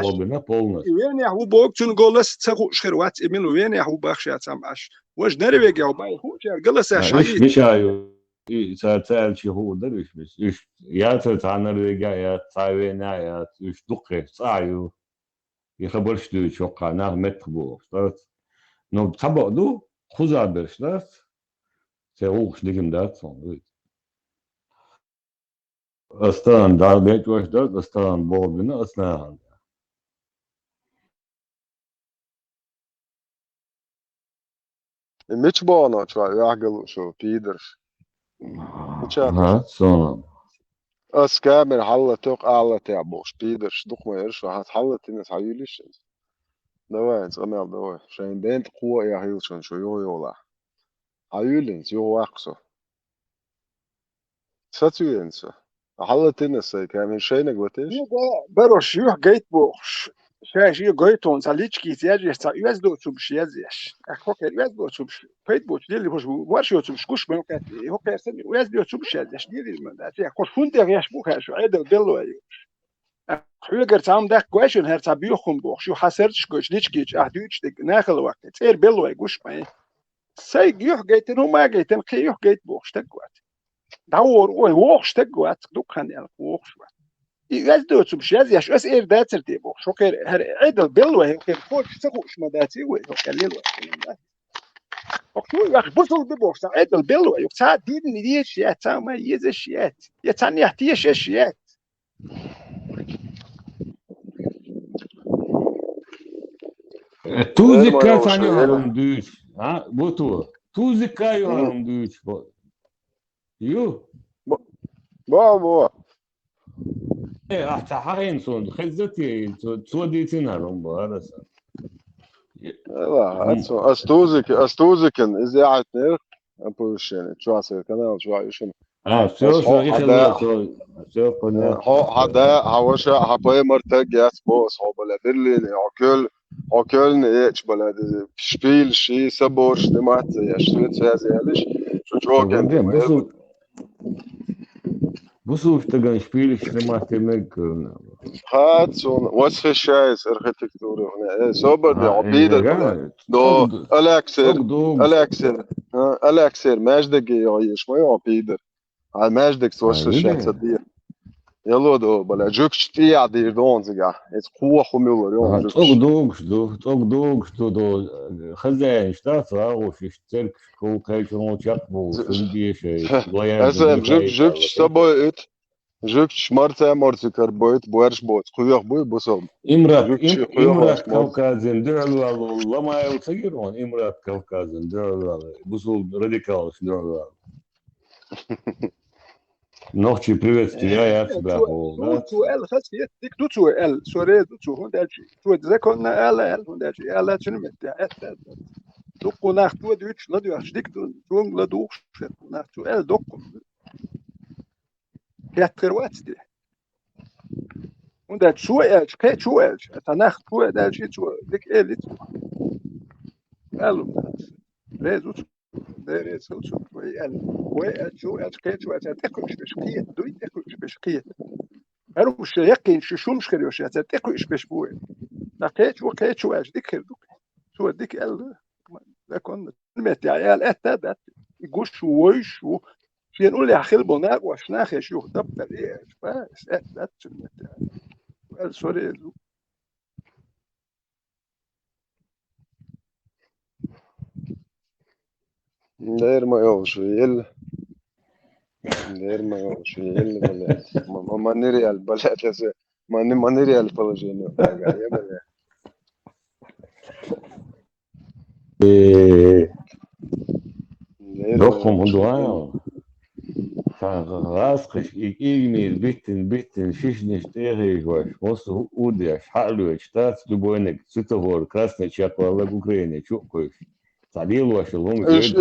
bobina polnas. وين يا هو بوقتون قلص تسخو شخروات إمين وين يا هو بخشة سام عش وش نرويج يا باي هو شيء قلص Iš شيء mišāju cēlči hūda, iš jācer tā Norvēģijā, Caivienā, iš duke cāju, ja habaršķu čokā, nāk metrbūks, tāds. Nu, tabodu, huzāberš, tāds. Se ūks dikim tāds, un vīt. Astān dārbietoši tāds, astān bobina, astān. مش بانا شو يعقل شو بيدرش Aha, sonam. اس كامل حلة توق أعلى تعبوش بيدرش دوق ما يرش وهات حلة تنس هايليش دواء سمع دواء شاين دين قوة يا هيلشن شو يولا هايلينس يو واقصو ساتوينسو حلة تنس كامل شاينك وتيش بروش يوح جيت بوش شاش يو جيتون ساليتشكي زياجي سا يوز دو تشوبش يزيش اخوكر يوز دو تشوبش فيت بوش ديلي بوش ورش يو تشوبش كوش بنو كات هو كيرسن يوز دو تشوبش يزيش ديلي من داتي كوش فونت ياش بوخ شو عيد دلو ايو حوجر تام داك كويشن هر تابيوخم بوخ شو حسرتش كوش ليتشكيش اهدوش دك ناخل وقت تير بلو يغوش ماي ساي يوح جيتن وما جيتن خي يوح جيت بوخ تقوات دور ووخ تقوات دوكان يا ووخ ياز دو تشوبش ياش اس اير داتر دي بوخ شو كير هر عيد بلو هي كير كوش تخوش ما داتي وي هو كليل وقتو ياخ بوصل ببوخ عيد بلو يو تا دين ديش يا تا ما يزش يات يا تاني يحتيش اشيات Tu zikā saņēmumu dūč, būtu. Tu zikā jūmumu dūč. Jū? بابا Ahta harin son, خزتي توديتنا رمبو هذا سا. لا أستوزكن إذاعة نير أبوشين شو عسير كنال شو عايشين شو يخلص شو قلنا هذا هوشة هباي مرتجع بوس هو بلا برلين أكل نيتش بلا سبيل شيء سبورش دمات يشتري هذا شو كان Busuf tagan spielisch gemacht im هات سون وصف الشايس اركتكتوري هنا سوبر دي عبيدة دو الاكسر ماجدك يعيش ما يعبيدة على ماجدك وصف الشايس دي يلا دو بلا جوكش تي عدير دون زجا ات قوة خميلة يوم دوغش دو خزان اشتاط وش يشترك كو كايشون تشقبو سندي شيء اسم جوكش سبويت جوكش مرتا كربويت بوارش بوت خيوخ بوي بوصوب امرأة كوكازن درلو الله ما يصيرون امرأة كوكازن درلو بوصوب راديكالش درلو Noći privetski, ja тебя hol. Tu el خاصية ديك تو ال سوري تو هنداجي تو ذكرنا ال هنداجي ال شنو متى دوكو ناخ تو دوتش لا دوش ديك تو لا دوش ناخ تو ال دوكو كاتر واتدي هنداج شو ال كي شو ال تناخ تو داجي تو ديك ال تو ال ريزو ديري سوتو ال وشو ال كي شو تاكلش بشقيه دوي تاكلش بشقيه هرو مش يقين شو مشكلة وش تاكل إيش بشبوه لكيت وكيت ايش ذكر شو ديك ال لكن المت يا ال اتدت يقول شو شو في نقول يا خيل بناء واش ناخي شو دبر ايش بس اتدت ال سوري داير ما يوش يل داير ما يوش يل بلات ما نري البلات ما نري البلجين Dokum hundua. Raskrisch igmir bitten шишниш терегваш. Мос удяш халуч штат дубойник цитовор красный чаквала в Украине чукуш. تعديل شلون ايش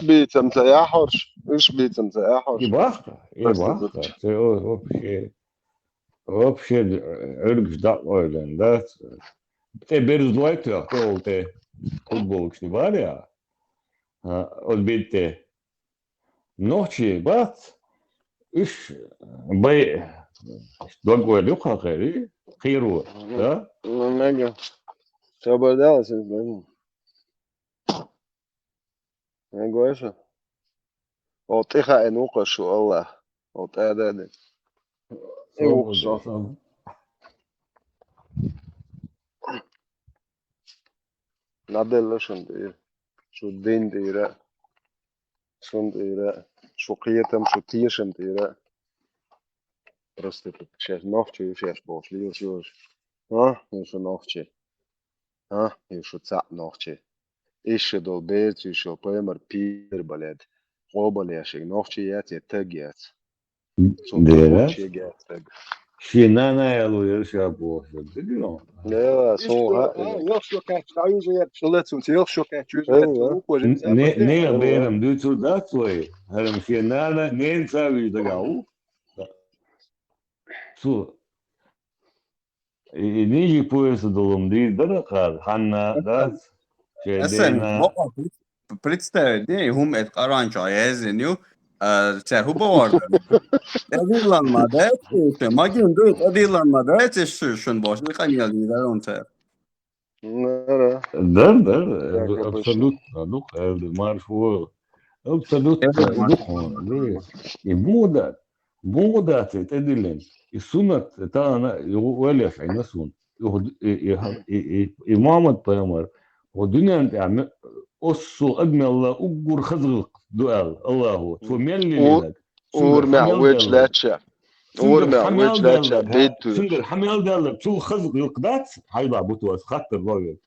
بيت انت يا حرش ايش بيت انت يا حرش يبقى вообще ارجع دقوردن ده بتبرز لايك تقولته Futbolcu var ya. Odbite. Noći bat. Iş bay dogovorili u kakari. Hiru. Da? Mega. Sober değilsiniz benim. Ne koysa? O tıha en uğraşı Allah. O tadede. Uğraşı. Nadella şundu. Şu din dira. Şundu dira. Şu kıyetem şu tiyişim dira. Просто сейчас новче и сейчас пошли еще. Еще новче. Еще цап новче. Еще долбец, еще поймер пир балет. Обалешек новче я те тагет. Dera. Şinana yalı yaşapıyor. Değil mi? Ne sonra? Yok şu kaç. Ayıcı yer. Şulatsun. Yok şu kaç. Ne benim dütür da soy. Hem şinana ne sabi da gavu. Su. Nici poesu dolum değil da kar. Hanna da Essen, представь, hum et qaranca yazınıyor. Serhuba vardı. Edilanmada işte magin dört edilanmada etişsin boş bir kaniyal lider on ter. Nere? Да, абсолютно. Ну, маршрут. Абсолютно. И мода تدلين السنة تاعنا يولي عين سن إمامة بيامر والدنيا نتاع أصو أجمل الله أجر خزق دؤال الله تفهمين لي لك ورمع وجه لاتشا ورمع وجه لاتشا بيتو سنجر حمل دالك شو خزق القدات هيضع بتوس خط الرجل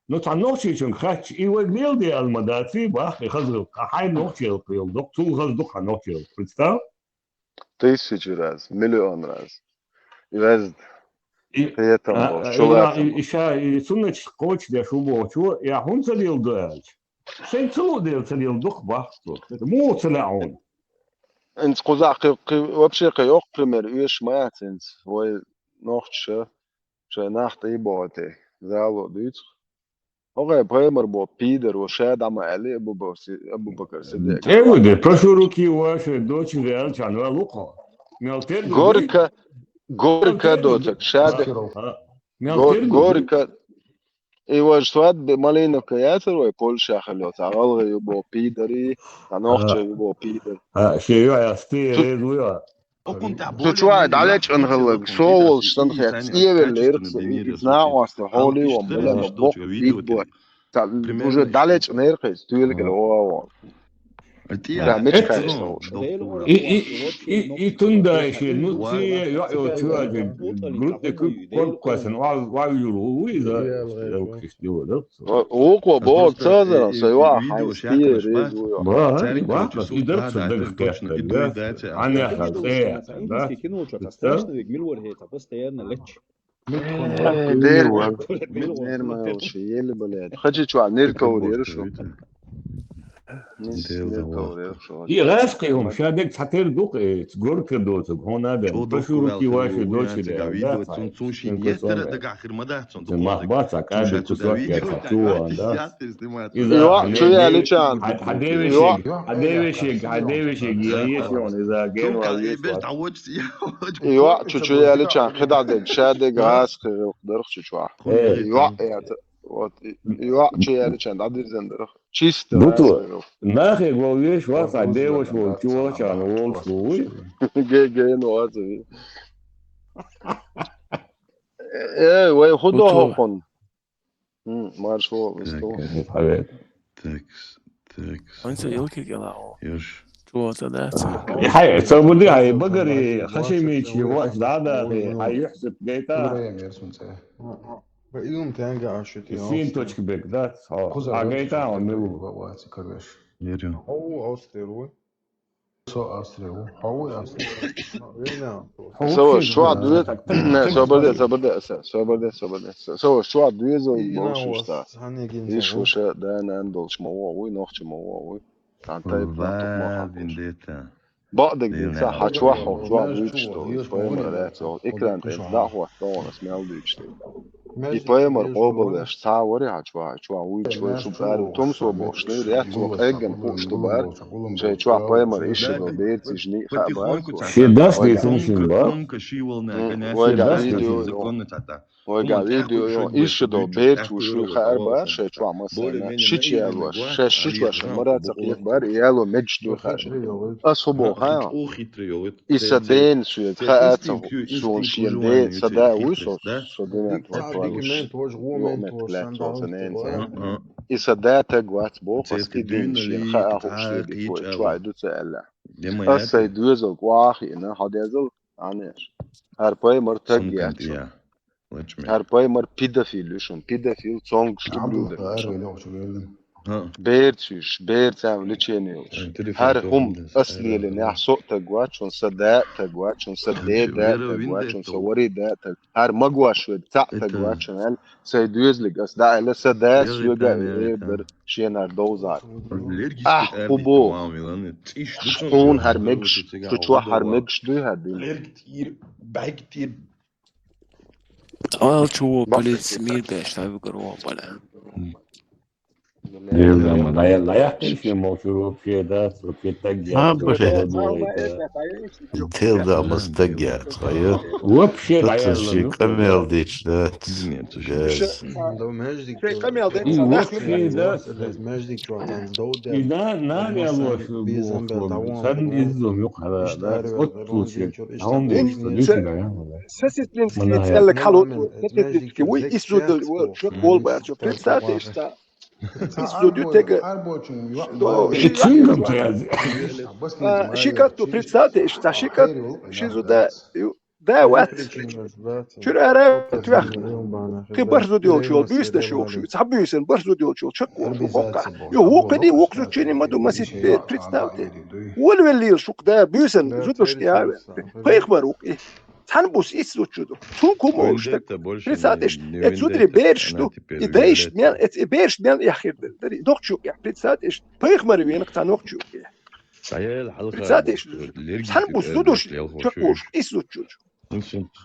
نتاع نوشي شن خاتش إيوه جليل دي المداتي باخي خزق حي نوشي القيل دك شو خزق نوشي представь Тысячи раз, миллион раз. И раз. При этом إشا سنة قوتش ده شو بوشو يا هون سليل دالج شين سلو ديل سليل دخ بحثو مو سلعون انت قزاق وابشي قيوق بريمير ايش ما انت هو نوختش ناخت اي بوتي زالو ديت هو بريمير بو بيدر وشاد عم علي ابو بكر صديق ايوه ده بروشوروكي واش دوتش ريال كانوا لوقا горько дотик شاد горько ايوه شواد بمالينو كياتر وي بولشا خلوت عغلغ يبو بيدري نوختش يبو بيدر شيء يا ستير دويا تشواد عليك انغلق سوول شتنخيت ايوه ليركس يتناعوست حولي ومبلا مبوك بيدبو уже далеч неркес туйлик лоо да меч кайсоо и тунда ши нути я чуаje группе корпусан ва юру иза око бо цаза соя хайстир ба идерч дагтер انا خاطئ да постоянно леч دير ما شيء اللي بلاد خجي شو نيركو وديرشو هي غاسقهم شادك حتر دوق تقولك دوت هون هذا بشوروكي واش دوش ما باصك هذا تسوق شو هذا ايوه شو يا ليشان حديوشك هي شلون اذا جينوا ايوه شو يا ليشان خدع دك شادك غاسق درخ شو ايوه ايوه شو يا ليشان عدي زندرخ чисто нахер говоришь вас а девушку чего чан волшку ге ну азы وي خدوها خن مارش هو بستو تكس انت يلكي قلاو يش شو صدات هاي سبودي هاي بقري خشمي شي واش هذا هاي يحسب جيتا إذا متانجا عشتي فين توشك بيك ذات عجيتا ونو واتي كرش يريو هو أسترو سو أسترو هو سو شو عدويت نه سو شو عدويت بوش شتا إيش وش ده أنا عندوش موضوع نوخش موضوع عن طيب بعضك دي صح شو عدويت شو فاهم لا سو إكران ده هو ثون اسمه عدويت يبايمر قابلش تعوري هتشوع ويتشوي شو بقى تومسو بوشني ريات وقاجن فوشتو بقى شيء شوع بايمر إيش لو بيت جني خبر Şirdas değilsin şimdi bak. ويجا فيديو ويجا فيديو إيش دو بيت وشو خبر شيء شوع مثلا شيء يالوش شيء واش مرة تقيت بار يالو مج دو خاش أصبو ها إسدين سويت خاطر سون شين دي سدا ويسو سودين توش يومت لا توزنين إسدا تقوات بو فسكيدين شين خاطر شيء بو شوع دو تسأله أصي دوزل واخي إنه هذا عنيش هرباي مرتجيات هرباي مر بيدافيلوشون بيدافيل سونج شتبلودر بيرتش بيرتام لتشينيوش هر هم أصلي لنا سوق تجوات شون صدق تجوات شون صدق ده تجوات شون صوري ده هر مجواش تاع تجوات شون سيدوز لك أصدق على صدق سوجا بر شينار دوزار بو شون هر مجش شو هر مجش ده هدين كتير باقي كتير شو بلد سمير باش تعرف قروه ولا Diyorum dayak değişiyor şu şeyde sohbette Tilda مستقع صحيح وبشي تطلشي كمل ديش لا لو مهجدك شيء كمل ده وبشي ده مهجدك شو عن دودة إذا نار يا لوش sen izliyorum yok hala ot tulşu tamam değişti ya سيستلينسكي يتسألك حلو سيستلينسكي وي إسرود شو بول بقى شو بريتسات إشتا إسروديو تيجا Çingam tayazi شيكاتو بريتسات إشتا شيكات شيزو دا وات شو أرى توخ كي برزو ديول شو بيس ده شو تحبيسن برزو ديول شو شكو وقع هو قدي وقزو تشيني مدو مسيت بريتسات والولي شو ده بيسن زوتش يا خيخبر وقي تنبوس إسوتشودو تونكو موشتك بريتساتش اتسودري بيرشتو إدايش ميان بيرش ميان يخير دري دوكشو يا بريتساتش بيخمر بينك تنوكشو بريتساتش تنبوس دودوش تشكوش إسوتشودو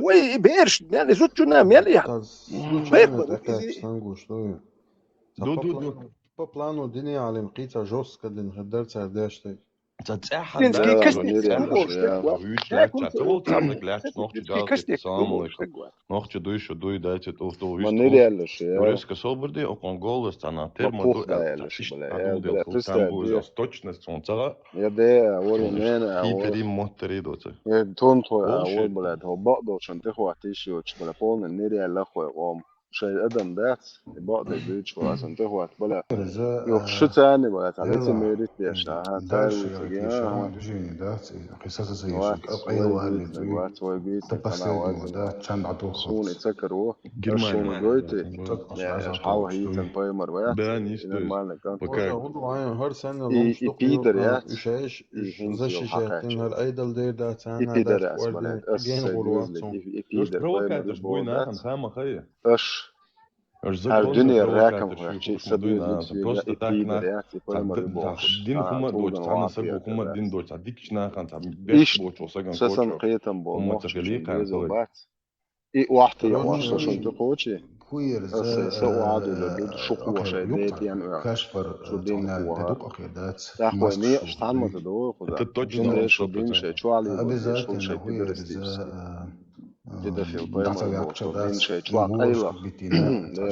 وي بيرش ميان إسوتشونا ميان يخ بيخمر دو по плану дни على مقيتها جوس كدن هدر ترداشتك Finski Nochtje doe dat je het of door wanneer alles Ruska soberde op Angola staan termo do точность солнца я ده اول من هيبري موتري دوت تون تو اول بلاد هو بقدر عشان تخو عتيشي وتشبل بون النيري الله خو قام شيء ادم ذات بقدر بيتش عشان تخو بلا يخش ثاني بلا تعليت ميريت يا شاها تاي قصص زي اي واحد ده كان عطوه سون يتذكروا جرمان جويتي حاو هي تنبايمر ويا هر سنه بيدر يا ايش زي شيء هر ايدل دير ده تانا بيدر اسمه بيدر بروفيسور بوينا خام خير اش الدنيا راكم شيء سبيل просто так на دين كوما دوج تاع سرب كوما دين دوج ديك شنا كان تاع بيش بوچ وسغان كوچ سسن قيتم بو ما تغلي كان اي واحد يا واش شو تقوچي كوير سو عادو لدود شقوه شيء يعني كاشفر شو دين دوق اخيدات يا خواني اشتعل ما تدو خذ شو دين شيء شو علي شو شيء بيدافيل بايمر شيء شو ايلا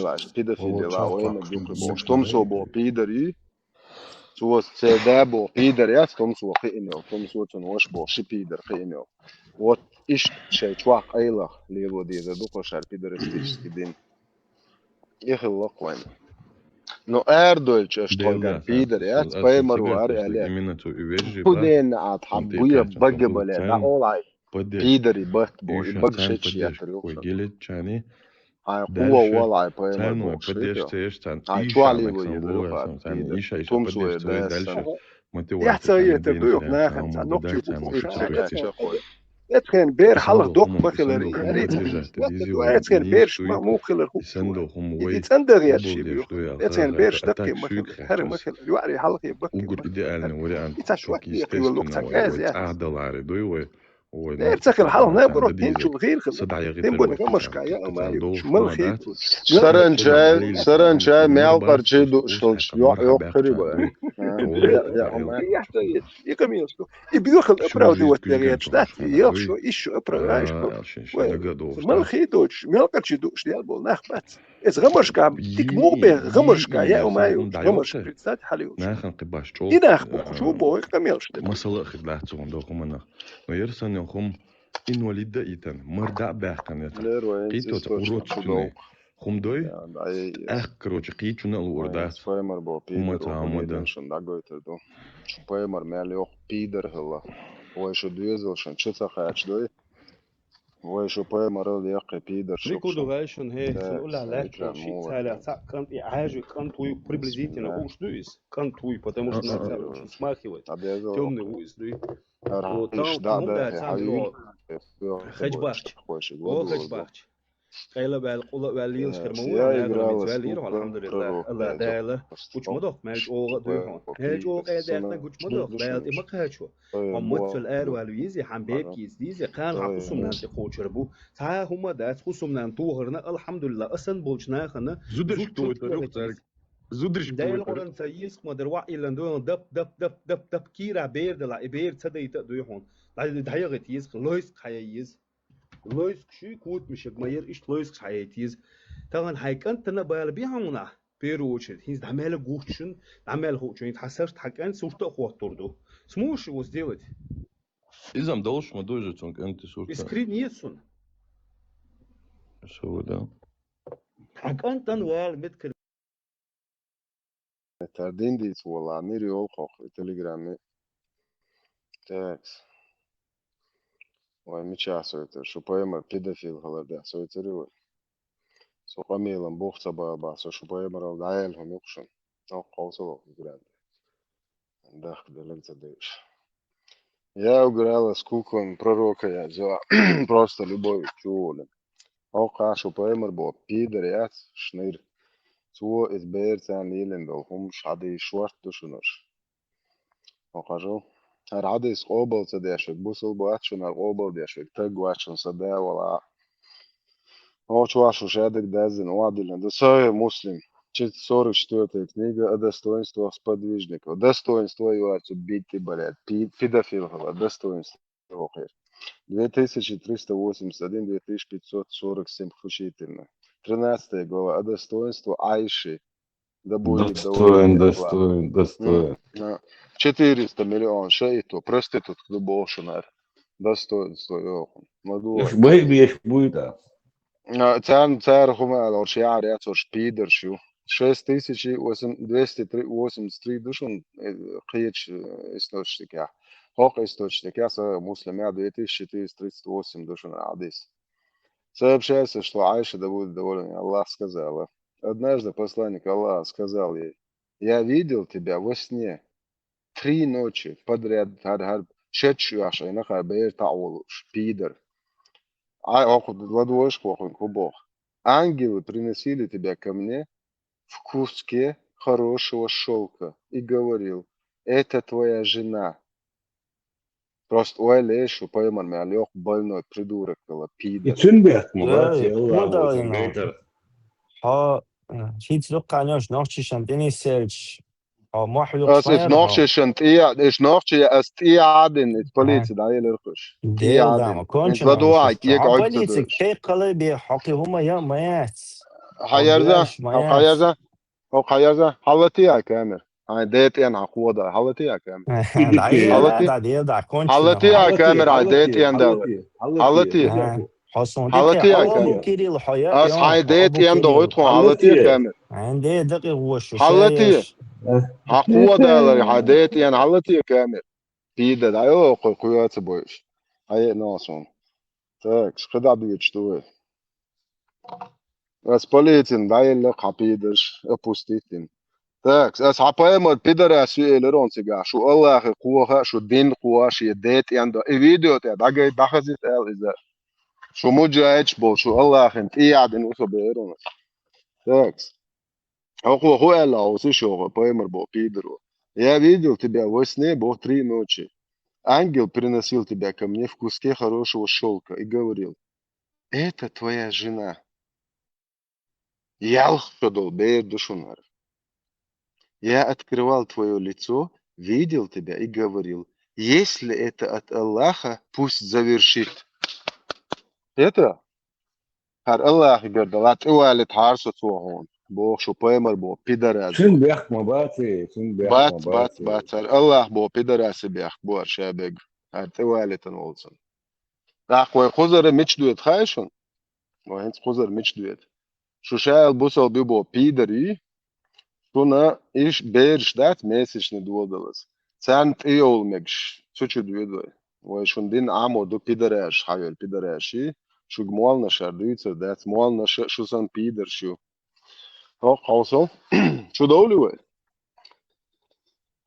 لا بيدافيل لا وين بيقول تومسو بو بيدري سو سيدابو بيدر يا تومسو قينيو تومسو تنوش بو شي بيدر قينيو وات ايش شيء شو ايلا ليلو دي دوكو شار بيدر ستيش دين يخلق وين No Erdőlcs östolgár Péderet, Pajmaró Arjálek, Pudén áthabbuja bagabale, na olaj, Péderi batból, bagsecsi játrjóksa. هو والله Pajmaró شريكا. Čuali vojede, Tomsó je يحتاج تبدو ناخن نقطة اتخن بير حلق دوق بخلري اتخن بيرش مو خلر يتندر يا شيء اتخن بيرش دقي مخلر هر مخلر يواري حلق يبكي Ugur idealne ore an يتشوك يقول لك تكاز يا ahdalare doiwe نرتك الحال نابرو تنشو الغير خل تنبون غمش كايا ما يشمل خير سرنشا ميال قرشي شلش يو قريبا يا حتى يكميلستو يبيوخ الابرا ودي وتغير شتات يلشو ايش ابرا ايش مال خيدوش ميال قرشي دوش ديال بول نخبات از غمش كا تيك مو به غمش كايا وما غمش بريتسات حاليوش ناخن قباش تو إذا شو بو يكملش مسألة خدلات زون دوكم أنا ويرسن يوم إن وليد إيتن مردا بحكن يتا قيتو تقولت توني خم دوي أخكروش قيتونا الوردات هم تعمدن شنداغويتو بايمر ماليو بيدر هلا ويشو دويزل شن شتا خاش دوي ويشو بايمر ليق بيدر شو ريكودوغايشن هي نقول على شيء سهل كان عاجي كان توي приблизительно уж дуис كان توي потому что на смахивает темный уис дуи خجباخش خجباخش قيل بالقول باليل شرمو واليل الحمد لله الله داله كوش مدوخ ماج او دوي هاج او قيداتنا كوش مدوخ بالدي ما كهشو ومت في الار والويزي حمبيك يزديزي قال حقسم نانتي قوشربو تا هما داس قسم نانتو هرنا الحمد لله اصلا بولشنا خنا زودش تو زودش دايل قرن سيس مدر وعي لندو دب دب دب دب دب كيرا بيرد لا بير تديت دوي هون دايغت يز لويس خايز لويس شو كوت مش ماير إيش لويس خايتيز طبعا هيكنت أنا بالبيعونا بيروشد هيز عمال جوشن عمال هو شو يتحسرت حكان سوشت أخوات تردو سموش وزديوت إذا مدوش ما دوجت سونك أنت سوشت إسكرين يسون شو ده حكان تنوال متكل تردين ديت والله ميري أوقف تليجرامي تاكس ومشي عسويتر شو بايمر بيدافيل هلا عسويتر وي سو قميلا بوخت بابا سو شو بايمر العيال هم يقشن أو قوسوا جراند داخل دلنت ديش يا وجرالا скукон пророка я за просто любовь чула أو قاشو بايمر بو بيدر يا شنير سو إز بيرتان يلين دول همش عادي شوارت دوشنوش أو قاشو هر عادي قابل تداشك بوصل بواتشون القابل داشك تج واتشون صدا ولا هو شو شادك دازن وعد اللي صاير مسلم чуть 44-я книга о достоинствах сподвижников. Достоинство является бить и болеть. Педофилов. Достоинство. 2381-2547 включительно. 13 глава о достоинстве Айши. Да будет достоин. 400 миллионов шейту. Проститут, кто больше, наверное. Достоинство. Еш будет. Цар Хумал, Оршиар, Яцош, Пидер, Шу. 6283 душон қиеч источника. Хок источника с муслимя 2438 душон адис. Сообщается, что Айша да будет доволен. Аллах сказала. Однажды посланник Аллаха сказал ей: я видел тебя во сне 3 ночи подряд. Шедшую Аша, инаха бейр таулуш, Пидер. Ангелы приносили тебя ко мне в куске хорошего шелка и говорил: это твоя жена. Просто уайлешу пойман меня лег больной придурок было пидор. ها هیچ لو قناش ناخششن دني سيرش ها ما حلو اسف ناخششن ايش ناخشي استيعادن البوليس دايل الرخش ديال كونش بدوعك يقعد بوليس كي قلبي حقي هما يا مات حيرزا حلتي يا كامل هاي ديت انا قوده حلتي يا كامل حلتي يا كامل هاي ديت انا حلتي حلتي يا كامل اس هاي ديت انا دوت حلتي يا كامل عندي دقيق وش حلتي قوده هاي ديت انا حلتي يا كامل بيدا دايو قويات بوش هاي ناسون так когда будет что Располитин, дай лег хапидыш, опуститин. Так, с хапаемот пидора сюэлерон сега, шу Аллах куаха, шу дин куаши дет янда. И видео те, дагай дахазит эл иза. Шу муджаэч бол, шу Аллах инт иядин усоберон. Так, ху Аллах, уси шо, хапаемот бол пидору. Я видел тебя во сне, был 3 ночи. ангел приносил тебя ко мне в куске хорошего шелка и говорил: это твоя жена. Я открывал твое лицо, видел тебя и говорил: если это от Аллаха, пусть завершит. Это هر الله بردلات اوالت هارسو توهون بو شو بايمر بو بيدراز شن بيخ مباتي شن بيخ بات هر الله بو بيدراز بيخ بو شابق هر اوالت نولسن اخوي خزر مش دوت خايشون وهنت خزر مش دوت شو شايل بوسل بيبو بيدري شونا ايش بيرش دات месячный دوودلس سانت ايول مكش سوچو دويدوي وشون دين عمو دو بيدراش حاول بيدراشي شو جمالنا شردويتر دات مالنا شو سان بيدر شو هو قوصل شو دولي وي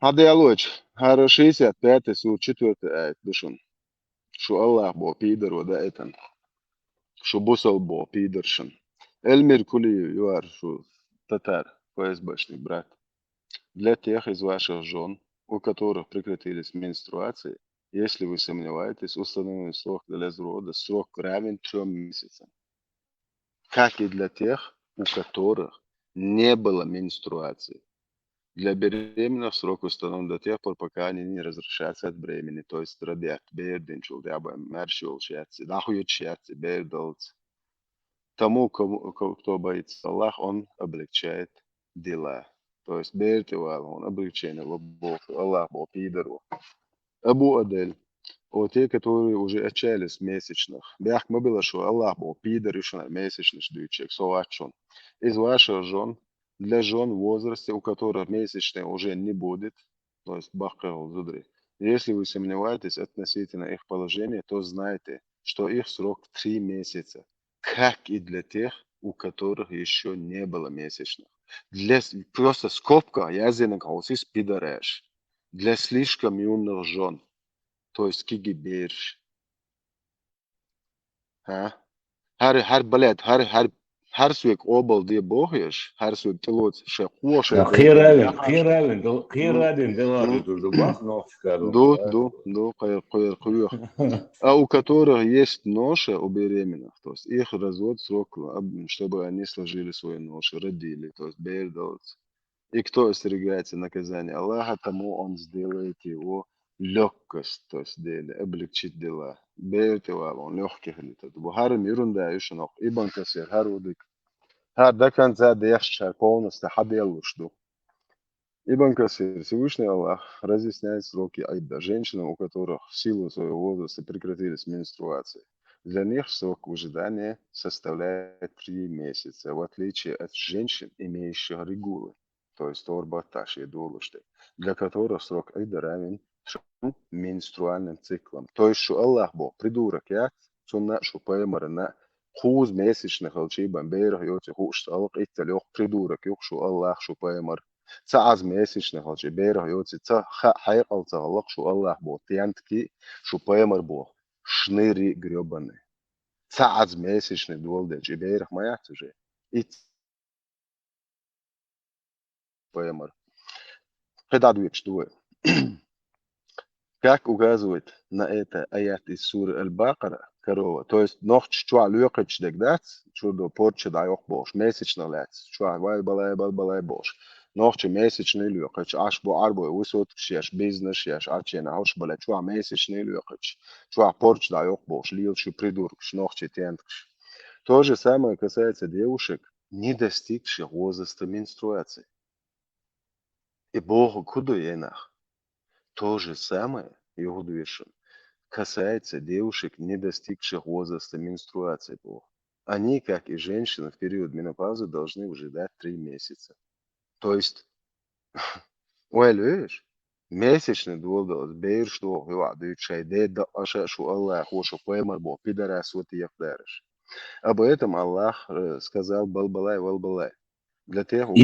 هذا يالوش هذا 65 سو 4 آية دشون شو الله بو بيدر ودا ايتن شو بوصل бо пидоршин. Эльмир Кулиев, ЮАР, шо татар, ФСБшный брат. Для тех из ваших жен, у которых прекратились менструации, если вы сомневаетесь, установленный срок для развода срок равен 3 месяцам. Как и для тех, у которых не было менструации. Для беременных срок установлен до тех пор, пока они не разрешатся от бремени, то есть родят, берденчул, дяба, мершул, шьяцы, нахуют шьяцы, бердолцы. Тому, кто боится Аллах, он облегчает дела. То есть бердевал, он облегчение, Бог, Аллах, Бог, пидору. Абу Адель. Вот те, которые уже отчаялись месячных. Бях мы было, что Аллах Бог, пидор, еще месячный ждущий, совачон. Из ваших жен, для жен в возрасте, у которых месячные уже не будет, то есть бахкал зудри. Если вы сомневаетесь относительно их положения, то знайте, что их срок 3 месяца. Как и для тех, у которых еще не было месячных. Для просто скобка, я зенакаусис пидореш. Для слишком юных жен, то есть кигиберш. Har baled, har suek obal die bogies, har suek telot shaqwa shaqwa. خيرادين دلار دباخ نوشكارو. Do, кайр. А у которых есть ноша у беременных, то есть их развод срок, чтобы они сложили свои ноши, родили, то есть бердалцы. И кто остерегается наказания Аллаха, тому он сделает его легкость, то есть облегчит дела. Берете он легких летает. Бухар мирун да еще ног. Ибн Касир, харудик. Да конца дешча полностью хабелушду. Ибн Касир, Всевышний Аллах разъясняет сроки айда женщинам, у которых в силу своего возраста прекратились менструации. Для них срок ожидания составляет 3 месяца, в отличие от женщин, имеющих регулы, то есть торбаташ и дулушты, для которых срок айда равен 3 менструальным циклам. То есть, что Аллах Бог, придурок, я, сунна, что поэмарна, хуз месячных алчибан, бейрах, йоти, хуш, салк, итта, лех, придурок, юх, что Аллах, что поэмар. Цаз месячных алчи, бейрах, йоти, ца, хайкал, цалак, что Аллах Бог, тянтки, что поэмар Бог, шныри гребаны. Цаз месячных дуалдеч, и бейрах маят уже. И поэмар. Хедадвик, что как указывает на это аят из суры Аль-Бакара, корова, то есть ночь чуа люкач дегдац, чудо порча дайох бош, месячно лец, чуа вай балай бош, ночь месячный люкач, аш бо арбо высот шеш бизнес шеш, ачена аш балай чуа месячный люкач, чуа порч дайох бош, лилчу придуркш, ночь тентш. То же самое касается девушек, не достигших возраста менструации. И Богу куда енах. То же самое, касается девушек, не достигших возраста менструации. Они, как и женщины, в период менопаузы должны ожидать 3 месяца. То есть, месячный двух бейр, что Аллах, об этом Аллах сказал балбалай, валбалай. Для тех, у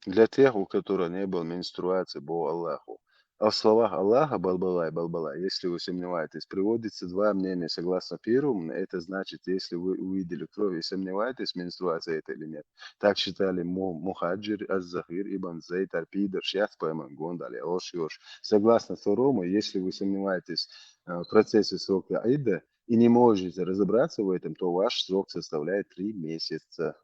Для тех, у которых не было менструации, Богу Аллаху, А в словах Аллаха балбалай, если вы сомневаетесь, приводится два мнения. Согласно первому, это значит, если вы увидели кровь и сомневаетесь, менструация это или нет. Так считали Мухаджир, Аз-Захир, Ибн Зайд, Арпидер, Шяц, Пайман, Гондали, Ош. Согласно второму, если вы сомневаетесь в процессе срока Айда и не можете разобраться в этом, то ваш срок составляет 3 месяца.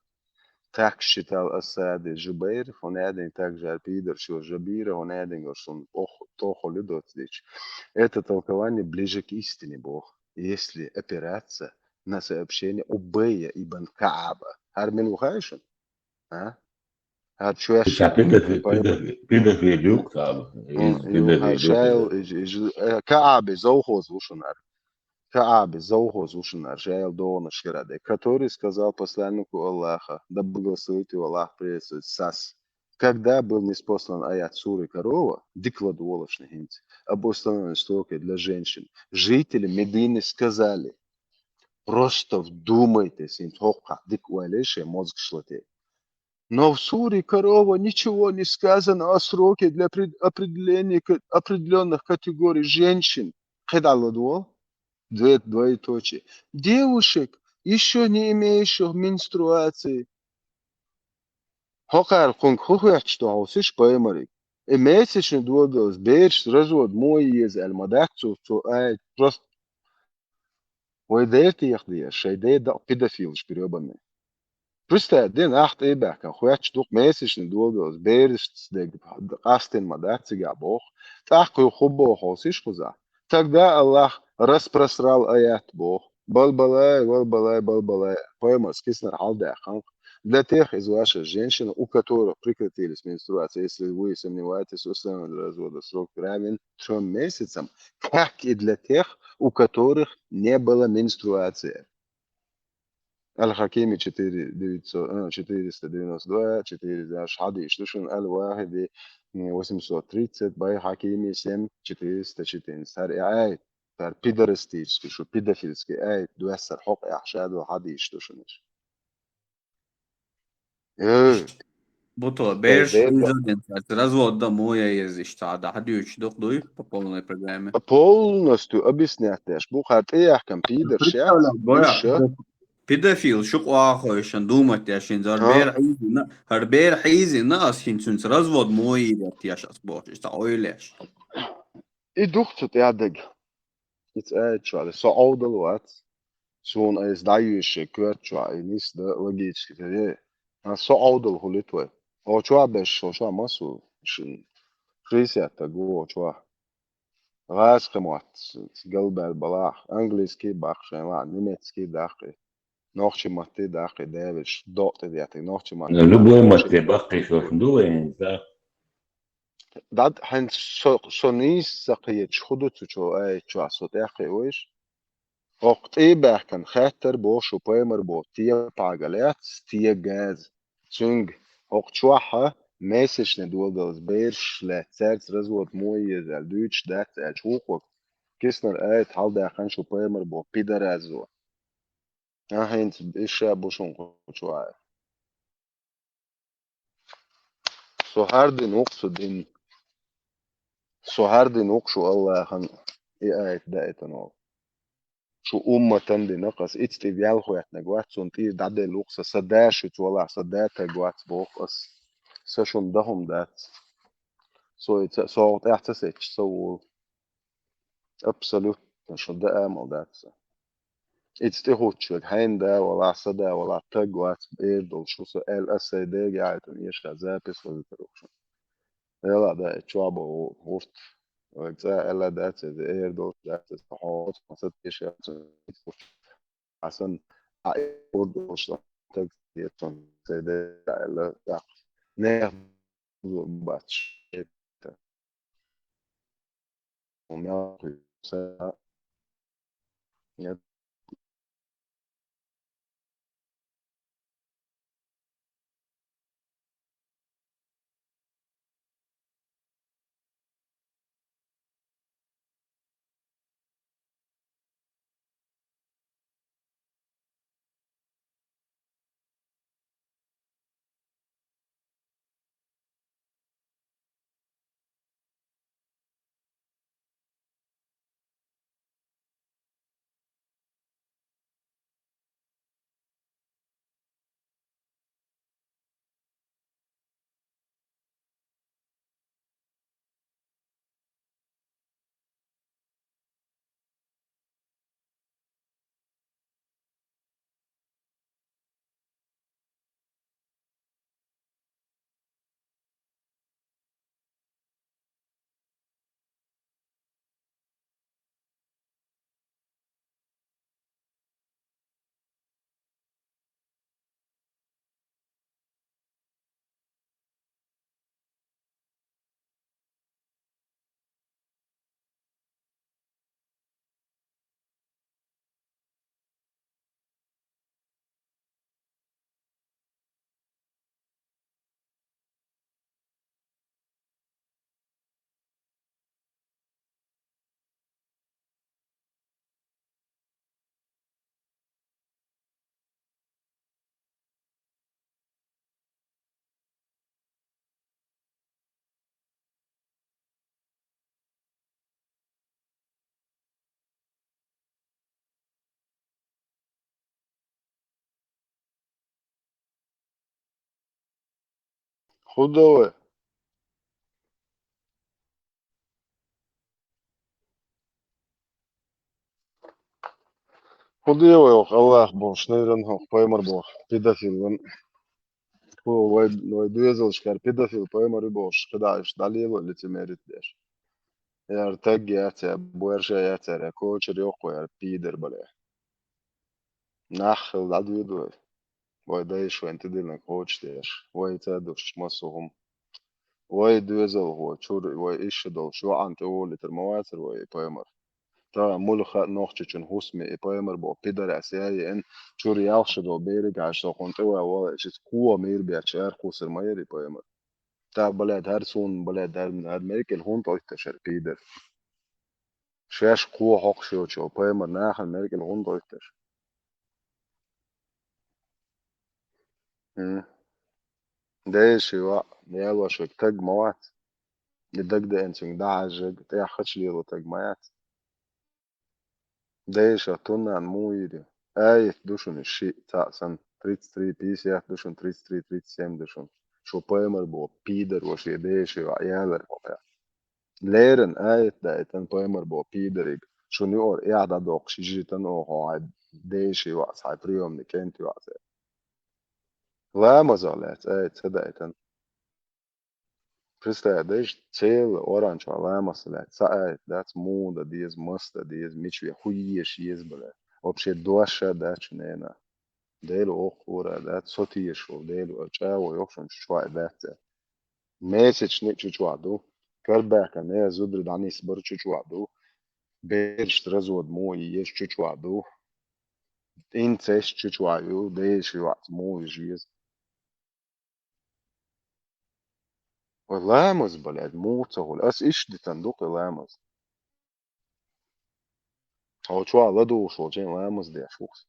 Так считал Асад Жубейр, он один также Арпидер, что Жабира, он один, что он Тохо Людоцич. Это толкование ближе к истине Бог. Если опираться на сообщение Убея ибн Кааба. Армин Ухайшин? А? Педофилию, Кааби, Зоухоз Ушунар. Кааби, Зоухоз Ушунар, Жайл Доона Шираде, который сказал посланнику Аллаха, да благословит его Аллах, приветствует Сас. Когда был неспослан аят суры корова, дикладуолошный гинти, об установленной строкой для женщин, жители Медины сказали, просто вдумайтесь, им тохка, дик уалеше, мозг шлате. Но в суре корова ничего не сказано о сроке для определения определенных категорий женщин. Хедалладуол, двоеточие. Девушек, еще не имеющих менструации. Хокар конкурент, что аусиш поймарик. И месячный двигался, берешь развод мой из альмадакцу, что просто ويديرتي يخدي الشيء ده pedofil شبيريوبامي. Просто den acht ebek, an хуяч дух месячный двигался, берешь кастин мадакци габох, так хубо хаусиш хуза. Тогда Аллах распространял аят Бог. Балбалай. Поймал, скиснер халдехан. Для тех из ваших женщин, у которых прекратились менструации, если вы сомневаетесь, условия для развода срок равен 3 месяцам, как и для тех, у которых не было менструации. Аль-Хакими 492, 411, Шлюшин Аль-Вахиди 830, Бай Хакими 7, 414. هر آية تر пидорастический, что педофильский آية دوسر حق إحشاد وحدي Шлюшинش. Buto, берешь развод домой ездишь, да, ходишь, дуй по полной программе. Полностью объяснять, бухать кам пидор шат, еще. Pedofil, شو آخرشان دومت یاشین هر بیر حیزی نه اسکین چون развод мой я сейчас боже, что ойлеш. И дух тут ядeg. It's actually so old what. Zo'n is dajuše kvartja i nis da logički je. A so old hulitwe. O chwa besh o chwa masu shin. Krisia ta go chwa. Ras kemat galbal balach. Angliski bakhshan la nimetski dakhi. Nochtje matte dakhi davish dokte diate nochtje matte. любой мате бахки шошндуен, да. Dad han so nis saqiyet chudu chu ay chwa so dakhi wish. وقت كان خاطر بو شوبيمر بو تيا باغالات تيا جاز تشنج وقت شوحة mesečne duodals bērš lēcērts razvot mojies ar dūč dēcēt šūkok, kisnar ēt haldē hanšu pēmar bo pidarēzo. Ahins išā bušun kučuāja. So hardin uqsu Allah han I ēt dētanol. شو تندي نقص اتستي بيالخو يحنقوات سنتي دعدي لوقسا سداشو تولا سداتا قوات بوقس سشون دهم دات سو احتسيتش سو ابسولوت شو دا امل دات اتستي هوتشوك هين دا ولا سدا ولا تقوات بيردل شو سؤال اسي دي قاعدتن يشا زابس وزيتروكشن يلا دا اتشوابو هورت وإجزاء إلا دات إيردل دات استحوط مصد يشا عشان برضه مش محتاج يطن زي ده إلا ناخد باتش ومياه خدوه خدوه الله boş neyren hok paymar boş pedofil هو ويدوزل شكار pedofil paymar boş kıdaş dalilo лицемерит Eğer tek yeter, bu her şey yeter. Koçer yok ya, pider böyle. Nahıl adıydı. Vay değiş ve entedilin koç değiş. Vay teduş masuhum. Vay düzel هو çur vay işi dol. Şu an te o liter mavater vay paymar. Ta mulha nohçun husmi paymar bu pider asiyay en çur yavşı dol beyrik aşta kontu ve şit kuwa mir bir çer kusur mayri paymar. Ta بلد her son بلد her merkel hund euch der pider. Şeş kuwa hoqşu ço paymar nahan merkel hund euch der. دايش يلا شو تاج موات يدق ده انسون ده عجق تاع خدش ليلو تاج موات دايش اتونا عن مويري اي دوشون الشيء تاع سن تريت ستري بيس يا دوشون تريت ستري تريت سيم دوشون شو بايمر بو بيدر وشي دايش وعيالر ليرن اي ده اتن بايمر بو بيدر شو نيور اعدا دوق شيجيتن او هاد دايش واسع بريوم نكنتي واسع لا مزالات اي تصدق Представляешь, целый оранж лаймас, блядь, саит, that's муда, диез маста, диез мичви, хуиеш ез, блядь. Вообще дуаша, да, чнена. Делу охура, да, сотиеш, делу, чао, йошон, швай, да, месяц не чучуаду. Карбака, не, зудри, данис, бар чучуаду. Берш, разод мой, еш чучуаду. Инцеш чучуаю, деш, юат, мой, жиез. Лаймас, блядь, муцагул, ас иш дитандук лаймас. هو شو لدو شو جين لامس دي شوخ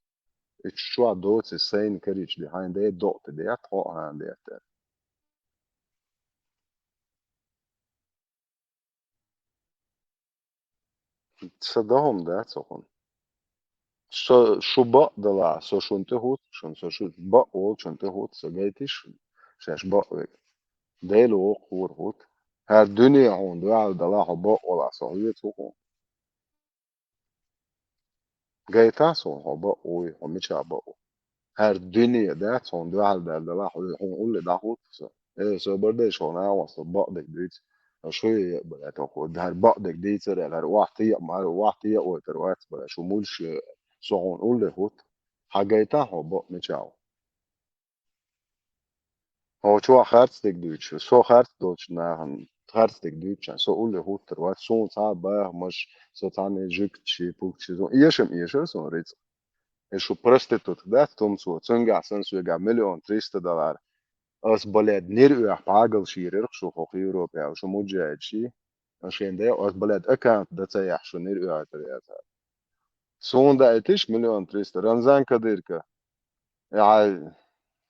شو دوت السين كريش دي هاين دي دوت دي اتقو هاين دي اتر تصدهم ده تسخن شو بق دلا سو شو انت هوت شو بق اول شو انت هوت سجيتش شاش بق ويك ديلو قور هوت هر دنيا هون دلا دلا بق ولا صحيح تسخن جايتا سو بق وي ومش بق هر دنيا ده son du halde elde la hon ulle da hot så börde så när jag så bak dit شو بقى تاخد ده بق dit så det är وقت och det var bara så mulch så hon ulle hot حاجيتا هو بق مچاو هو شو خرصتك دوتش så خرصت när han خرصتك دوتش så ulle hot det var så så bara مش så tane jukchi pukchi så ieshem så rit شو prostitut ده توم سو تنجع سنسو يجع $1,300,000 اس بلد نيرو باغل شيرر شو خوخ يوروبيا شو مجاهد شي عشان ده اس بلد اكاونت ده تسيح شو نيرو ترياتها سون ده اتش $1,300,000 رمزان كديركا يعني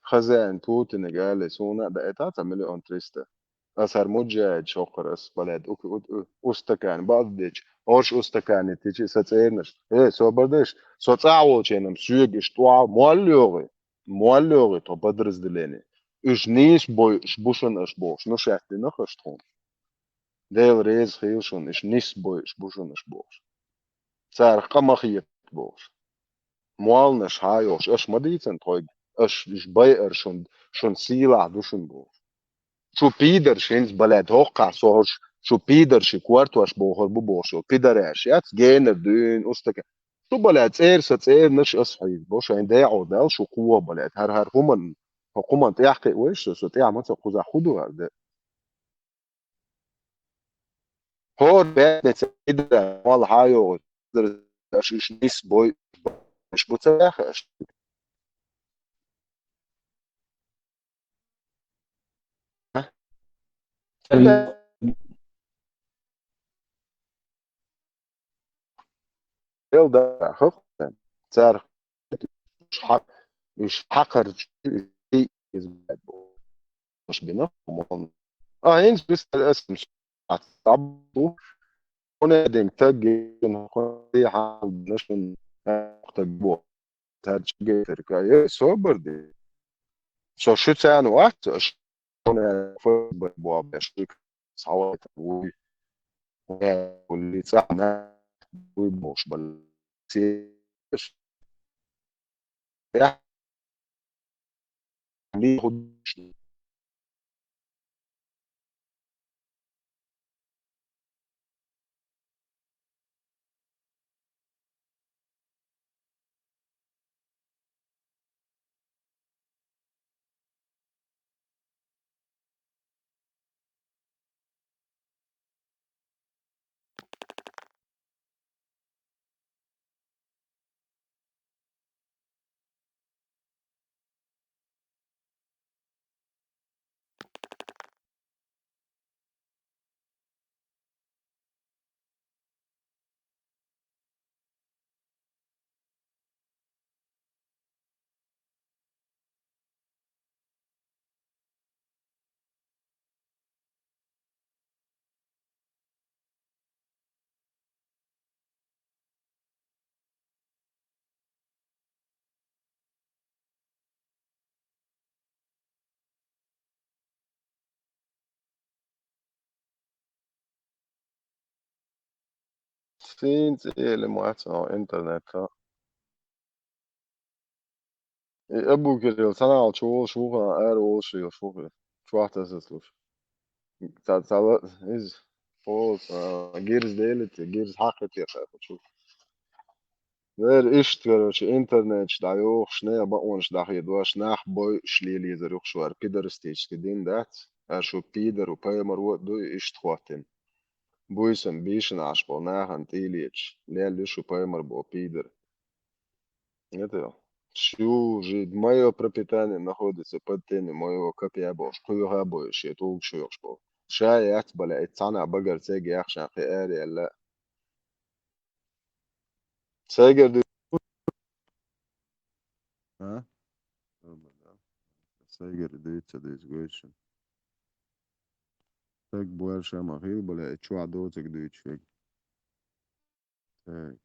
خزان بوتين قال سونا ده اتاتا $1,300,000 أثر مجاهد شوقر اس بلد أستكان بعضدش أوش أستكان تيجي ستيرنش إيه سو بردش سو تعاو تشينم سيجش توا مولوغي تو بدرز دليني إش نيس بوي إش بوشن إش بوش نو شاهدي نخش تون ديل ريز خيوشن إش نيس بوي إش بوشن إش بوش سار قمخيت بوش موالنش هايوش إش مديتن تويج إش باير شون سيلا دوشن بوش شو بيدر شينز بلد هوقع صوش شو بيدر شي كوارتواش بوهر بوشو بيدرش يات جينر دين أستك شو بلد تير نش أصحي بوش عند عودال شو قوة بلد هر هما حكومة تحقق وش سو تعمل تقوز خدوها ده هو بيت نتيجة مال هايو درش نيس بوي مش بتاخش يل ده حق تعرف مش حقر شيء مش بنفهم هينز بس الاسم عطبو هنا محتاج نقضي حال نشن تجبو ترجع تركيا سوبر دي شو تاني وقت هنا فوق بواب شركة صوت واللي صحنا ويبوش بالسيش يعني خد فين اللي معاه انترنت ابو كده سنة شو قال وشي شو احتسس تعال إيش فوز جيرز ديلت جيرز حقت يا خاف شوف غير إيش إنترنت دايوخ شنيا بقونش داخل يدواش ناح بوي شليلي زروخ شوار بيدر ستيج كدين دات شو بيدر وبايمر دو إيش تخواتن بويسن بيشن عشبو ناهن تيليتش ليه شو بايمر بو بيدر Это شو جيد مايو пропитание находится под тени моего копья شكو هابو شيتوك شو يخشبو شاي أتبلا اتسانع بقر تيجي يخشع في آري لا سايقر دي ها سايقر دي تسديس قويشن تاك بوال شاما خيل بلا اتشو عدوتك دي تشيك تاك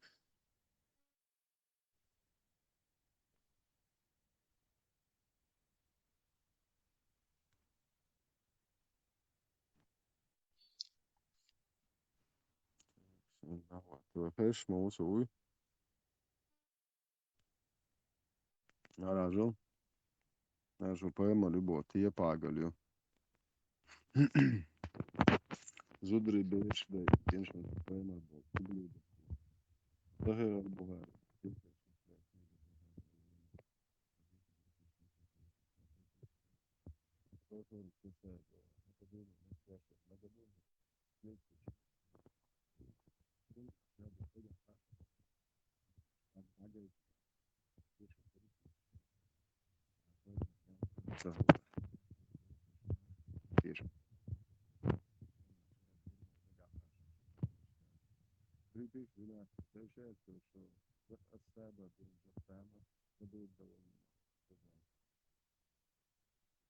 توفيش ما وصوي راجل راجل بايما لبو تيه باقل زودري بيش دي تنشن بايما بو تبلي ظهر البغار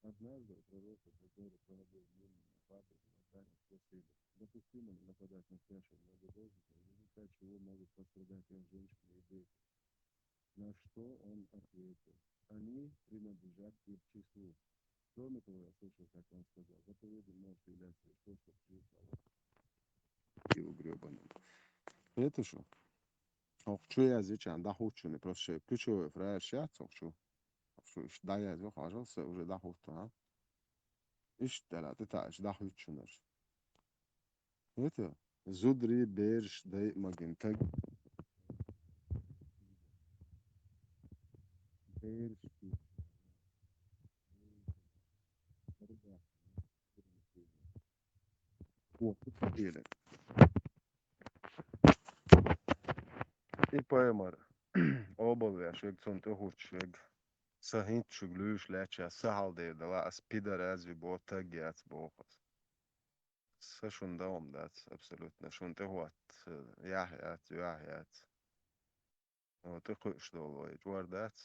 Однажды пророк Божий проводил мимо Папы и спросили, допустимо ли нападать на спящего многобожника, в результате чего могут пострадать их женщины и дети. На что он ответил, они принадлежат к их числу. Кроме того, я слышал, как он сказал, заповедью может являться лишь то, что признало его гребаным. Это что? Auch شو يازيش عندها خوش не просто ключевой фраер сейчас auch شو да я зо хажался уже да хута إيش تلاتة تاج ده حوتشنر это زودري بيرش داي ماجنتاج بيرش وقتيلة إبايمر أوبل يا شيخ سنتو هوتشيك سهينت شغلوش لاتشا سهل دي دلا أسبيدر أزي بوتاج يات بوخس سشون دوم دات أبسولوتنا شون تهوات ياهيات وتقوش دول جوار دات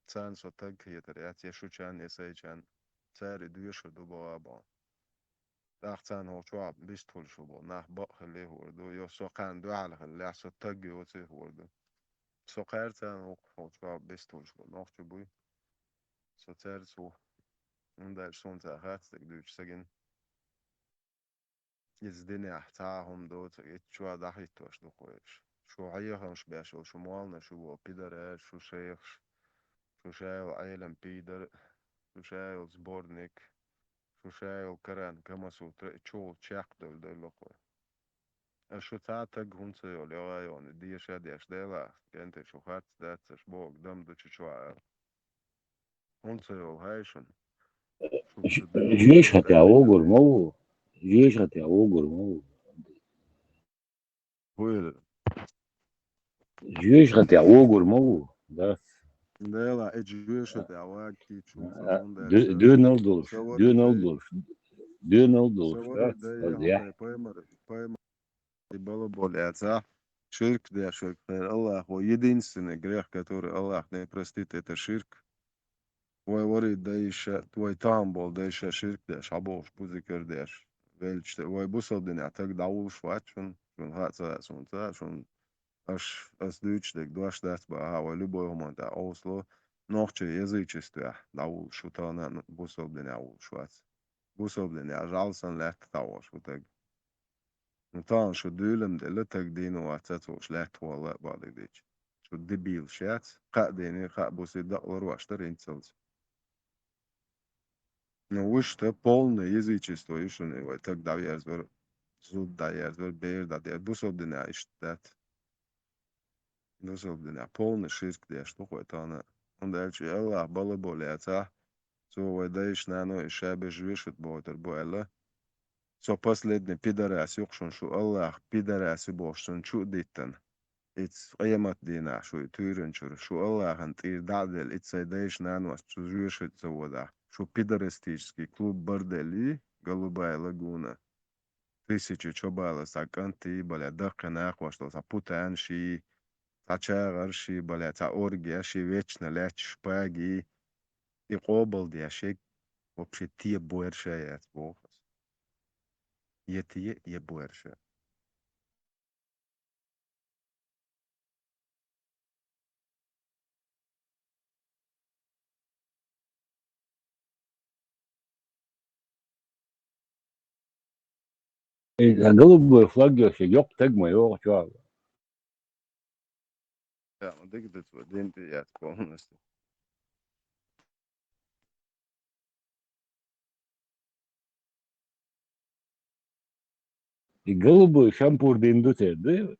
تسان سو تاج يتريات يشو چان يساي چان تاري دويشو دو بوابا داختان هو شواب بيستول شبو ناح بق اللي هوردو يو سوقان دو على اللي عسو تاج يوتي هوردو سوقار تان هو شواب بيستول شبو ناح شبوي سو تار سو عندها شون تاخات تقدوش سجن يزدني احتاهم دوت شو داخل توش دخويش شو عيها مش باشو شو مالنا شو بيدر شو شيخ شو شايل عيلم بيدر شو شايل زبورنيك شو شايل كران كما سو تشول تشاق دول لقوي شو تاتق هونسي ولا يون دي شادي اشديلا انت شو خات ذات شبوك دم دو شو هونسي وهايشن جيش هتي اوغر مو جيش هتي اوغر مو ويل جيش هتي اوغر مو ده ديلا اجيش هتي اواك تيتشو فهون ده دونالد دولش دونالد دولش دونالد دولش شوري دي هون بايمر يبالو болеца ширк де ширк Allah هو единственный грех который Аллах не простит это ширк Ой вори дайш твой там бол дайш ширк де шабош пузикер деш велчте ой бусол ден атак даул швачун шун хатса шун аш дучдек дуаш дат ба ой любой момент осло нохче язычестве даул шутана бусол ден аул швац бусол ден ажалсан лет тауш утак طبعا شو دولم دلتك دينو واتسات وش لا والله بعض ديش شو دبيل شات قا ديني قا بوسي دقلر واشتر инцелс но уж то полное язычество и что не вот так да я звер зуд да я звер бер да я бусов дня и штат бусов дня полный ширк да что это она он дальше Аллах бала болеца so вот даешь на но и шабе живешь от ботер боэла so последний пидорас юкшон шо Аллах пидорас бошон чу диттен It's قيمت دينا شو تيرنشر شو الله أنت إردادل إتصيدايش نانوس شو جوش تسودا شو пидорастический клуб борделей голубая лагуна тысячи чобала саканти бля дакана хваштал сапутан ши сачагар ши бля та оргия ши вечно ляч шпаги и قобل дяшек вообще тие буэршаят бохас етие е буэрша голубой флаг вообще ёк так моего чувак Ja, man det det var det inte jag полностью. и голубой шампур диндуте да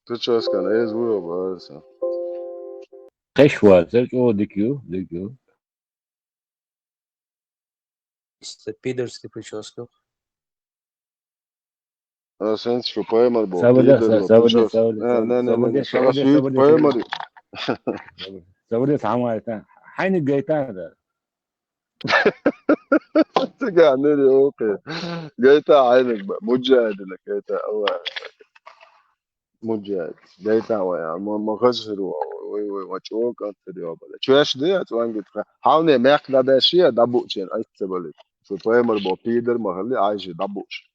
Ты что сказал? Я звук боялся. قشوة ترجو ديكيو Пидорская прическа. А sen şu поэмар был. سابودي شغفيت поэмар. سابودي عملت حين الجيتان ده تقع نري اوكي جيتا عينك بقى مجاهد لك جيتا الله مجاهد جيتا ويا ما خسر وي وچوك انتريو بلا چوش دي اتوان قلت حاولني ماك دا شيء دبوچين ايتبل شو поэмар بو بيدر مخلي عايش دبوش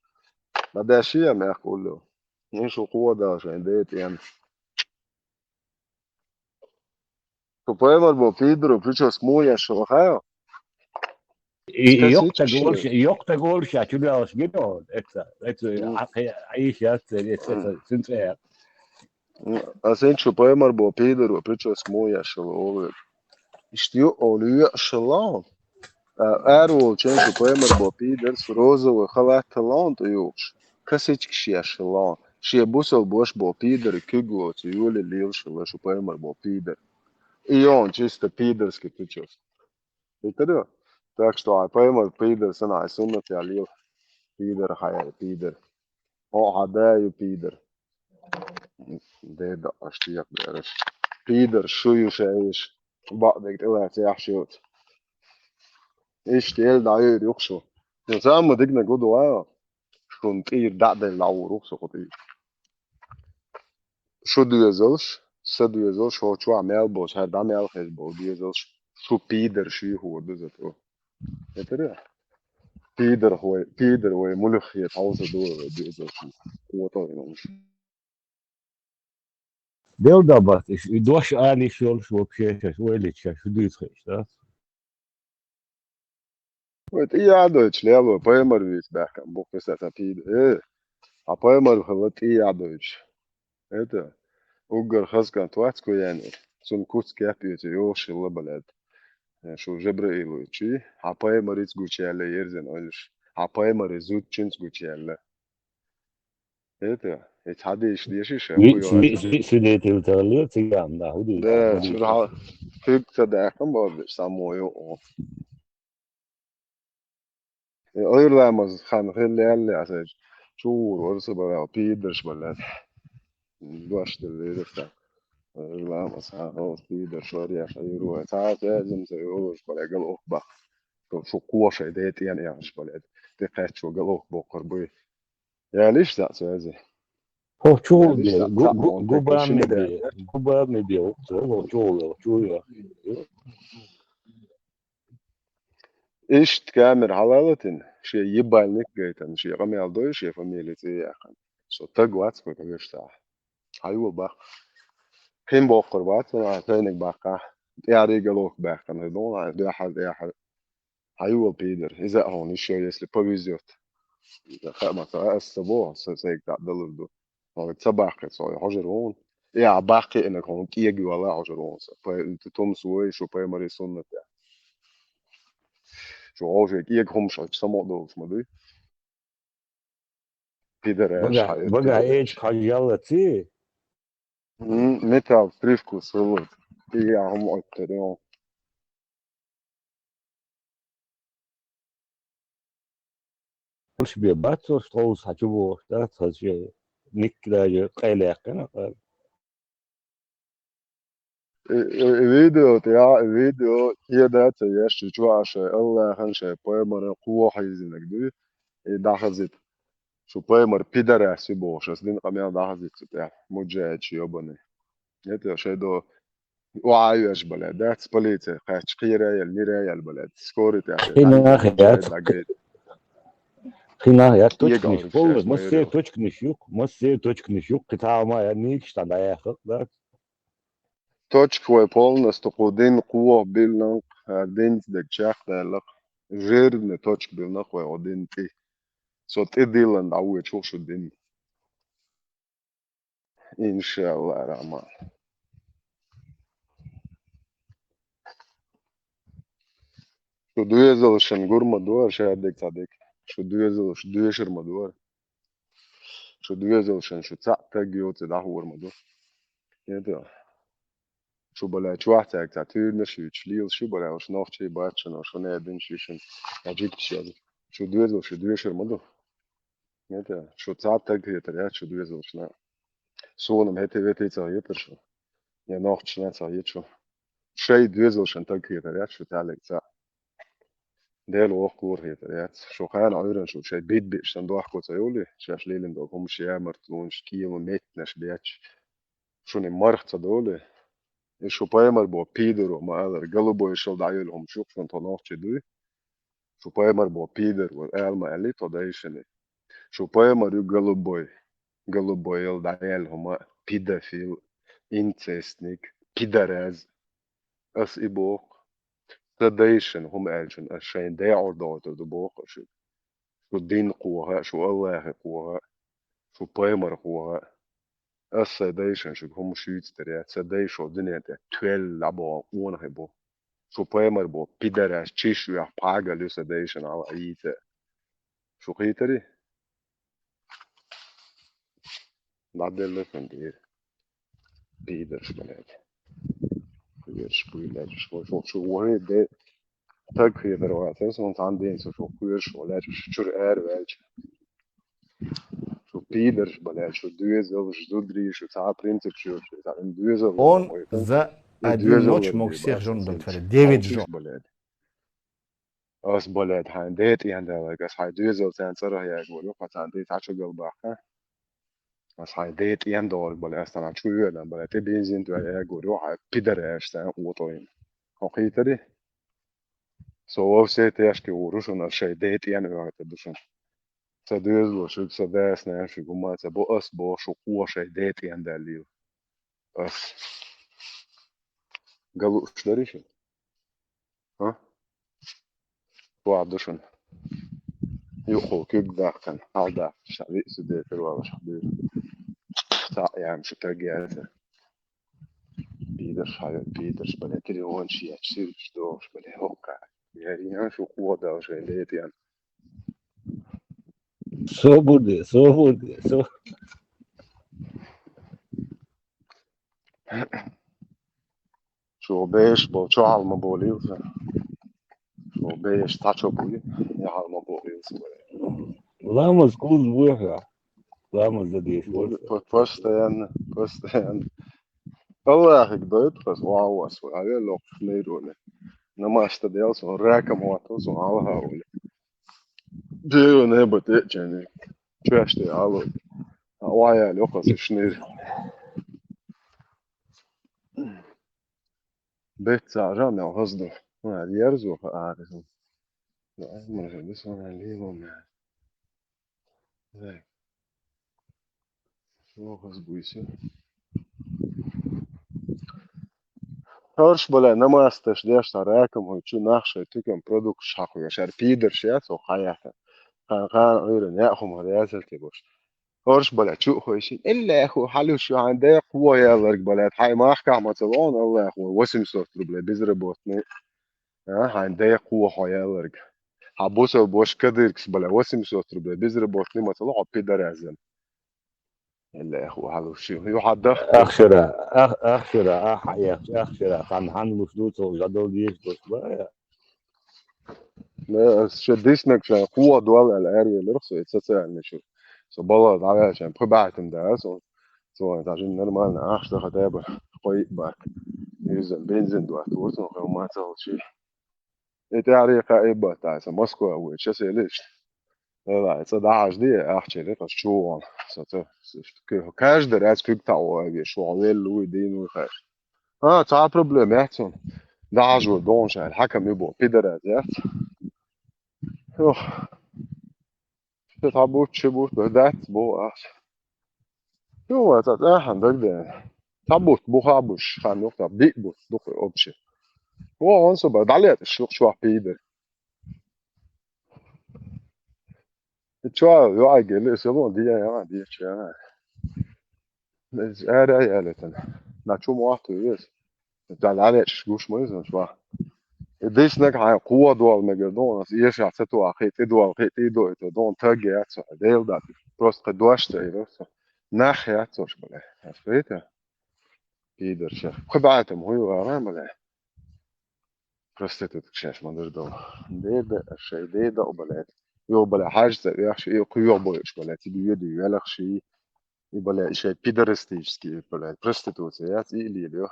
دا شيء ما اقول له ايش قوه ده عشان ديت يعني شو поэмар بو بيدر прическа моя شو خايا yok da gol şa çulas gidiyor etsa عيش سنتر Assim, şu poemar bo Peter o pričos moja šalo. Ištio olija šalon. Erol čen şu poemar bo Peter su rozova halat talon to još. Kasič kšie šalon. Šie busol boš bo Peter kigo cu juli lil šalo şu poemar bo Peter. I on čisto Peterski pričos. I tada. Так что poemar Peter sana sunnat ya lil. Peter hayal Peter. O hadaju Peter. ده اشتياق بعرف بيدر شو يشايش بعدك تقول تيحشوت ايش تيل داير يقشو نسام دقنا قدوا Şun qir da'da lawruq soqti. Şu düzeliş, se düzeliş şu amel boş, her damel hez bol düzeliş. Şu pider şu hurdu zato. Yeter. Pider ve mulkhiyet hausa doğru düzeliş. Kuotoymuş. Belda bak, doş ali şol şu şey, şu öyle şey, şu düz işte. Evet, iyi Deutsch, lehrer, Palmer wie Berkan, Buch ist das Pider. A Palmer hat iyi Deutsch. Это Угар Хасган Туацко yani. Sun Kutski yapıyor, yok şılla balad. Şu Cebrail içi. Apaya mariz güçerle yerzen olur. Apaya mariz zutçins güçerle. Evet. Et hadi işte yaşışa. Sünneti utarlıyor, tıkan da. Da, şurada Türkçe de yakın vardır. Samoyu o. Ayırlamaz. Han helle asaj. Çoğur orası bana piders balad. Baştırdı da. Ayırlamaz. Ha, o piders şöyle yaşayır. Saat lazım sayıyor. Bana gel okba. شو قوة شديد يعني مش بلد دقيقة شو قالوك بوكر بوي يا ليش ذا هذا Ho çoğul ليش diye, ذا guba mı diyor, çoğul ya. إيش تكامر حلالتين شيء يبالك جيتن شيء قام يالدوي شيء فميلتي يا أخي شو تقوات بكرش تا هايو بق كم بوكر بات أنا ثانيك بقى يعني قالوك بقى أنا دون ده حد هايو بيدر إذا هون شيء يسلي بويزيوت ما تأسبوه سيك تعدلوا هو تبعك سوي حجرون يا باقي إنك هون كيجي ولا حجرون فأنت توم سوي شو باي مري سنة شو عاوز كيجي هم شو سمو دوش مدري بيدرش حياة Baga eç kajalatı. متى بريفكو سولد يا هم أكترون Hoş bir bat, hoş tavus haçı bu, da saçı nikler kaylakken. فيديو تاع فيديو هي ده تياش شو عشان الله خنشة باي مرة قوة حيزينك دي داخزت شو باي مر بيدر سيبو شو سدين قميان داخزت تاع مجاهد شي يبني يتو شيدو وعايش بلد ده سبليته قاش قيرة يلميرة البلد سكوري تاع Hina hayat, hina hayat toçkniş, bol, يقعد masaya toçkniş yok, kıtama yani işte da ayaklar. توتش كوي بولنا استقودين قوة بيلنق دين دك شاخ دالق غير توتش بيلنق ودين تي سو تي ديلن عوي شو دين إن شاء الله الرحمن شو دويزل شنغور مدور شادك صادق شو دويزل شو دويشر مدور شو دويزل شو تاع تاجيو تدهور مدور يدا شو بلا تواحتك تعتير شو تشليل شو بلا وش نوختي باتشن وش نادين شيشن أجيك شيء شو دويزل شو دويشر مدور يدا شو تاع تاجيو تريات شو دويزل شنا سونم هتي وتي تاجيتر شو يا نوخت شنا تاجيت شو شيء دويزل شن تاجيو تريات شو تعلق تاع ديل وقور هي تريات شو خان عيرن شو شيء بيت بيشتن دوح كوتايولي شاش ليلن دو هم شيا مرتلون شكيه وميتنش بياتش شو نمرخت دولي شو بايمر بو بيدر وما قادر قلبو يشل دعيلهم شوف شو انتو دوي شو بايمر بو بيدر والآل ما قالي تودايشني شو بايمر يو قلبو يل دعيلهم بيدافيل انتسنيك بيدراز اس إبوق تدايشن هم قالشن الشين داي عردوت دبوق شو الدين قوها شو الله قوها شو بايمر قوها السدايشن شو هم شيت تريات سدايشو دنيا تويل لابو ونهبو شو بايمر بو بيدراش تشيشو يا باغا لو سدايشن على ايته شو قيتري نادل فندير بيدرش بلاد كويرش بويلاج شو وهي ده تاك في دروات اسمه عندي شو كويرش ولا شو ار welch شو بيدرش بلاد شو دويزل شو دري شو تاع برينتر شو تاع دويزل Он за одну ночь мог всех жен удовлетворить. 9 жен. أس بلد هنديت يندل أس هيدوزل سانسر هيك ولو فتنديت عشان قلبها أس هيديت يندل بلد أستنا شوية لما بلد تبينزين تو هيك ولو هيبيدر أشتن وطين حقيقة så oavsett urušen ar šai dēt ienvērta dušan. Tad izlošu, tad dēsnēšu, gumāca, bo es bošu košai dēt iendēlīju. Es galuši darīšu. Ha? Ko dušan. Juhu kykdākan, aldāk, šādi sudēt ir vēl šādi. Tā jāmšu tagad. Pīders, bale, trilon šiet, sirds doš, bale, hokā. Ja šo kodā šai dēt iendēlīju. Svobode. Šo bēš bol čālma bol ilsa. Šo bēš tačo buļi, jālma bol ilsa. Lamaz kuz buha. Lamaz dadīs. Postojan. Allahi doit, kas vauvas, vai avielok šneiroli. Namās tad jels un rēkamotos un alhauli. Dievu nebūt iečēni. Čēštie aloi. Vajāli okas ir šneiri. Bet cāžām jau hazdu. Man ir jerzoka āris. Man ir visam līgum. Šokas buisi. Hörš bole, namās taš dieštā rēkam, un ču nākšai tukam produktu šaku, ja šar pīdar šiet, so hajāta. Kān ir nēhum ar jāzelti boš. Hörš bole, ču hoisin, illa أخو حلو شو عندي قوة يا لرق بلد هاي ما أحكي عم تلون الله أخو وسم صوت ربلي بزربوتني عندي قوة يا لرق حبوس البوش كدركس بلا وسم صوت ربلي بزربوتني ما طلعوا بيدر أزم إلا أخو حلو شو يحدث أخشرة أخشرة خان مفلوس وجدول ديش بس بقى لا شديسنك شان قوة دول الأريا اللي رخصوا يتساعد نشوف سبلا على عشان ببعتم ده سو عشان نرمال أخشى خدابة قوي باك يزن بنزين دوات وصل ما تسوي شيء تعرف قائبة تاعس موسكو أو شيء ليش لا صداعش دي أحكي لك شو كاش درس كيك تاو شو عويل لوي دين وخاش تا بروبليم يحصل داعجو دونش الحكم يبو بيدرازات تتعبوت شبوت بدات بو هو تتاحن دقدان تعبوت بو خابوش خان نقطة بيقبوت دقي أوبشي هو عنصر بدعليات الشوق شو بيدر شو يوعي لي سيبون دي شيء أنا يالتنا نشوف واحد يس دعليات شوش ما يزن شو ديش نك هاي قوة دول مجردون as إيش عتتو أخيت دول أخيت دول دون تاجي عتسو ديل ده بروست قدواش تايلو ناخ عتسوش بله عرفته بيدر شيء خبعتهم هو غرام بله بروست تكشاش ما دردو ده الشيء ده وبله يو بله حاجة يا أخي يو بويش بله تبي يدي يلاخ شيء يبله شيء بيدرستيش كي بله بروستيتوتيات إلي له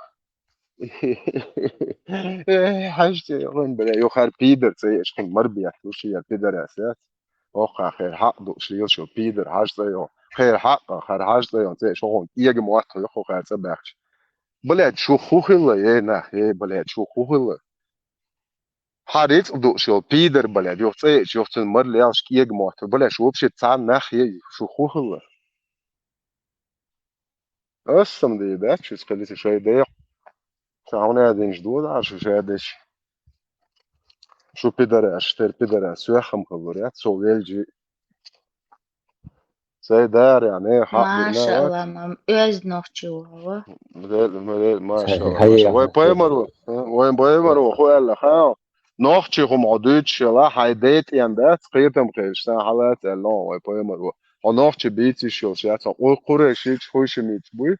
حاجتي يقولون بلا يخار بيدر زي إيش كن مربي يحكوش هي بيدر أساس أوقع خير حق دو شيء شو بيدر حاجة يو خير حق خير حاجة يو زي شو يجي موقع يخو خير سباكش بلا شو خوخلا ينا هي بلا شو خوخلا حاريت دو شو بيدر بلا يو زي شو تنمر ليش يجي موقع بلا شو بشي تسان نخ هي شو خوخلا أصلا دي ده شو سكليت شوي ده شاونا دينش دول عشو شادش شو بيدرس سواخم خبرات سويلجي سي دار يعني حق ما شاء بناك الله مام يزنوف شو مدل ما شاء الله ما شاء الله وين بايمرو هو قال لك ها نوختي هم عدوتش لا حيديت يندات قيتم قيشتا حالات اللون وين بايمرو ونوختي بيتي شو شاتا قريشيش خوشميت بوي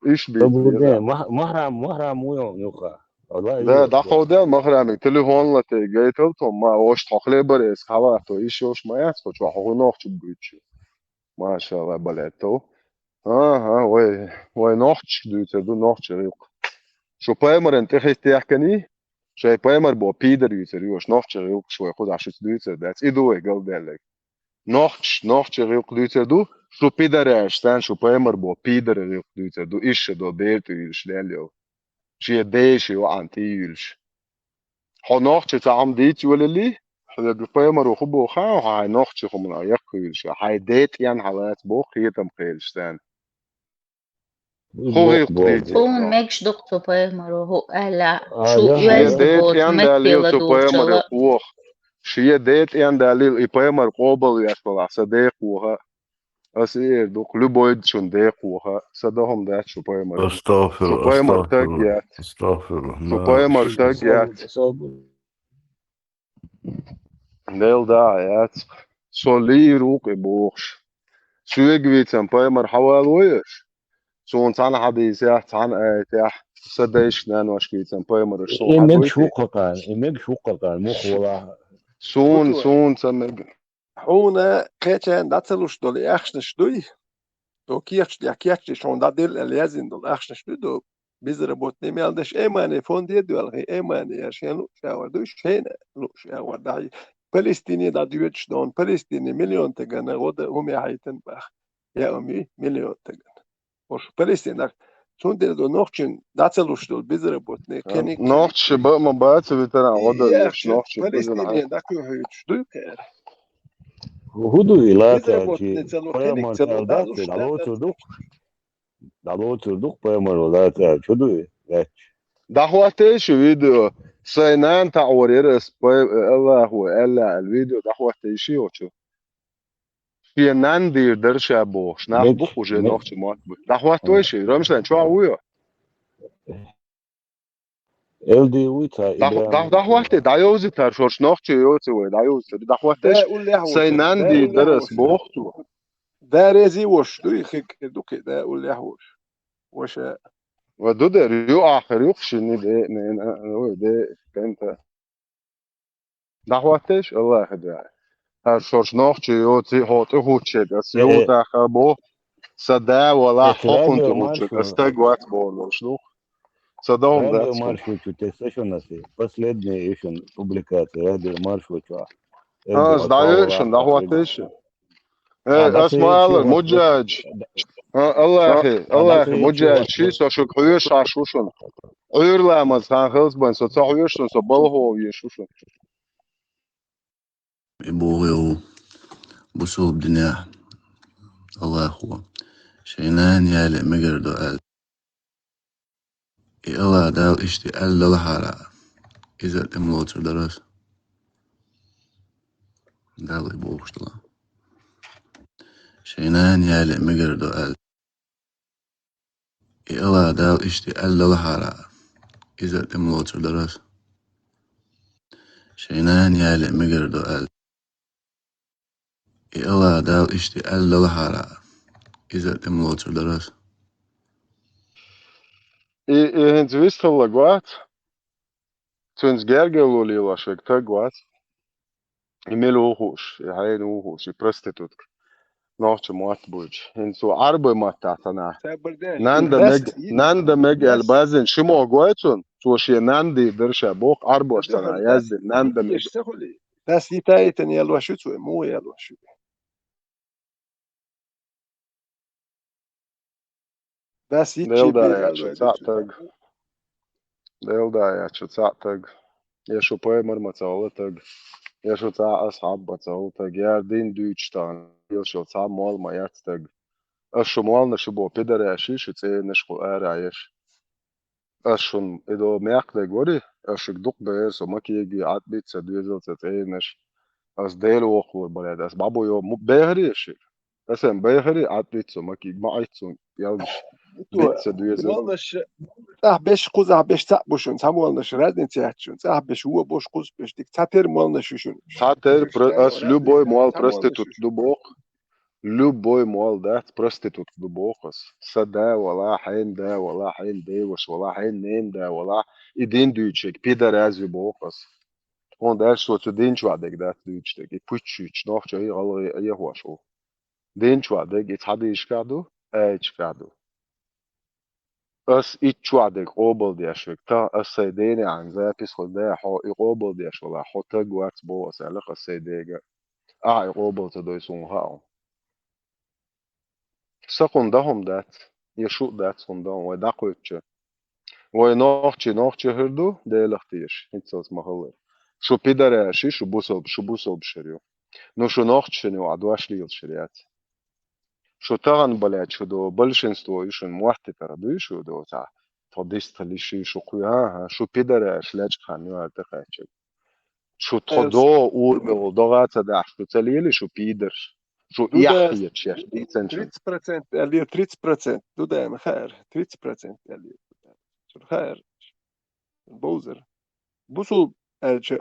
ايش بيت ده محرم ويوخا ده خودم مخرم تلفون لا تيجيتو ما وش تخلي بريس خلاص تو ايش ما يسكت شو هو نوختي بيتش ما شاء الله بلاتو ها وي نوختش دوت دو نوختش ريق شو بايمر انت خيت تحكني Şey payamar bu pider yüzer yok nohça yok şoy kod aşıt yüzer that's idu egal derler. Nohça yok yüzer du şu pider yaştan şu payamar bu pider yok yüzer du işe do dert yüzlerliyor. Şey değişi o anti yüz. Ha nohça tam dit yöleli. Hada payamar o bu ha nohça kumuna yakıyız. Hay det yan halat bu khiyetam khilstan. Hو يقضيتي هو ماكش دكتور بايمر هو أهلا شو شيء يواز ديت بوت ين دليل مكيلا دول سوبيمر شلا يقوخ شيء ديت ين دليل يبيمر قابل يشتغل صديق وها أسير دوك لبويد شون ديق وها صدهم ده سوبيمر استغفر سوبيمر استغفر تاجيات استغفر ما سوبيمر تاجيات ديل داعيات سولي روق بوخش سويجويت سامبيمر حوال ويش سون تان حديثة تان آياتح صديش نان وشكيت سامبيمر سون إمك حدويتي شو قطع مخ ولا سون سمج حونا كيتشان داتلوش دول اخشنش دوي دو كيرش دي كيرش شون دادل اليازين دول اخشنش دو بيزر بوت نيمالدش ايماني فون دي دول غي ايماني يشيلو شاور دوش هنا لو شاور داي فلسطيني دا ديوتش دون فلسطيني مليون تجانا غدا هم يحيتن باخ يا امي مليون تجانا وش فلسطين شون دي دو نوخشن داتلوش دول بيزر بوت ني كينيك نوتش بقى ما بقى بتاع غدا يوش يخشن نوتش بزن فلسطيني عاد داكو هيتش دو كير هدو بيزر إلى بوت كي نتسلو كينيك payamar تسلو eldat دالوش dalo oturduk payamar ola şudu ده هو تيش فيديو سينان تعورير اسباي الله هو الا الفيديو ده هو تيشي وشو في ناندي درشا بوش ناخ mek بوخ وجي نوتش موت ده هو تيشي رمسان شو عويو elde uita ده هو تي ده يوزي تر شوش نوتش يوزي وي ده يوزي ده هو ده تيش قول لي هوش سينان ده دي قول لي درس هوش بوختو ده ريزي وش دو يخيك دوكي ده قول لي هوش وش ودو ده ريو اخر يخشني ده كنت ده هو تيش الله يهديه هر شوش نوتش يوزي هوت هوتشي بس يو ده خبو صدا ولا حقن radio تهوتشك marshu استقوات بولو شنو صداهم radio ذاتكم marshu чуть сошонasi последний еще публикация radio marshu ча اه elde ازدعيشن ده هو atava تيشن da ايه اسمع kıyıcı الله var المجاج الله يا اخي الله da يا اخي kıyıcı مجاج var شي سو شو حيوش عشوشن عير لامز خان خلص بن سو تحيوشن سو بلهو يشوشن يبوغيو بصوب دنيا الله هو شينان يالي مقردو قال الله داو اشتي قال للحارة إذا تملوتر درس داو يبوغش دلا شينان يالي مقردو قال الله داو اشتي قال للحارة إذا تملوتر درس شينان يالي مقردو قال الله داو اشتي قال للحارة إذا تملوتر درس ايه انت ويست الله قوات تونس جرجلو لي لاشك تقوات يميلو وحوش يعين وحوش يبرستيتوت نوتش موات بوج انسو عربي ما تعتنا سابرداش ناندا مج البازن شمو قواتون سوشي ناندي درشا بوق عربو اشتنا يزن ناندا مج يشتغلي بس يتايتن يلو شو تسوي مو يلو شو بس ديل يتشي دا بي يا يلو شو يدو تعتق ديل دا يا شو تعتق يا شو بايمر ما تعولتق يا شو تاع أصحاب ما تعولتق يا دين دوتشتان يا شو تاع مال ما يتتق أشو مال نشبو بيدر يا شيش تي نشخو عايش أشون إدو ميقلق وري أشو دق بيس وما كيجي عاد بيت سدويزل تتعينش أس ديل وخور بلاد أس بابو يو بيهري شي أسن بيهري عاد بيت وما كيجي ما عيتسون يلش بيت سدويزل والنش بيش قوز بيش تابوشون سام والنش رادن تياتشون صح بيش هو بوش قوز بيش ديك تاتر مالنش شون تاتر أس لوبوي مال برستيتوت دبوق لوبوي مال ده برستيتوت دبوقس سدا ولا حين ده ولا حين ديوش ولا حين نين ده ولا إدين دوتشك بيدر أزي بوقس هون ده شو تدين شو عدك ده دوتشك يبوتشيش نوخ جاي غلغي أيه هو شو دين شو عدك يتحدي يشكادو إيش كادو أس إتشوادك قبل دياشك تا السيدين عن زابس خدا حو يقبل دياش ولا حتى جوات بو أسألك السيدين يقبل تدويسون هاو سكون دهم دات يشوق دات صندوق ودقوتش ونوخشي هردو ديلختيش هيتسوس محلر شو بيدراشي شو بوسل بشريو نو شو نوخشني وعدواش ليل شريات شو تغن بلاد شو دو بلشنستو يشن موحتي تردو شو دو تا فضيست ليشي شو قياها شو بيدراش لاج خانيو ارتقاتش شو تخدو اور بو دوغات داح شو تليلي شو بيدر شو يحيى تشيش دي تنشن 30% اللي 30% دو دائما خير 30% اللي شو خير بوزر بوصل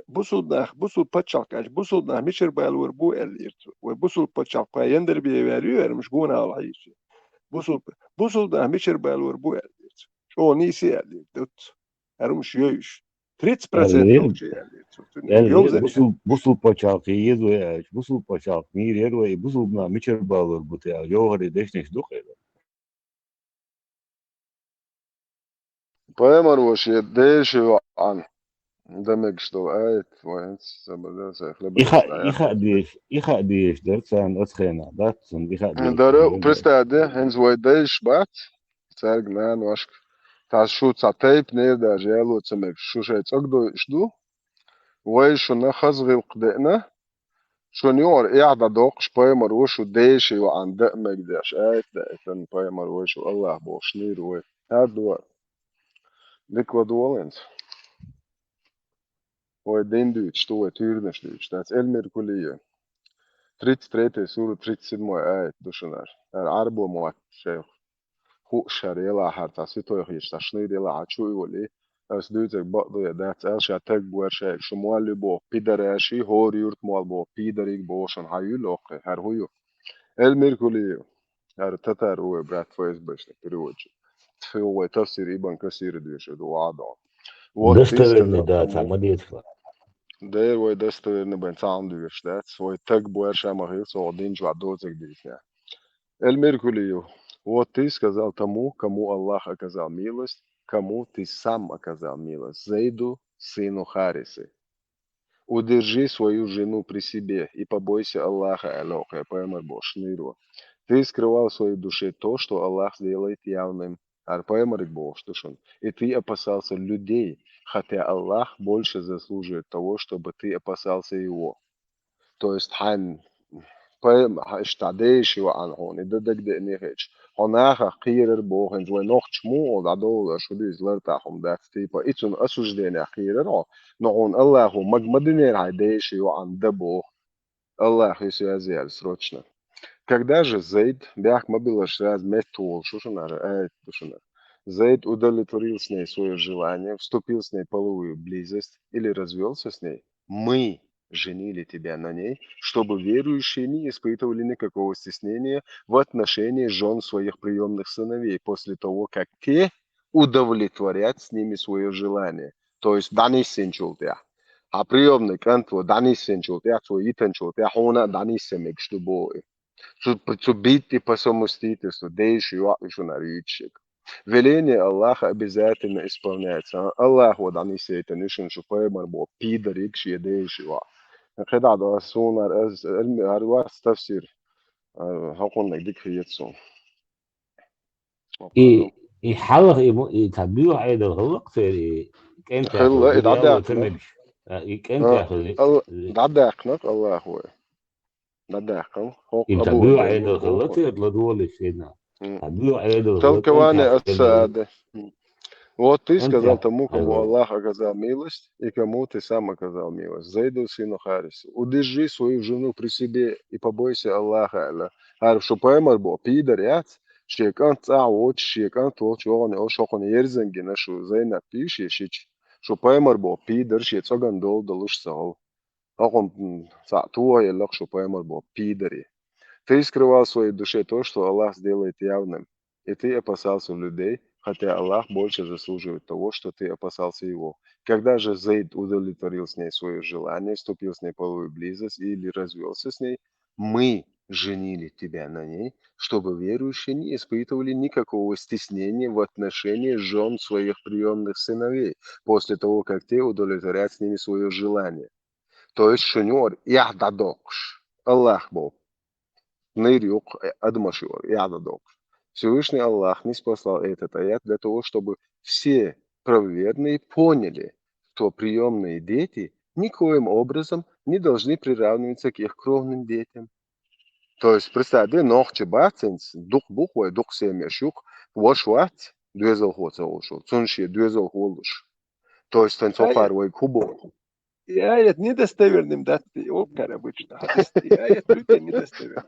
بوصل باتشالك بوصل ده مشر بالور بو اللي وبوصل باتشالك يندر بيوريو مش جونا على عيش بوصل ده مشر بالور بو اللي شو نيسي اللي دوت مش يوش 30% نوكشي اللي يوزر بوصل باشاق يدو بوصل باشاق مير يدو بوصل ما ميشر بالور بتاع جوهر ديش نشدوق Poemar was je deze aan. دمج شتو آيت وين سبدا سيخلي يخديش درسان أسخنا داتسن يخديش دارو برستاده هنز ويدش بات سرق نان واشك تاع شو تايب نير دا جيلو تسمك شو شي تقدو شدو وي شو نخزغي وقدقنا شو نيور إعدا دوقش بايمر وشو ديشي وعن دقمك داش آيت دايتن بايمر وشو الله بوشنير وي هاد دوار ديكوا دوالنت وين دوتش تو تيرنش دوتش تاع علم كلية 33 سورة 37 آية دوشنار العرب وموات شيخ هو شاريلا حتى سيتو يخيش تشنيد يلا عشوي ولي أس دوتك بعض يدات ألشا تك بور شيخ شموالي بو بيدراشي هور يورت مال بو بيدريك بوشن هايو لوقي هر هيو علم كلية هر تتر هو برات فايز بشتك تروج هو تفسير إبن كثير دوش دوعادون دستورني داتا ما ديتفا ده وي دستورني بنتعم دوش دات وي تك بور شامخيل صعدين جوا دوزك ديتنا الميرкулию. Вот ты сказал тому, кому Аллах оказал милость, кому ты сам оказал милость, Зейду, сыну Харисы. Удержи свою жену при себе и побойся Аллаха, Алоха, Пэмэр Бошниру. Ты скрывал в своей душе то, что Аллах сделает явным, Пэмэр Боштушин, и ты опасался людей, хотя Аллах больше заслуживает того, чтобы ты опасался его. То есть, Хан Păi اشتعديش وعن هون ددك دقني هيش هناك خير بوهن جوي نوخش مو دادو شو دي زلرتاهم دات تيبا إتون أسوج دينا خير نعون الله مجمدني العديش وعن دبو الله يسوع срочно. Когда же Зейд, бях мобилаш раз метул, Зейд удовлетворил с ней свое желание, вступил с ней в половую близость или развелся с ней, мы женили тебя на ней, чтобы верующие не испытывали никакого стеснения в отношении жен своих приемных сыновей после того, как те удовлетворят с ними свое желание. То есть дани сенчултя. А приемный кантво дани сенчултя, твой итанчултя, хона дани семек, чтобы быть по совместительству, дейши наричик. Веление Аллаха обязательно исполняется. Аллах вот дани сейтанишин, шупай марбо, пидарик, шиедейши خدع ده سونار از علم أرواح تفسير هقول لك ديك هي تصون يحلق يتبيو عيد الغلق في كان خلا يتعدى كان يتعدى أقنق الله هو يتعدى أقنق يتبيو عيد الغلق يطلدوا لسيدنا تبيو عيد الغلق تلكواني السعادة Вот ты сказал тому, кому Аллах оказал милость, и кому ты сам оказал милость, Зейду, сыну Харису. Удержи свою жену при себе и побойся Аллаха. Что поймал бо пидарят, шекан цаот, шекан тол, чоган о шокан ерзенги нашу зейна пиши шич. Что поймал бо пидар, шецоган дол долуш сал. Акон цатуа елак, что поймал бо пидари. Ты скрывал в своей душе то, что Аллах сделает явным, и ты опасался людей, хотя Аллах больше заслуживает того, что ты опасался его. Когда же Зейд удовлетворил с ней свое желание, вступил с ней в половую близость или развелся с ней, мы женили тебя на ней, чтобы верующие не испытывали никакого стеснения в отношении жен своих приемных сыновей после того, как те удовлетворят с ними свое желание. То есть, шеньор, яхдадокш, Аллах Бог, нырюк, адмашиор, яхдадокш. Всевышний Аллах не спасал этот аят для того, чтобы все правоверные поняли, что приемные дети никоим образом не должны приравниваться к их кровным детям. То есть, представьте, нохче бацинс, дух бухвай, дух семяшук, вошват, дуэзал хоцаушо, цунши дуэзал холуш. То есть, танцохарвай кубо. И аят недостоверным датты, как обычно. И аят люди недостоверным.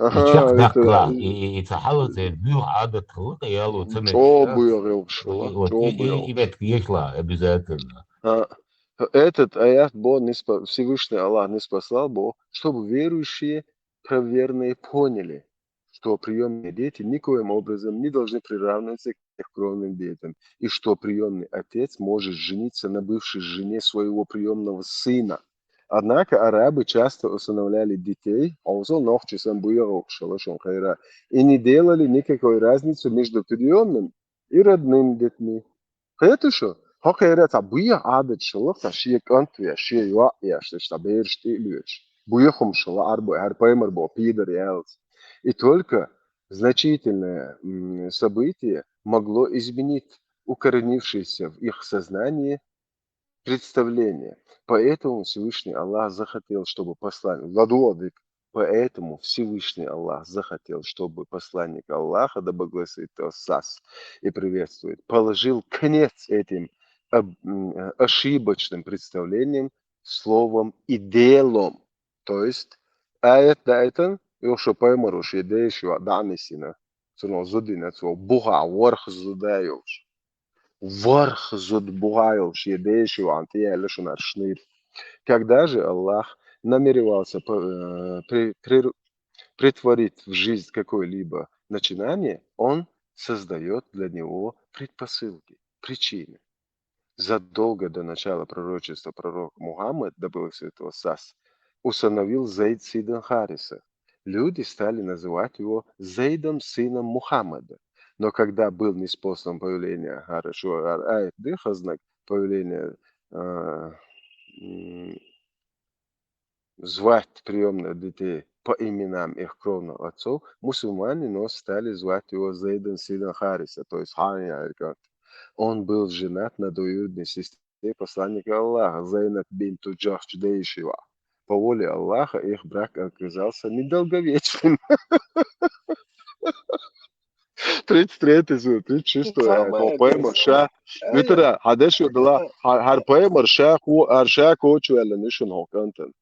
يشق دقلا يتحول بيوح عادة تخلق يالو تمشي Чо бuyuruш, يبقى يخلع обязательно. Этот аят Всевышний Аллах не спасал Бог, чтобы верующие правоверные поняли, что приемные дети никоим образом не должны приравниваться к их кровным детям, и что приемный отец может жениться на бывшей жене своего приемного сына. Однако арабы часто усыновляли детей, и не делали никакой разницы между приемным и родным детьми. Это что? Hakikaten tabii adetçilik ta şey kantı şey yok ya işte берешь буехомшила арбо арпаймер бо пидор ялс. И только значительное событие могло изменить укоренившееся в их сознании представление. Поэтому Всевышний Аллах захотел, чтобы посланник Поэтому Всевышний Аллах захотел, чтобы посланник Аллаха, да благословит Сас и приветствует, положил конец этим ошибочным представлением словом и делом. То есть, аят дайтан, юшо поймаруш, едеющего данисина, цуно зудина, цуно буга, варх зудающ. Варх зуд бугающ, едеющего антия лишунар шнир. Когда же Аллах намеревался притворить в жизнь какое-либо начинание, он создает для него предпосылки, причины. Задолго до начала пророчества пророк Мухаммад, да благословит его Сас, усыновил Зейд сына Хариса. Люди стали называть его Зейдом сыном Мухаммада. Но когда был неспослан появление знак появления звать приемных детей по именам их кровных отцов, мусульмане стали звать его Зейдом сыном Хариса, то есть Ханя. Он был женат на двоюродной сестре посланника Аллаха, Зейнаб бинту Джахш Дейшева. По воле Аллаха их брак оказался недолговечным. 33 суд, 36 поэма ша. Витера, хадешу дала, хар поэма ша кочу эла нишун хокантен.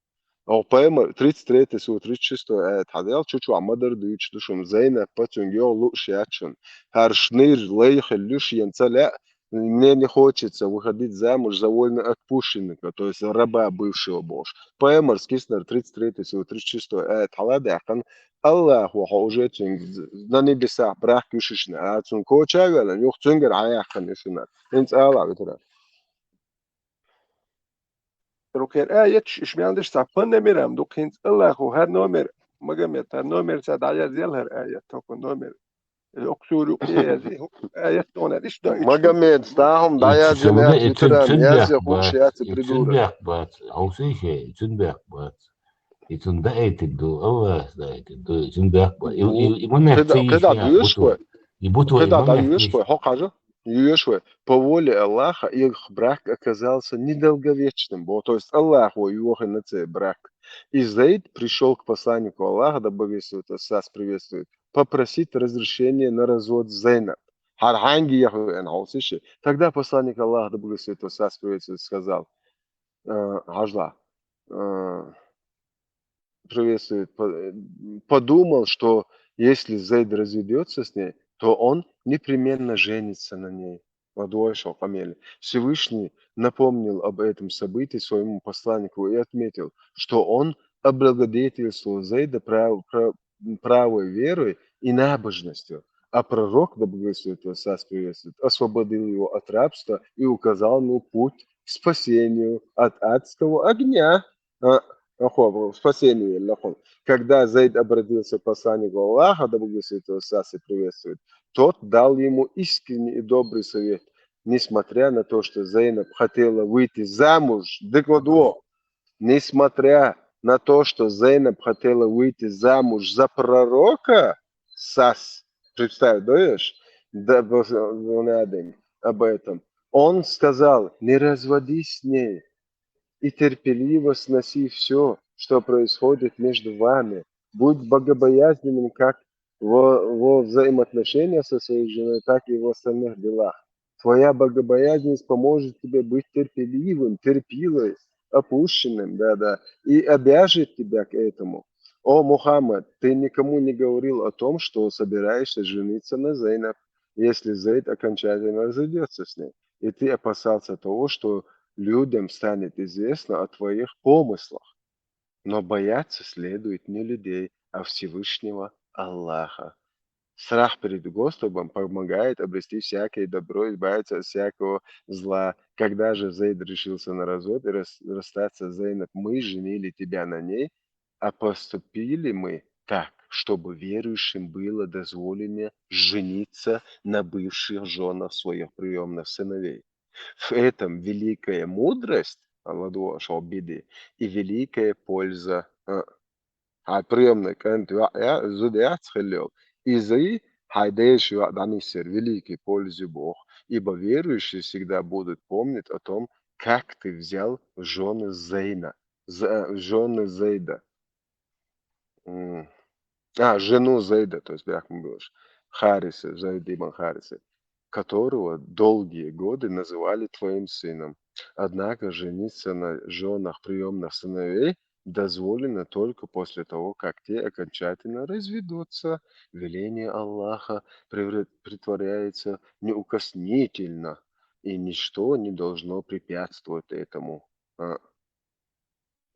Поэма 33 суд, 36 хадел чучу амадар дуич душум Зейнаб патюнгё луш ячун. Хар шнир лейх люш янцаля. Мне не хочется выходить замуж за вольно отпущенника, то есть раба бывшего Бож. Поэма Скиснер 33 суд, 36 халадяхан. Аллах уже на небесах брак кушишна, а цун кочагала, юх цунгер аяхан ишина. Инц Аллах витера. Рукер аят ишмяндиш сапан немирам дук инц Аллах هر номер магамет هر номер سد عياد زيال هر آيات تكون номер الأقصور آيات تونا ليش ده Магомед, стахом дая зелят витеран, я за хушият придурок. يتون دقيت الدو الله دقيت الدو يتون دقيت يمنع Когда дуешкой, يبوتوا когда дуешкой, хокажа, дуешкой, по воле Аллаха их брак оказался недолговечным, то есть Аллах его на цей брак. И Зейд пришел к посланнику Аллаха, да благословит Сас приветствует, попросить разрешения на развод Зейнаб. Тогда посланник Аллаха, да благословит Сас приветствует, сказал, Хажла, приветствует, подумал, что если Зейд разведется с ней, то он непременно женится на ней. Всевышний напомнил об этом событии своему посланнику и отметил, что он облагодетельствовал Зейда правой верой и набожностью, а пророк, да благословит его Сас приветствует, освободил его от рабства и указал ему путь к спасению от адского огня. Спасение Аллаху. Когда Зейд обратился к посланнику Аллаха, да Бог Святого Сасы приветствует, тот дал ему искренний и добрый совет. Несмотря на то, что Зейнаб хотела выйти замуж, несмотря на то, что Зейнаб хотела выйти замуж за пророка, Сас, представь, даешь, да, об этом, он сказал, не разводись с ней и терпеливо сноси все, что происходит между вами. Будь богобоязненным как во взаимоотношениях со своей женой, так и в остальных делах. Твоя богобоязненность поможет тебе быть терпеливым, терпилой, опущенным, и обяжет тебя к этому. О, Мухаммад, ты никому не говорил о том, что собираешься жениться на Зейнаб, если Зейд окончательно разойдется с ней. И ты опасался того, что людям станет известно о твоих помыслах. Но бояться следует не людей, а Всевышнего Аллаха. Страх перед Господом помогает обрести всякое добро и избавиться от всякого зла. Когда же Зейд решился на развод и расстаться с Зейнаб, мы женили тебя на ней, а поступили мы так, чтобы верующим было дозволено жениться на бывших женах своих приемных сыновей. В этом великая мудрость, и великая польза. Приемный Изы хайдеш великий пользу Бог, ибо верующие всегда будут помнить о том, как ты взял жены Зейда. Жену Зейда, то есть Хариса, Зейд ибн Хариса, которого долгие годы называли твоим сыном. Однако жениться на женах приемных сыновей дозволено только после того, как те окончательно разведутся. Веление Аллаха притворяется неукоснительно, и ничто не должно препятствовать этому.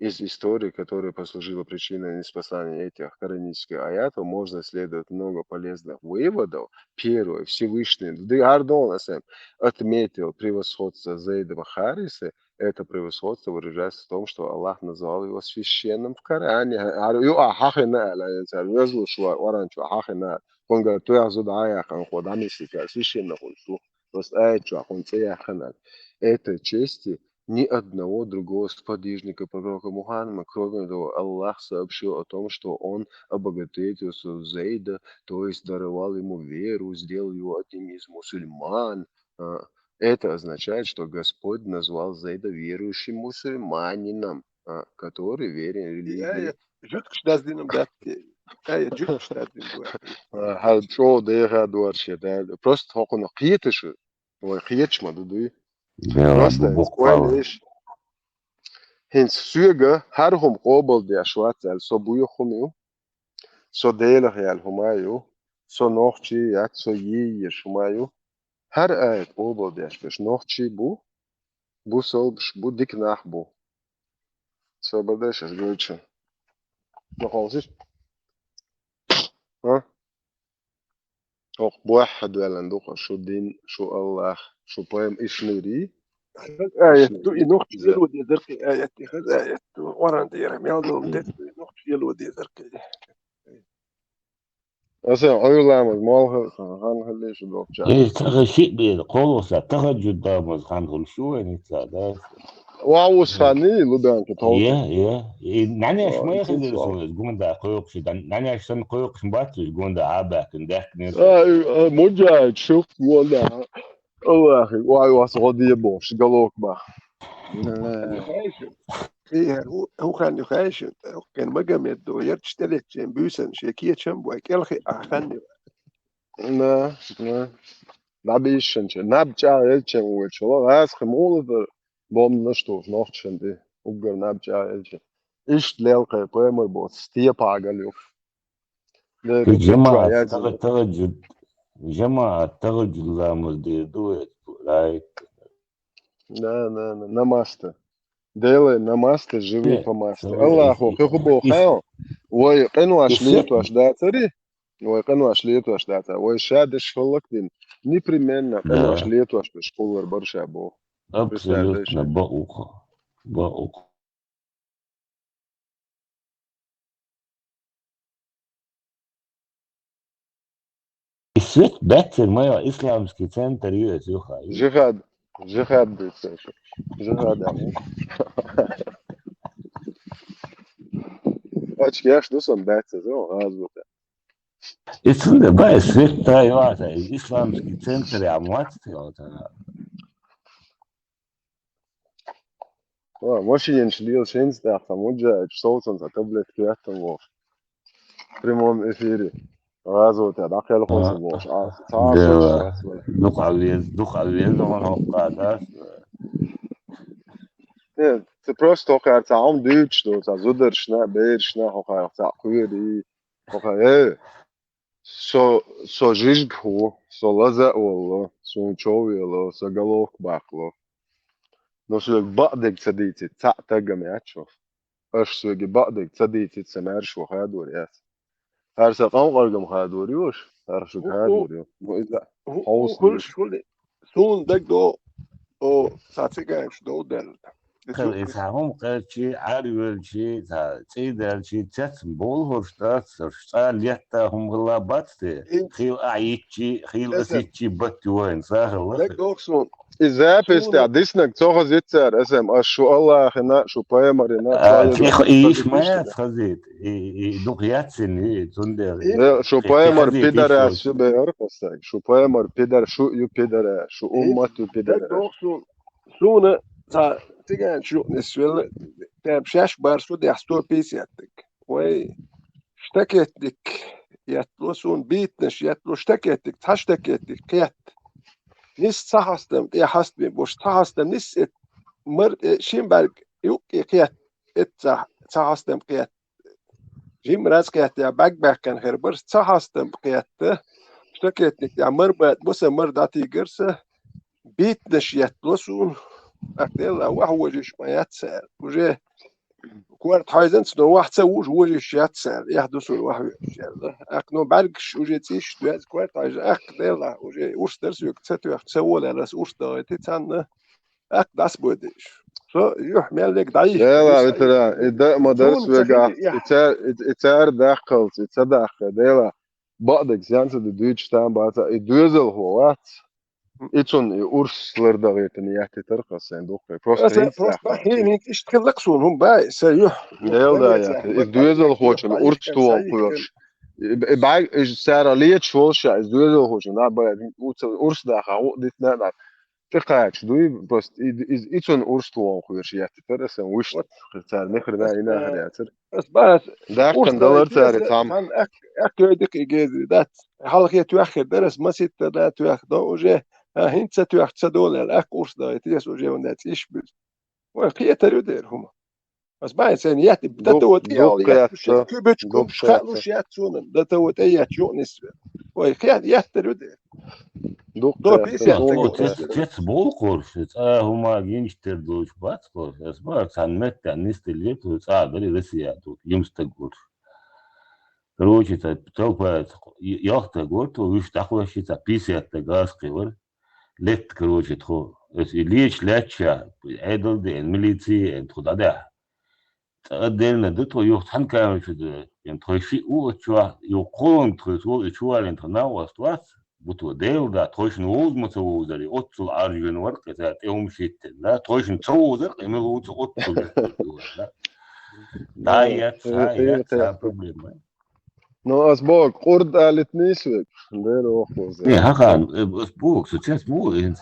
Из истории, которая послужила причиной неспасания этих коранических аятов, можно следовать много полезных выводов. Первое, Всевышний отметил превосходство Зейда Хариса. Это превосходство выражается в том, что Аллах назвал его священным в Коране. Это чести ни одного другого сподвижника пророка Мухаммада. Кроме того, Аллах сообщил о том, что он обогатился Зейда, то есть даровал ему веру, сделал его одним из мусульман. Это означает, что Господь назвал Зейда верующим мусульманином, который верен религии. Просто он қиетіші, ой қиетші ма дуды. Hens syge har hum qobel der schwarzel so buyo khumio so dele real humayo so nochi yak so yi shumayo har ayet qobel der fish nochi bu so bu dik nach bu so badesh goitche noch aus auch واحد ولا ندوق شو دين شو الله شو بهم إشنوري آية نقطة يلودي ذرقي آية خذ آية ورا دير ميالدون ديت نقطة يلودي ذرقي أصلا عيولامز مالها خان هليش دوقجا إيه تغشيء بالقولوسة تغجد دامز خان هلشو يعني تسادات واوس خاني لودان كتوت نعني اش ما ياخذ الجون ده قيوقش نعني عشان قيوقش باتش الجون ده عابك ندهك مجاهد شوف ولا الله أخي واي واسغودي بوش قالوك با إيه هو كان يخايش كان بقى ميدو يرتشتلت جن بيسن شيكية شنبو أكلخي أخاني لا بيشنش نابجا يلشن وشلو هاس خمول بوم نشتوف نوختشن دي وقر نابجا يلشن إيش ليلقى بيمر بوس ستيبا قاليوف جماعة تغجد لامز دي دوت لايك لا намасте делай намасте живи по масте Аллаху хубо хао وي قنوا шлиту ашдатари وي قنوا шлиту ашдата وي шадеш холлактин непременно قنوا шлиту ашдешкулар баршабо абсолютно бауха Svet better moja islamski centar jest juha. Jihad bitte. Jihad ama. Aç yaş dosan better so azbuta. İçinde bayağı svet tayi varsa islamski centar ya muhatsa. Машин шли шенста самуджа صوتا تابلت كياتم و بريمون افيري غازوتا داخل خمس بوش تعاصل Duk alvez on hoqqadas. Te prosto hoqar taam Deutsch do ta zudershna beershna hoqar ta quiri hoqar so jizghu so laza wallo so chovilo so galok baklo no so ba'dek saditi ta tagamiatcho اش سوگی بعدك تديتي تسمعش وخادور ياس هرسا قام قرقم خادوريوش هرسو خادوريو وإذا حوص كل سون دك دو او ساتيغانش دو دل هم قالشي عاريولشي تيدالشي تسمبول هورشتات سرشتال هم غلاباتي خيل أعيتشي خيل أسيتشي باتوين ساهل دك دوكسون إذا بيستعدسنك تاخذ يتسار اسم شو الله خنا شو بايمر هنا إيش ما تخذيت دوك ياتسن تندر شو بايمر بيدر شو بيعرفك شو بايمر بيدر شو يو بيدر شو أمة يو بيدر دوكسون سون تا تيجان شو نسول تابشاش بارسو دي حستور بيسياتك وي اشتكيتك يتلوسون بيتنش يتلو اشتكيتك تشتكيتك كيت نس صحستم يا حسبي بوش صحستم نس مر شيمبرغ يوك كيت ات صحستم كيت جيم راس كيت يا باك كان هربر صحستم كيت اشتكيتك يا مربات بوس مرداتي جرسه بيتنش يتلوسون أكتيلا وهو جيش ما يتسال وجه كوارت هايزنس نو واحد سووش وجيش يتسال يحدثوا الواحد يلا أكنو برقش وجه تيش دوز كوارت هايز أكتيلا وجه أوسترس يكتساتو يحتسول على أوستر تتسان أك داس بوديش so يحمل لك ضعيف لا بترى إذا ما درس وجع إتار داخل إتداخل ديلا بعضك زيانة الدويتش تام بعد الدوزل هو وات إتون أورسلر دغيتني يحتي ترقص عندك بروست هين اشتغلقسون هم باي سيح ديلا يا الدوزل هو شن أورستو قوش بعد سعر ليه شوش الدوزل هو شن نبى أورس داخل ديت نبى تقاعد دوي بس إتون أورستو قوش يحتي ترقص وش سعر نخرنا هنا هرياتر بس داخل دولار سعر تام أك يدك إجازة ذات حلقة تأخر درس ما ست لا تأخر وجه هنت ستأخر تدول الأك أورس ده يتيس وجه ونات إيش بس وقية تريدر هما بس بعد سنيات بتوت إياه كبتش كوش خلوش ياتسون ده توت إياه شو نسبة وقية ياتريدر دو تيتس بول قرش هما جينشتر دوش بات قرش اسمع كان مت نستليت وصعد لسياتو يمستقر короче толпа яхта горто виш такое щита 50 газ кевер лет короче тхо леч ляча эдл де милиции тхуда да тадельна дто юхт ханкаем шуд ям тхоши учва юкон тхошо учвален тнауас твас буту дел да тхошн узмуц узари отцул аржен варка за теум шитте да тхошн цузер эмел уц отцул да я проблема No, asbog, qurd alit nisvek. Ndelo okhuz. Ne, hakan, asbog, so tjets bo ins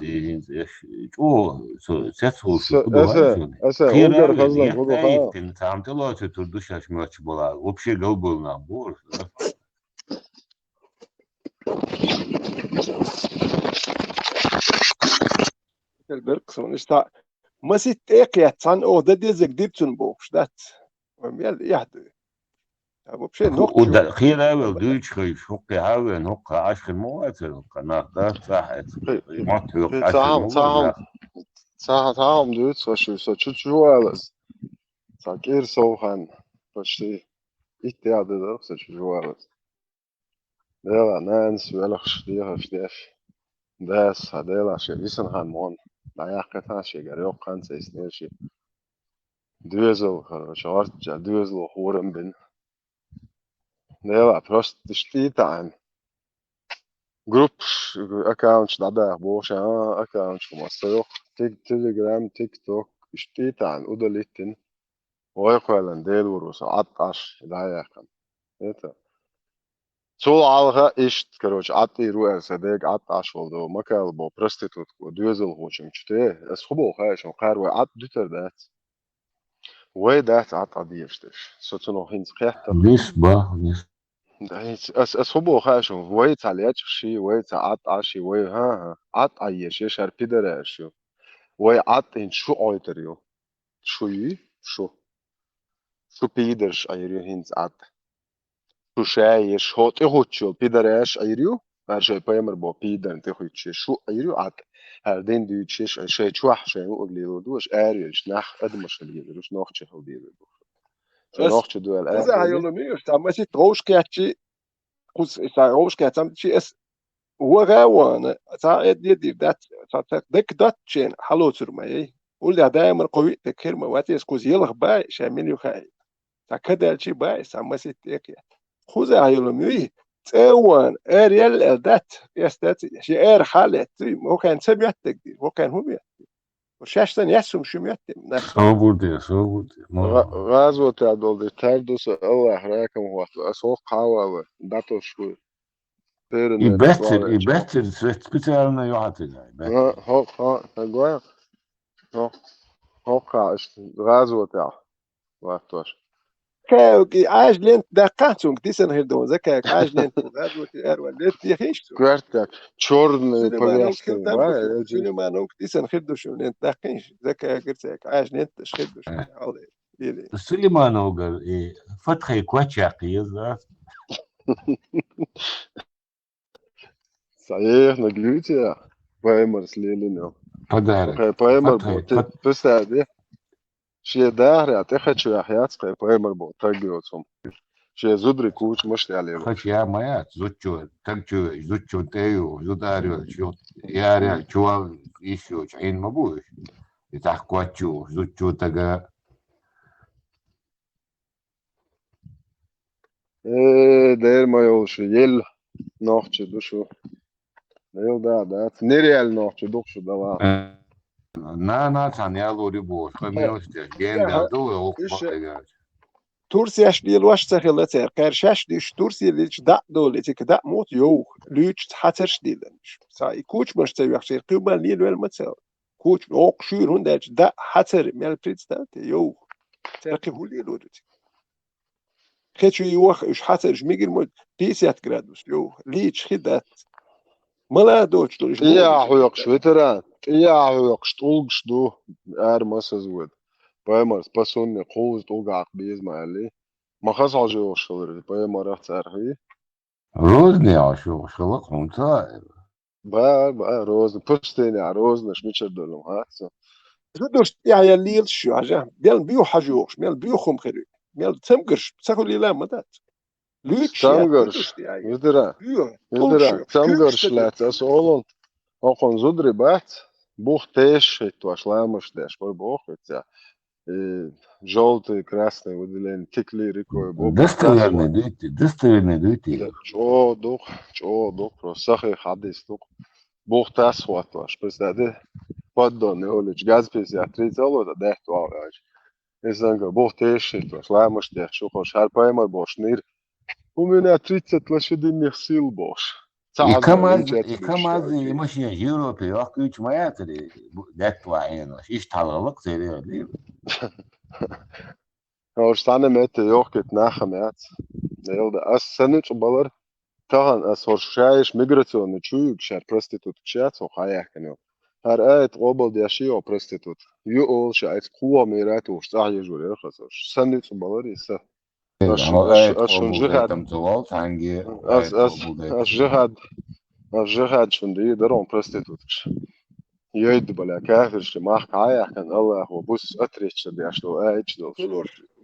so tjets ho şu Asa, ugar fazlan kogo ha. Ten tamtelo çetur duşaş maç bola. Вообще голболна бор. البرقصون إشتا ما ستيقيا تان أو ده ديزك ديبتون بوش دات وميال يهدو وده خير أوي دويتش خير شوقي أوي نوقع 10 مواد نوقع ناقة صاحت ما تروح 10 تعام دويتش خشوا سو تشوالس ساكير سوهان بشي إتياد ده سو تشوالس ديلا نانس ولخش ديها شديش داس هديلا شي ليسن هان مون لا يحكتها شي غريو قان سيسنيشي دوزل شوارت جا دوزل خورن بن ديلا بروست تشتيت عن جروب اكاونتس دادا بوش اكاونتس مصير تليجرام تيك توك اشتيت عن اودليتن ويقولن ديل وروس عطش لا يقن ايتا سو علغا اشت كروش عطي رو صدق عطش ولدو مكال بو برستيتوت ودوزل هوشم شتي اسخبو خاش وقار عط دتر دات وي دات عط اديشتش سوتنو هينز قيحتا نسبة اس خبو خاشو وي تعليات شي وي تعط عشي وي ها عط عيش يشار بيدر شو وي عط ان شو اويتريو شو بيدرش ايريو هينز عط شو شايش هوت ايهوتشو بيدرش ايريو هرشي بايمر بو بيدر انت خوتشي شو ايريو عط هردين دي تشيش شي تشوح شي اقلي دوش اريش نخ ادمش اللي دوش نوخشي هو دي شو بس نوخشي دول وزا اريو هيولو ميوش تامسي تروش كاتشي قوس روش كاتشي تشي اس هو غاوانا تا يدي دات تا دك دات تشين حلو ترمي ولا دايما قوي تكرمه واتي اسكوز يلغ باي شامل يخاي تا كدا شي باي سامسي تيك خوزا هيولو ميوي تسوان اريال دات يستات شي ار حالت هو كان سبيت تقدير هو كان هو وشاشتن يسوم شو ميتم نخ صوبودي غازو تاع دول تاردوس الله راكم هو اسوق حاوة داتو شو تيرن شوارع يبتر سبيتالنا يعطينا ها ها تقول هو قاش غازو تاع واتوش كاوكي عاج لين دقاتهم ديسن هيردون زكاك عاج لين غادو تيار وليت يخيشتو كوارتك تشورن سينما نونك بلاستين خردم بشو سينما نونك ديسن خردو شو لين دقينش زكا قرتك عاج لين تشخردو شو علي ليلي سليمان قال إيه فتحي كواتشاقي صحيح نجلوتي بايمر سليلين فدارك بايمر بو بس هذه شي داهر يعتقد شو حيات بايمر بو تاجيوتهم شي زودري كوش مش عليه خش يا مايات زوتشو تنشو زوتشو تيو زوداريو شو ياريال شو يشو عين مبوش يتحكواتشو زوتشو تجا داير ما يوش يل نوختش دوشو يل دات نيريال نوختش دوشو دوا نا تانيالو ريبوش خميوستيش جين دو وقت تورسي اش ديال واش تخلتها قرشاش ديش تورسي ليش دا دولتي كدا موت يو ليش تحترش ديلنش ساي كوش مش تبي يخشي قيمة ليل ولا متساوي كوش اوقشير هنداش دا حتر مال بريتستات يو ترقي هو ليل ودتي خيتشو يوخ اش حتر جميجر مود بيسيات جرادوس يو ليش خدات ملا دوش دولش يا هويقش وتران يا هويقش طولش دو ار مسز ود بايمر باسون قوز توقع بيز مالي ما خاص عجوش شغل بايمر راح تعرفي روزني عشو شغلك ممتاز با روز بوستين يا روز مش ميتشر دولم ها دوش يا ليل شو عجاه بيل بيو حجوش ميل بيو خم خري ميل تمقرش تسخل لي مدات ليتش تمقرش يدرا تمقرش لا تسولون اقون زودري بات بوخ تيش توش لامش داش بوخ تاع желтый красный выделение текли рекой دستورني دوتي чо дух просто сахи хадис дух بوخ تاس واتواش بس ده بدون يقولش جاز بيس يا تريزالو ده ده تو عاج إنسان بوخ تيش توش لا مش ده شو خوش هر بايمر باش نير ومن تريتس تلاش دين يخسيل باش يكمز مش يجيرو في وقت يوش ما ياتري دات وعين ايش تعلق تري Als dan met de jochit nagemet, de as senuch balar tahan as horshaish migration chuyuk shar prostitute chat so khaya kanu har ayet qobal de shi o prostitute you all shait quwa mirat o shtah yjur khasar senuch balar isa ashun jihad as jihad shun de daron prostitute يد بلا كافر شماخ عايح كان الله هو بص أتريتش دي عشلو ايش دو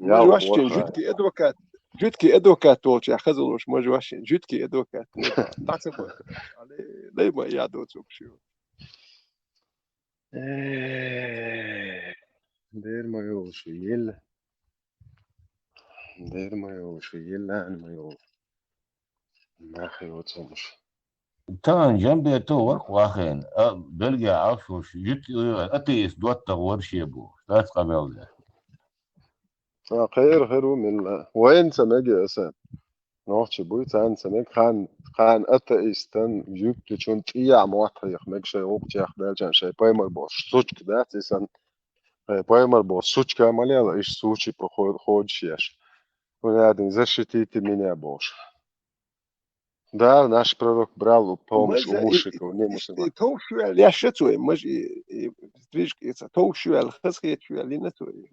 مجواشين جوتكي ادوكات جوتكي ادوكات توش خزلوش مجواشين جوتكي ادوكات تعصب علي ليه ما يعدو تشوف دير ما يوش يل دير ما يوش يل أنا ما يوش ما خيوت صمش Tamam canım bir to var kuahen. Belge afşoş yut ateist duatta var şey bu. Das kamel ya. خير خير من وين سمجي أسان نوحش بوي تان سمج خان أتئيستان يوك تشون تيا مواتيخ مجشي وقتيخ دالجان شي بايمر بوش سوچ كده تيسان بايمر بوش سوچ كاماليالا إيش سوچي بخود شيش ونادن زرشتي تمينيا بوش Да, наш пророк брал помощь у мушриков, не мусульман. تو شو يا شتوي مش تريش تو شو الخسخيت شو اللي نتوي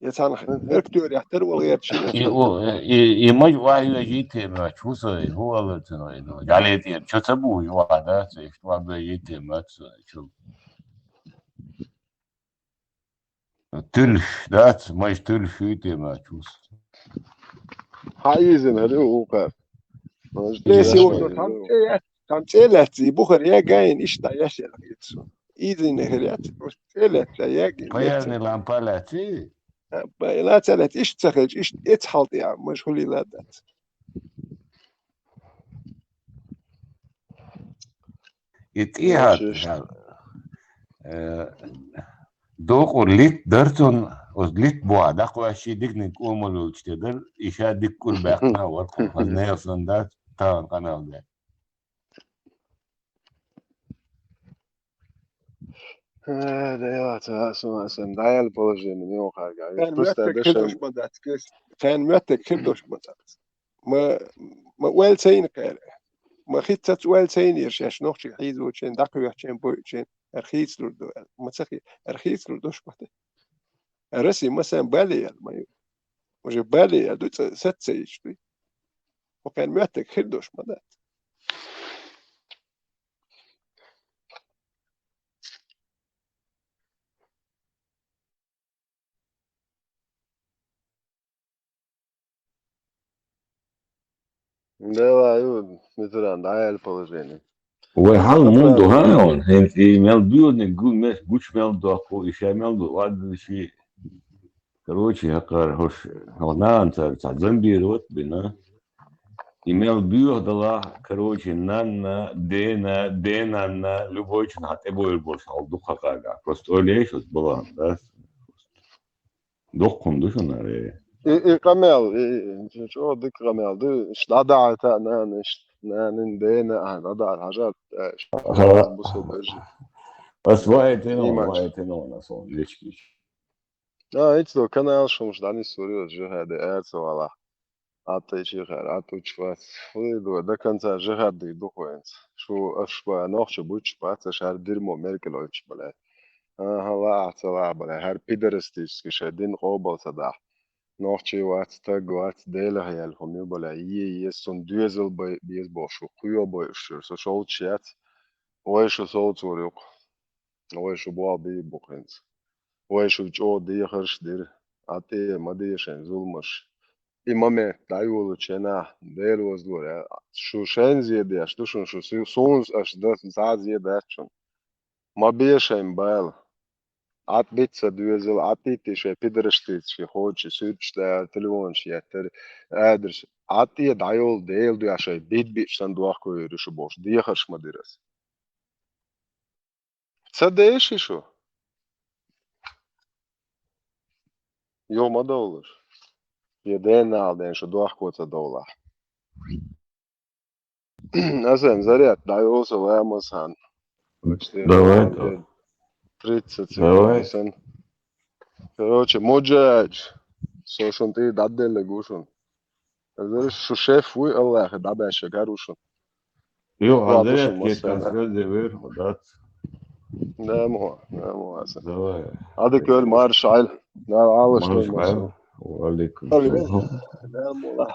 يسان هركتور يحتر والغير شي نتوي İmaj var ya yiteme çusa hu alatın oydu. Galeti çöse bu yuvarda işte var böyle yiteme çok. Tülf dat maj tülf yiteme çus. Hayizin hadi uqar. ليش يقولوا tam تيلاتي بخر يا جاين إشتا ياشي لقيتسو إيدي نهريات تيلات يا جاين Payarni lampalati. لا تلات إيش تخرج إيش إتحلط يا مشغولي لا دات İtihad. Doğu lit derton os lit boğa da koşu diknik umulu içtedir. İşe dikkul bakma var. Az ne yapsan da tamam kanalda. Да, ja, sam dajal poложение, не охарга. كان Просто متك كردوش دشم مدات كان متك كردوش مدات ما ويل سين كان ما خيتت ويل سين يرشاش نوخشي حيزو تشين داكو يحشين بوي تشين أرخيص لردو ما تسخي أرخيص لردوش مدات رسي مثلا بالي ما مش بالي دوت ست سيشتي وكان متك كردوش مدات Да, مثلا dajal poложение. وحال mundo هاون هنت имел бьюдне гумес гучмел доку ишемел вад شيء короче هقار هوش هونان تاع زنبي روت بنا имел бьюд дала короче нанна дена любой чнат эбойл бош алду хакага просто олеш была да докун душунар إقامل شو ذيك قامل ده إيش ضاع تاعنا إيش ندينا ضاع الحاجات بوصل برجع بس وقتنا إيماج أنا صون ليش كيش إيش لو كان أصلا مش داني سوري جو هذا أرس ولا عطي شيء غير عطي شوات وليدو ده كان تاع جو هذا يدوق وين شو أشبه نوخش بوتش بات شهر ديرمو أمريكا لو إيش بلا هلا أعتلا بلا هر بيدرستيش كشدين قوبل صدق نوخشي وات تاج وات ديلا هي الفمي بلا يسون دوزل بيز بوشو قيو بوشو سو شو تشات ويشو صوت وريق ويشو بوا بي بوخنز ويشو جو دي خرش دير عطي ما ديشن زولمش إمامي دايولو تشينا دير وزدور شو شين زيادة أشتوشن شو سونز أشدس زاد زيادة أشتون ما بيشن بايل عط بيتسا دوزل عطيتي شي بيدرشتيت شي خوتشي سوتشتا تليفون شي ادرش عطي دايول ديل دو شي بيت شندوخ كويري شو بوش دي خرش مدرس تصدقش شو يوم ما دولار يدين نالدين شو دوخ كوتا دولار أصلا زريات دايول سوا مثلا давай 30 давай секунд короче موجج سوشن تي دادل لغوشن زرش شو شيف وي الله دابا شكاروشن يو وادوشن حضرتك مثلا كتنسل دير خدات نعم هسه давай هذا كل مارش عيل لا عالش مالش لي حال مسو وعليكم ألبس السلام لا مولا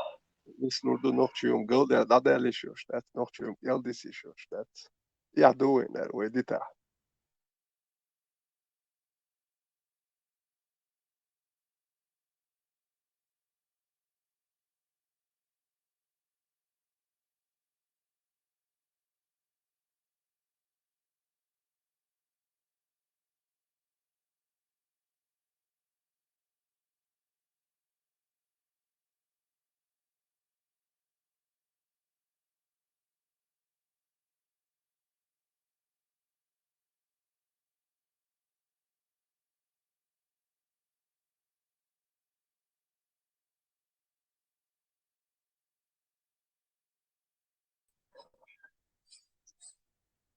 Visnurdu nohčium galdē, dadēlišos, tēt nohčium galdīsišos, tēt. Jā, doing that way, ditā.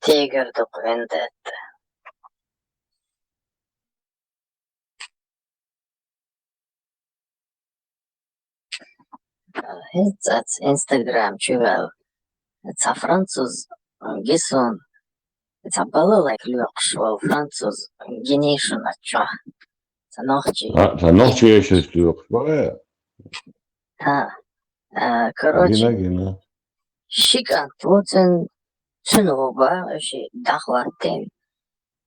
Tiger Vendetta. That's Instagram чувал. Это француз гисон. Это было like люкшвал француз генейшн ача. Это ночи. Ночи еще слёг. Короче, Гина. шикан плотен сунуба ши дахватен.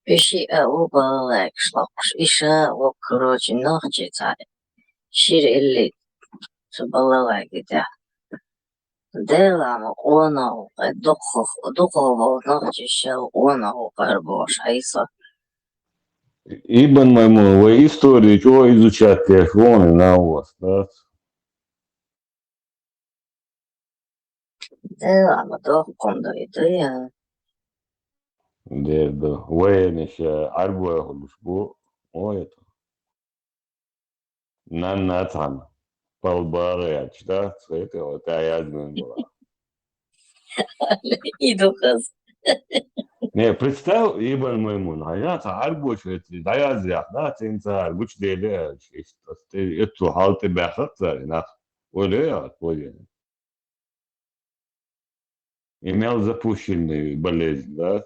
Пиши оба like шлокш иша вот короче ночи царь. Шир или было like это. Делам оно духово ночи шел оно карбош айса. Ибн моему, вы историю чего изучать телефоны на вас, да? Делам духом да идея. Да, вы еще арбуя худшбу, ой это. Нанатан, полбары, да? Это вот я была. Иду хаз. Не, представь, Ибн моему, я арбуя что это, да я зря, да, ты инсар, буч деле, это халты бахат, на, оля, оля. Имел запущенную болезнь, да?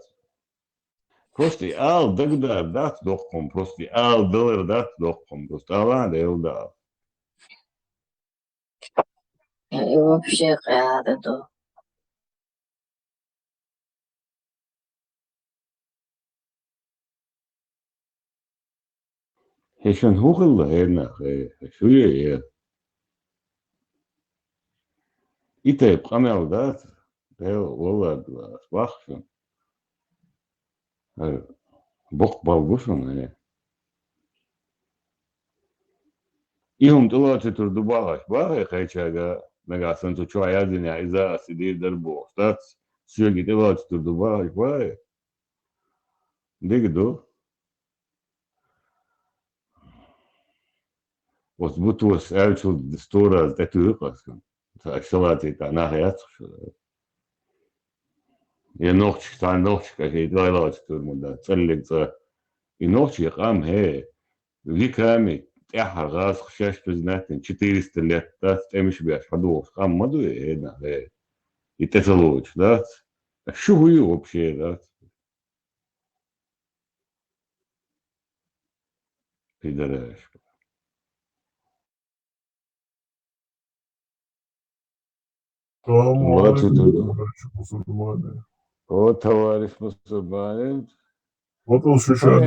Просто ал тогда, да, дохом, просто ал доллар, да, дохом, просто алан да. И вообще рада. Хешен хухалла, шо я. Ите памел, да, والله واخشن بق بالغشن يوم طلعت تردباش باغي خيشاga نغاسن تو شو يازن يا اذا سيدي دربو ستات سيجي طلعت تردباش باغي ديجدو وثبتوس الشو دستورة تتوقع فاشلاتي تناهيات يا نوخش تاع نوخش كي دايلات تورموندا تسلق и ночью قام هي веками тяха газ хшаш признатен 400 лет да темиш бяш подвох قام маду на и тесалоч да что вы вообще да пидораш вот товарищ мусульманин Вот он сейчас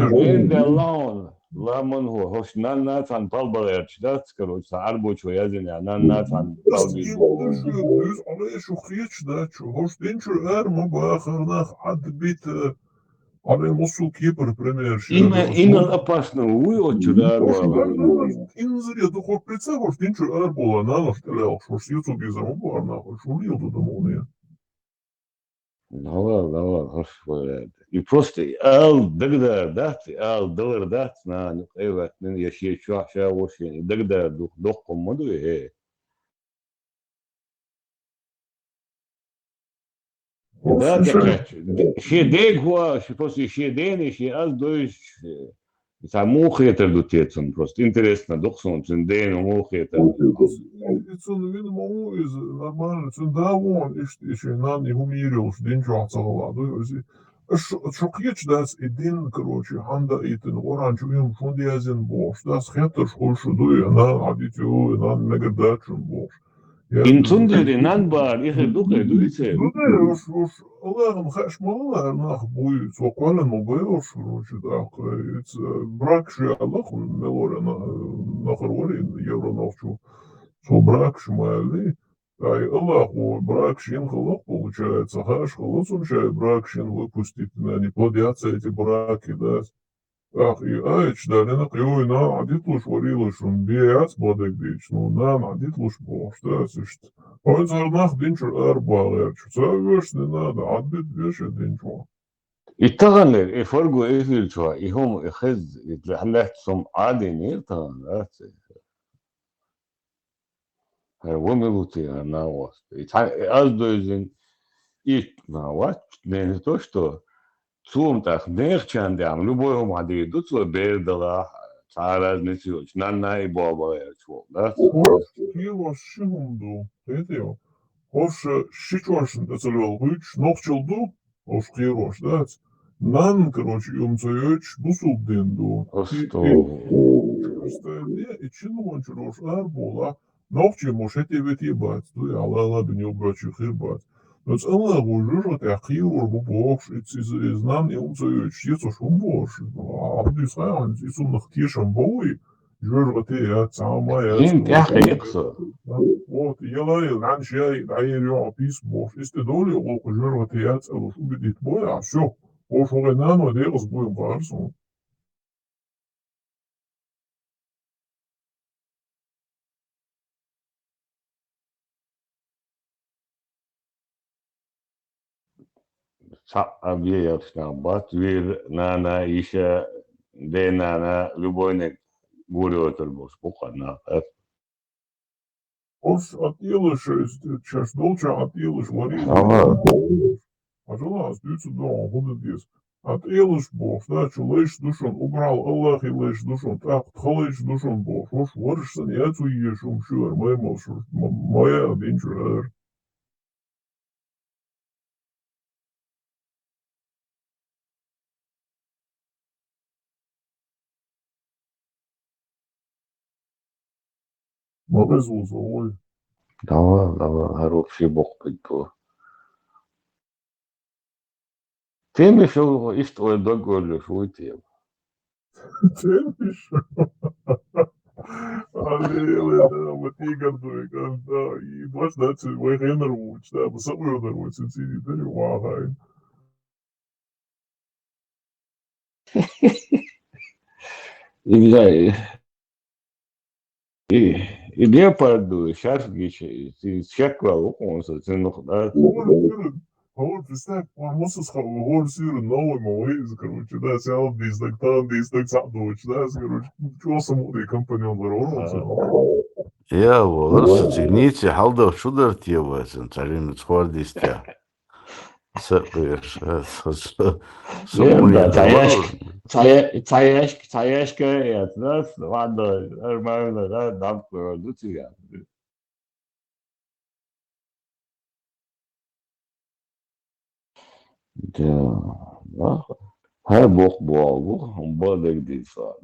Ламон хош нанат ан палбарч да короче арбочо язин нанат ан палби Biz عليه شو خيش ده شو هوش دينشر ارمو باخرناخ حد بيت على مصو كيبر بريمير شي именно опасно вы очудар инзер я дохор прица хош динчер арбола на наш телеал шош ютуб изам бар на хош улил до домония давай хош и просто ал дагда да ал доллар да на эват я шо вообще дагда дух комоду Да, так, щедей гуа, после щедей, ще аз дойш, само хетер дотецен, просто интересно, доксон, ценден, омо хетер. Цен вин маму из нормально, цен да вон, еще нам не умирил, что день чахцала, да, шокьеч дас идин, короче, ханда итен, оранж уем фондиазен бош, дас хетер шхольшу дуя, на адитю, на мегадачун бош. Инцундери нанбар, их духе дуйце. Уж Allah'ım kaçmalılar nah bu sokağa mı boyuyor şu da bırak şey Allah'ım ne var nahar var евро навчу со брак шмали ай Allah o брак шин халах получается хаш халас он чай брак шин выпустить на не плодятся эти браки да ах и айч да не накрой на адитлуш варилуш он биац бодек бич ну на адитлуш бош да сушт он зарнах динчер арбалер чувствуешь не надо адбит веше динчо И таганер, и форгу эфир чуа, и хом хез, и халлахт сом ади не таган, да. Вомилути на вас. И аз дойзен и на вас, не то что Цум так нехчан дям, любой мади, тут свой бердала, цараз не сюч, нанна и баба я чул, да? Килош шимунду, это Hoş şiçvarsın mesela hiç nokçuldu. Hoş kıyroş da. Nan короче umsoyuç busul dendu. Osto. İşte ne için onçuroş arbola. Nokçu moşeti veti bat. Du ya la bin braçı khirbat. Das Allah vurur da kıyro bu boş iz nan umsoyuç yeso şum boş. Abdü sayan isum nahtiyşam boy. Jurgati ya tsama ya. Инт яхэ яксо. Вот, يلا عن شيء عين يوم بيس بوش استدولي وقجر وتيات أو شو بدي تبوي عشو وش غنان وديرس بوي بارسون Абье yapsam bat bir nana işe de nana любойник гуриотер бос покана. Ош отъелыш час долча отъелыш варить. Ага. Пожалуйста, дюйцу дома будет дес. Отъелыш бош, да, чулэш душон, убрал Аллах и лэш душон, так, тхалэш душон бош, ош варшсан, я цу ешум шуэр, мэмэл шур, моя адвенчуэр. Морезу завой. Давай, хороший бог пойду. Ты мешал, и что договоришь уйти. Ты мешал. Аллилуйя, да, вот и гордой, да, и 20 way генервуч, да, but some other words in CD, then you are И леопарду, сейчас гичи, чекла, он со nog да. Gewoon verstaan, maar moesten ze gewoon sturen, nou, maar wees, короче, да, zelf die stuk dan, die stuk zat door, да, короче, чего саму die компаньон дорогу, Я вот, извините, халда шудер тевасен, царин сходистя. Цаяшка, это, ладно, нормально, да, дам кладу тебя. Да, her bok bu, balık disa.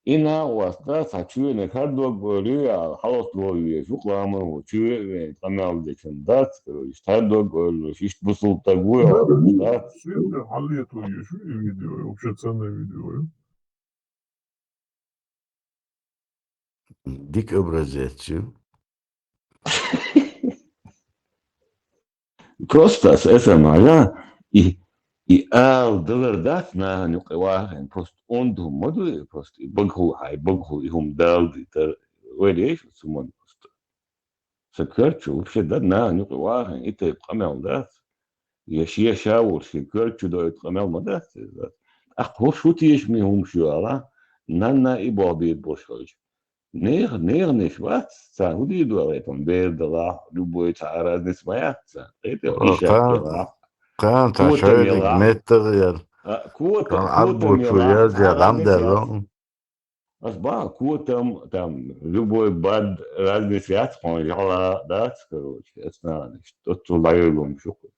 Ina wasta saçıyor ne kadar dok böyle ya, halos böyle şu klamı o çüye ve kanal geçinde, işte dok böyle, işte bu sulta bu ya. Şimdi halletıyor şu videoyu, вообще ценное видео. Dik образец. Просто это моя и доллар дат на нюквахен просто он думаю просто богу и хум дал это валишь сумон просто сакерчу вообще да на нюквахен это камел да я шаур сакерчу да это камел да ах шо тиеш ми хум шуала нанна и баби бошож нер не шват са худи дуале там бердала любой цара не смеяться это иша كانت عشان متر عبود شوية زي غمدة أصبح كوتم там любой бад разный свят он жала да короче это что-то лаилом шуку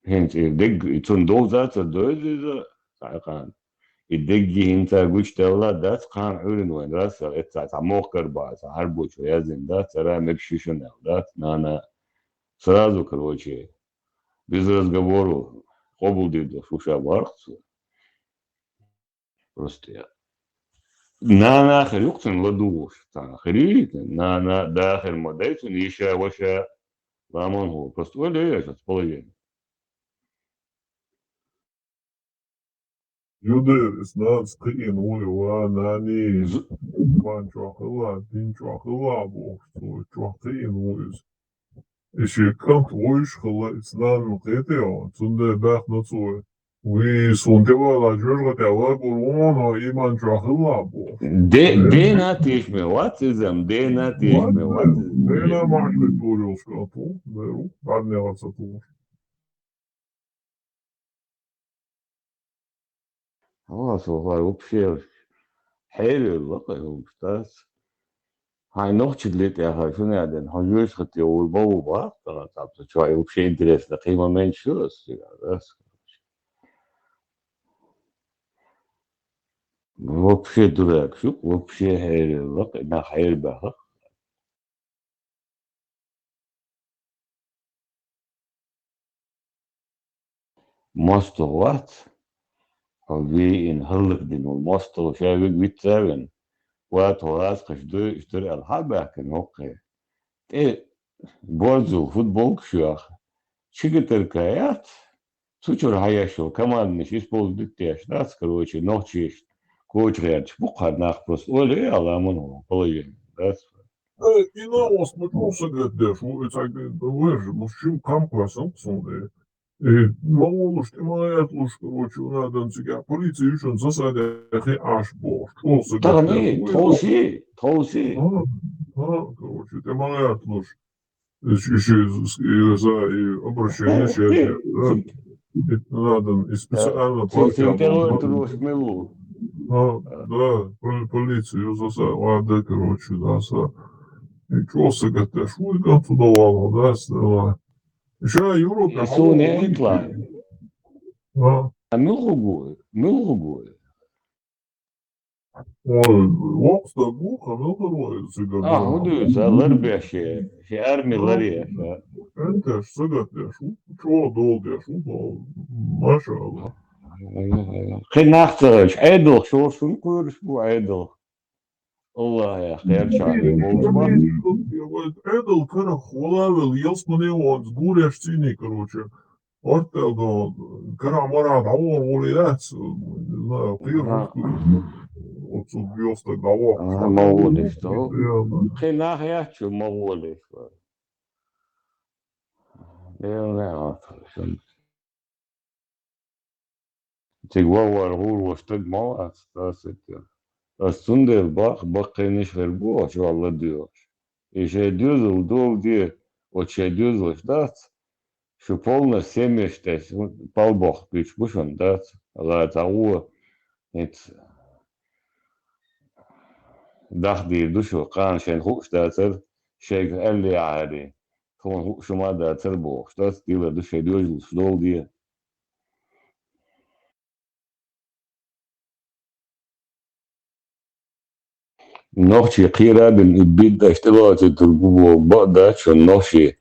хенч дег итун доза доза кан الدجي انت قلت والله ده كان عورن وين راس اتسع موقر بعض هربوش ويازن ده ترى مبشيشن ده انا сразу короче без разговору обулдил слушай варх просто я на хрюктен ладуш та хрит на дахер модельт еще вообще ламон го просто вале я сейчас половину Юдер is not скрин уйва нани ван чохла дин чохла бо что чохтин уйз is je kan ooit gelijk staan nog het ja zonder dag not zo وسونتوا لا جورج توا برونا إيمان جاهلا بو دينا تيشمي واتزم دينا تيشمي واتزم دينا معك للدوري وسكاتو ديرو بعدني غلطتو خلاص هو вообще حلو الوقت هو استاذ هاي نوختي ليت يا هاي شنو يعني هاي ختي والبو با طب شوي вообще интересно قيمة من شو بس вообще дурак شو вообще حلو الوقت نا حلو بها مستوات هذي إن هلك دين والمستو شايف بيتساوين وات هراس قشدو اشتري الحبة كان هوكي إيه برضو فوتبول شيخ شيء تركيات سوتشر هايشو كمان مش يسبول دتيش ناس كروتشي نوتشيش كوتش ريتش بقى ناخ بس ولا على منو بلجن بس И на вас мы просто гадаешь, вот так выжим, мужчин компасом сонде. Малуш, ты моя луж, короче, надо на тебя полиция еще засадя, ты аж бог, просто تغني توصي короче, ты моя луж. Еще за обращение сейчас, надо и специально платят. Да, полицию засадя, короче, да, и просто гадаешь, ой, как туда вало, да, стрела. Еще Европа. يسوني يطلع ملغوي وقت بوخا ملغوي هدوس الاربع شيء ارمي لريا انت سقط يا شو دول يا شو ما شاء الله خلينا نختارش عيدل شو نقول اسبوع عيدل الله يا خير شعبي عيدل كان خلاوي يصمني وزقول يشتيني короче Ортел до Карамара Давор Волирец, не знаю, первый отцу бьёста Давор. Молодец, что? Хрена я чё молодец. Я не знаю, что. Ты говорил, هو اشتد молодец, это. Aslında bakınış verbo, şu Allah diyor. İşe diyoruz, dol diye, o şey diyoruz, da. Что полная семья, что полбог пич бушон, да, ла тау, это дахди душу, кан шен хуш да цер, шейк элли ари, фон хуш ма да цер бог, что стила душе дёжил, что ди. Ночи قيرة بالبيت اشتغلت تلقوا بقدر شو نوشي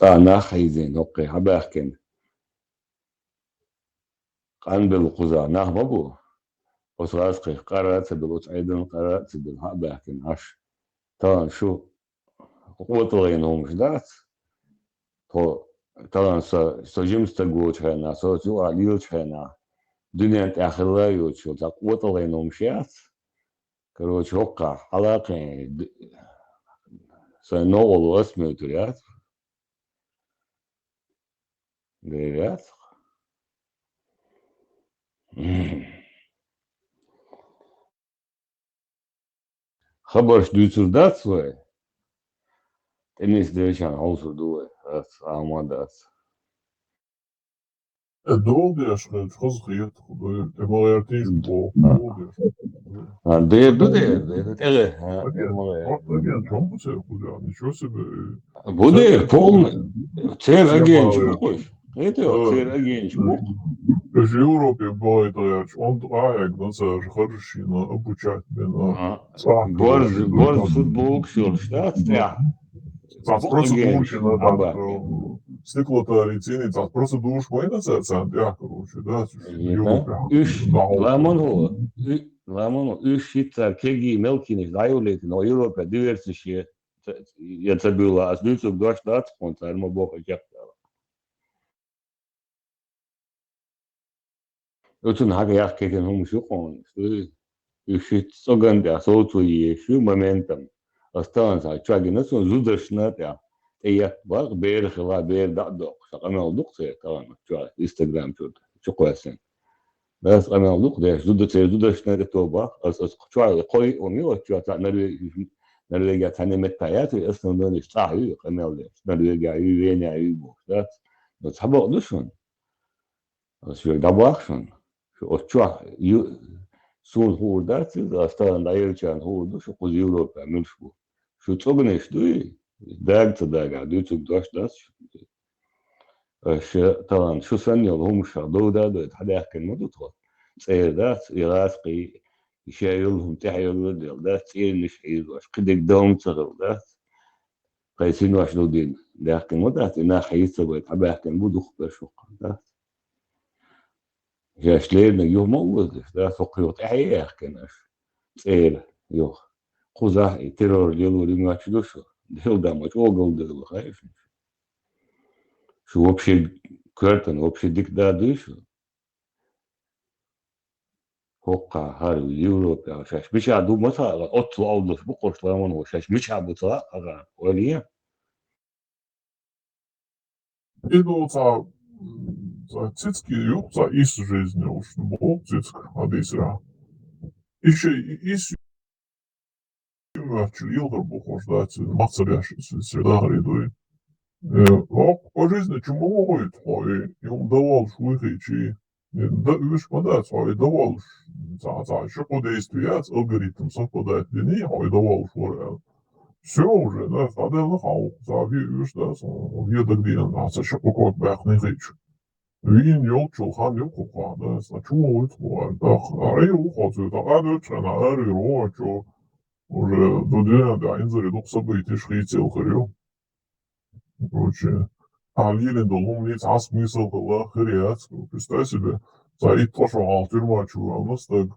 أنا خايزين أوكي هباكن قان بالقزا نهبو وصلاسقي قرأت بالوت أيضا قرأت بالهباكن هش طبعا شو قوتلينهم جدات طبعا سجمت تقوت هنا سوتو عليوت هنا دنيا تأخذها يوتشو قوتلينهم شيات короче هوكا علاقة سنوغل اسمه تريات Говорят. Хабар дүйцүрдат свой. Тенис девчан олсу дуэ. Амадат. Долдеш, хозгиет, эмалертиш бо. Ничего себе. Буде полный. Цер агенч какой? Это цер агенч. В Европе бывает, он аек, но это же хорошо обучать меня. Борз футбол, все, штат, да. Просто душно, да. Стекло-то ценится, просто душ майнаса, да, короче, да. Üç, lamano, üç hittar kegi melkiniz dajulieti no Europe diversišie, ja це було, а з людців дощ дати, он це армо Бога кептала. Ötün hake yak keken hum şu kon, üç hit sogan da soğutu ye, şu momentum. Astan sa çagi nasıl zudaşna ya. Eyak bak, beer xila, beer da dok. Sakame olduk se, kalan, Instagram çördü. شقاسن بس أنا لوك ده زود شنو توبا أس شوي قوي وميو شو تاع نرجع جات هني متايات أصلا ده نستعي أنا ولا نرجع يوين يعيبو بس حبوا قدشون بس في دباخشون شو أشوا سون هو ده أستان داير كان هو ده شو قزيلو بعمل شو تقولنيش دوي داق عدو تقدرش ده طبعا شو سني وهم مش هذول ده حدا يحكي الموضوع صير ده يراسقي يشايلهم تحيل ده تصير مش عيد واش قدك دوم تصغر ده قيسين واش لو دين ده يحكي الموضوع إنها خيسة بيت حدا يحكي الموضوع خبر ده جاش لين يوم موجود ده فقير تحية يحكي ناش صير يو خزاحي تيرور يلو اللي ما تشدوشو ده ما تقول ده خايف شو вообще كرتن вообще диктатура هوقع هارو يوروب يا شاش مش عدو مثلا أطلع أوضح بقرش طالما هو شاش مش عدو طلع أغا وليه Иду за цицки, юг, за из жизни уж не был цицк, а дисра. Еще из юморчил, елдер бухож, да, мацаряш, среда грядует. По жизни чему могут, и он давал швыхичи, да, видишь, подать, и давал, за что действует алгоритм, совпадает линии, и давал швырял. Все уже, да, тогда нахал, за видишь, да, вида где, а за что какой бэх не речь. Вин ёлчул хан ёлкуха, да, за чему вытвор, да, а я ухожу, да, а дочь, на ари рочо, уже до дня, да, инзари, ну, события шхитил, хорю. Короче, Алилин долом лиц а смысл была хряц. Представь себе, за и то, что алтюрма чувал, нас так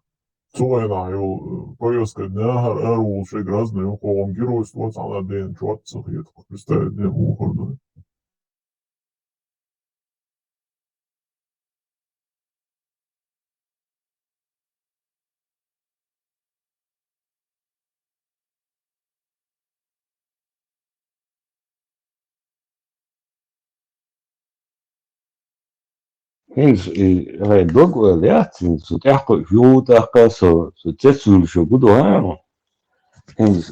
цуэна, ё, поездка дня, эру, шей грязный, ё, колом геройство, цана день, чувак цахет, представь, день ухода. Hens dog reaction så tärko juutaka så tsetsul sho gudo ha hens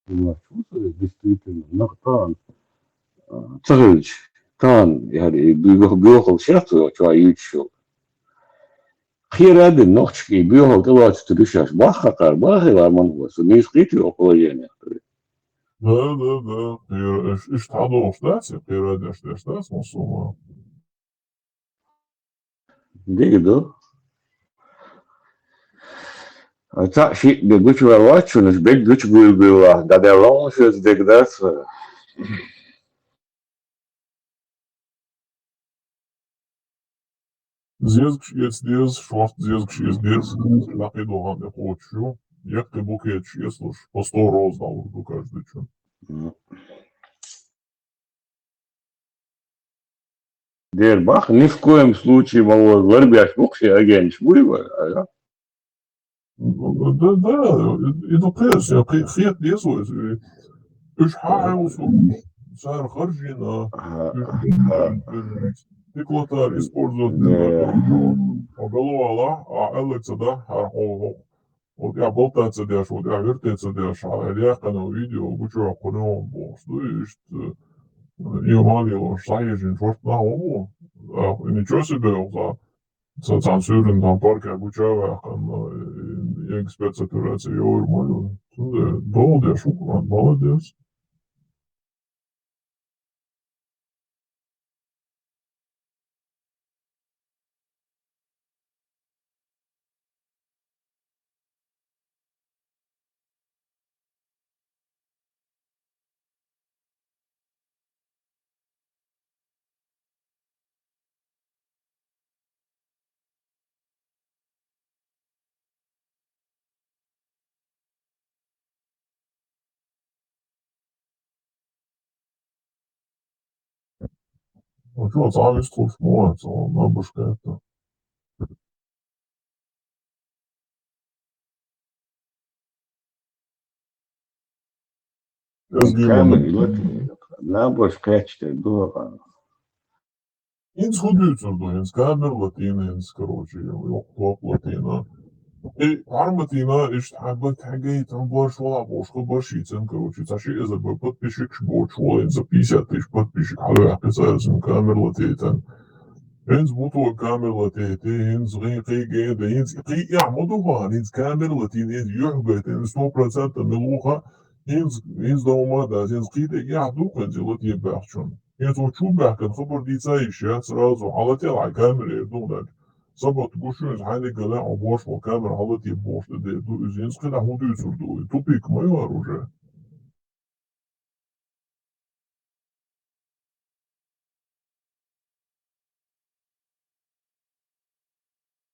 ما شو ديستريكت نقطان تغلج كان يعني بيوخل شاتو شوية شو خير هذا النقطة بيوخل طلعت تريشاش باخا قال باخي لما هو سميس قيتي وقويين Да, ich tada ostasi, pierādījās, mums sumā. Digo. Tā šī bija guču vēl vaču, un es beig guču bija, da der lonšas deg das. Ziezgšies diez, švart ziezgšies diez, напидохан я хочу. Як ты букет числишь, по 100 роз на урду каждый чин. Дербах ни в коем случае мало варбяш букши агенч буйва, а? Да, иду пресс, я хет дезует. Уж хаусу, сар харжина, Теклотар использует голова, а Алекса, да, вот я болтаться дешь, вот я вертеться дешь, а я канал видео, бучу аккордеон был, слышишь, и малил, шаежин, шорт на ому, ничего себе, за цензурен там парке обучава, я экспертсатурация, я урмалил, долго шукран, молодец. Ну что, зависть тут моется, бабушка это. Камень, вот, бабушка, что было. Инц ходуцурду, инц камер латина, инц, короче, يوقف لاتينا. عرمتينا إيش حبت حاجات عم باش ولا باش خبرش يتم كروتشي تاشي إذا ببط بيشكش بوش ولا إنزا بيسات إيش بط بيشك حلو يحكي من كامل لاتيتن إنز بوتو كامل لاتيتي إنز غي جيد إنز قي يعمدوها إنز كامل لاتين إنز يحبت إنز 100% ملوخة إنز دوما دا إنز قيدة يعدوك إنز لاتي باحشون إنز وشو باحكن خبر دي تايش يا سرازو حالتي على كامل يردون Sabah koşuyoruz hani gelen o boş o kamera halı diye boş dedi. Du üzeriniz kadar hudu sürdü. Topik mi var orada?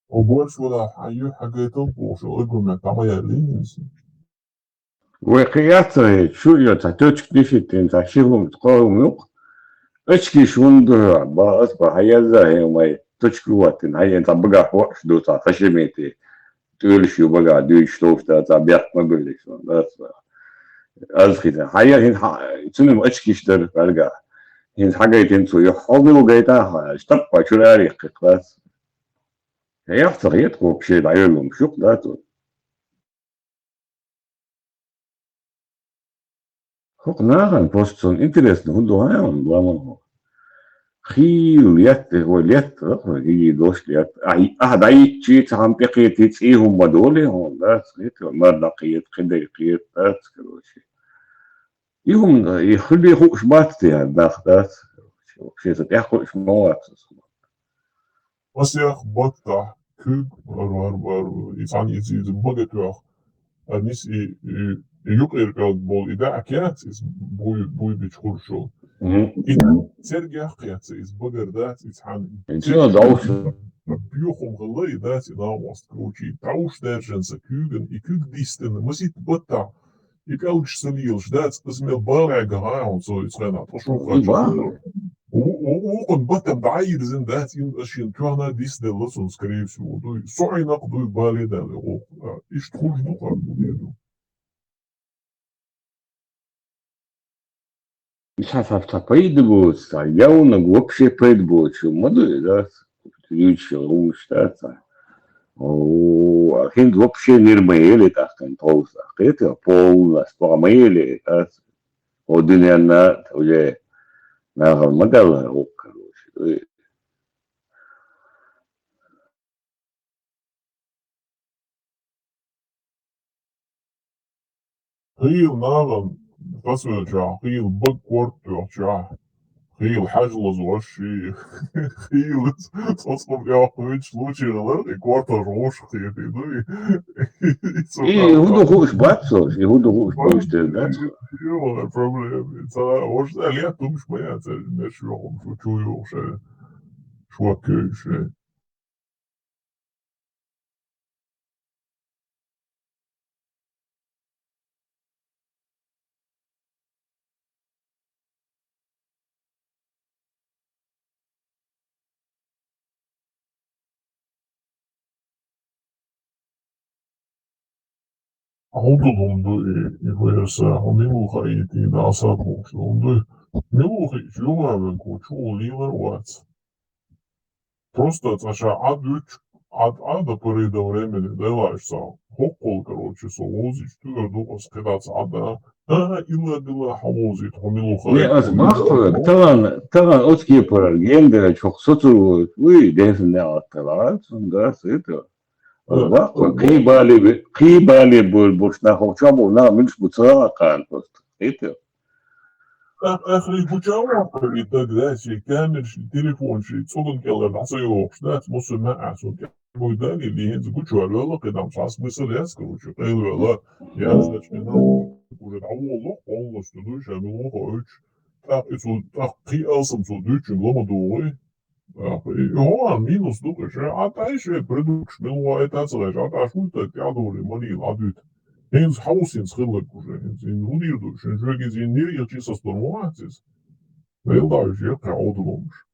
O boş valla hayır hakikaten boş. O gün ama yerliyiz. وقياسه شو يوتا توتش ديفيتين تاشيهم تقاوم يوق اشكي شوندو با اصبح هيا زاهي وما تشكواتن هيا انت بقى وقش دوتا خشميتي تقول شو بقى دوش توفتا تبيع ما بقولك شو بس أزخيته هيا هين تنم اشكي اشتر برجع هين حاجة يتنسو يحاولوا جيتا اشتبقى شو الاريق بس هي يحتقيتكم بشيء بعيونهم شو قداتو Hok nagan poston interesno hundo hayon blamano. Khil yat هو اليت يجي دوش اليت أهداي شيء عم بقيت تسيهم بدولي هون لا صيت ما لقيت قدر قيت بات كروشي يهم يخلي خوش باتي هالداخلات شيء تحكوا إيش موات Was ja botta kug var insan yetizi boget yok. Anis yok bol ida akat is boy بتخرشو. ترجع قياس is بقردات is عن. إنسان ضعوف. بيوخم غلاي ذات إذا وست كروشي تعوش درجن سكوجن يكوج ديستن مسيت بطة يكوج سليلش ذات اسمه بالع جهاون so يتخانع تشوف وقد بطل بعيد زين ذات يوم أشين كنا ديس دلسون سكريبس ودو صعي نقدو بالي ده إيش تخرج نقر مديرو مش عارف تبيد بوس يونا وبشي بيد بوس مدو ده تيجي وش ده وهند وبشي نرميلي تحتن توس أخيت يا بول أسبوعميلي تاس ودنيا النات وجاي ناخذ مقالها وكروش هي ناغم قسمة جا هي البق ورد جا هي الحاجة زواشي هي تصصب يا أخوي شلوشي غلط كوارتا روش خيتي دوي إيه هو خوش باتسو هو خوش بوشتر باتسو يو البروبلم ترى وش اللي مش ما مش يوم شو يوم شو كيش Holdolumdu ihojassa on niluha itiin asapuksi. Niluhi juoven kun chuuliver uats. Просто это ада перейда времени делаешься. Хоккол, короче, совозить, ты думаешь, скидаться ада. Ила хавозит, хомилуха. Не, азмахту, талан отки пора гендера чох соцу, уй, дефне атталат, сундас это. قيبالي بالبوشنا خوشابو لا منش بطاقة البوست إيتو أخي بوشاوا يتدرسي كامل التليفون شيء تصدق كلا بعصيه شنات مسمع عشان كموداني اللي هنز بوشوا لا كده مش عايز مثل يسكر شو قالوا لا يا سيدنا وجد عوض والله استدوش عملوا خوش قي أصلا صدوش لما دوي هو минус дука ще атайше предуч мило это целеш аташулта тядори мани ладут Eens hausins schillig eens in hoedirduš en žvegis in nirja čisa stormoacis. Vēl daži, ja, kā audomš.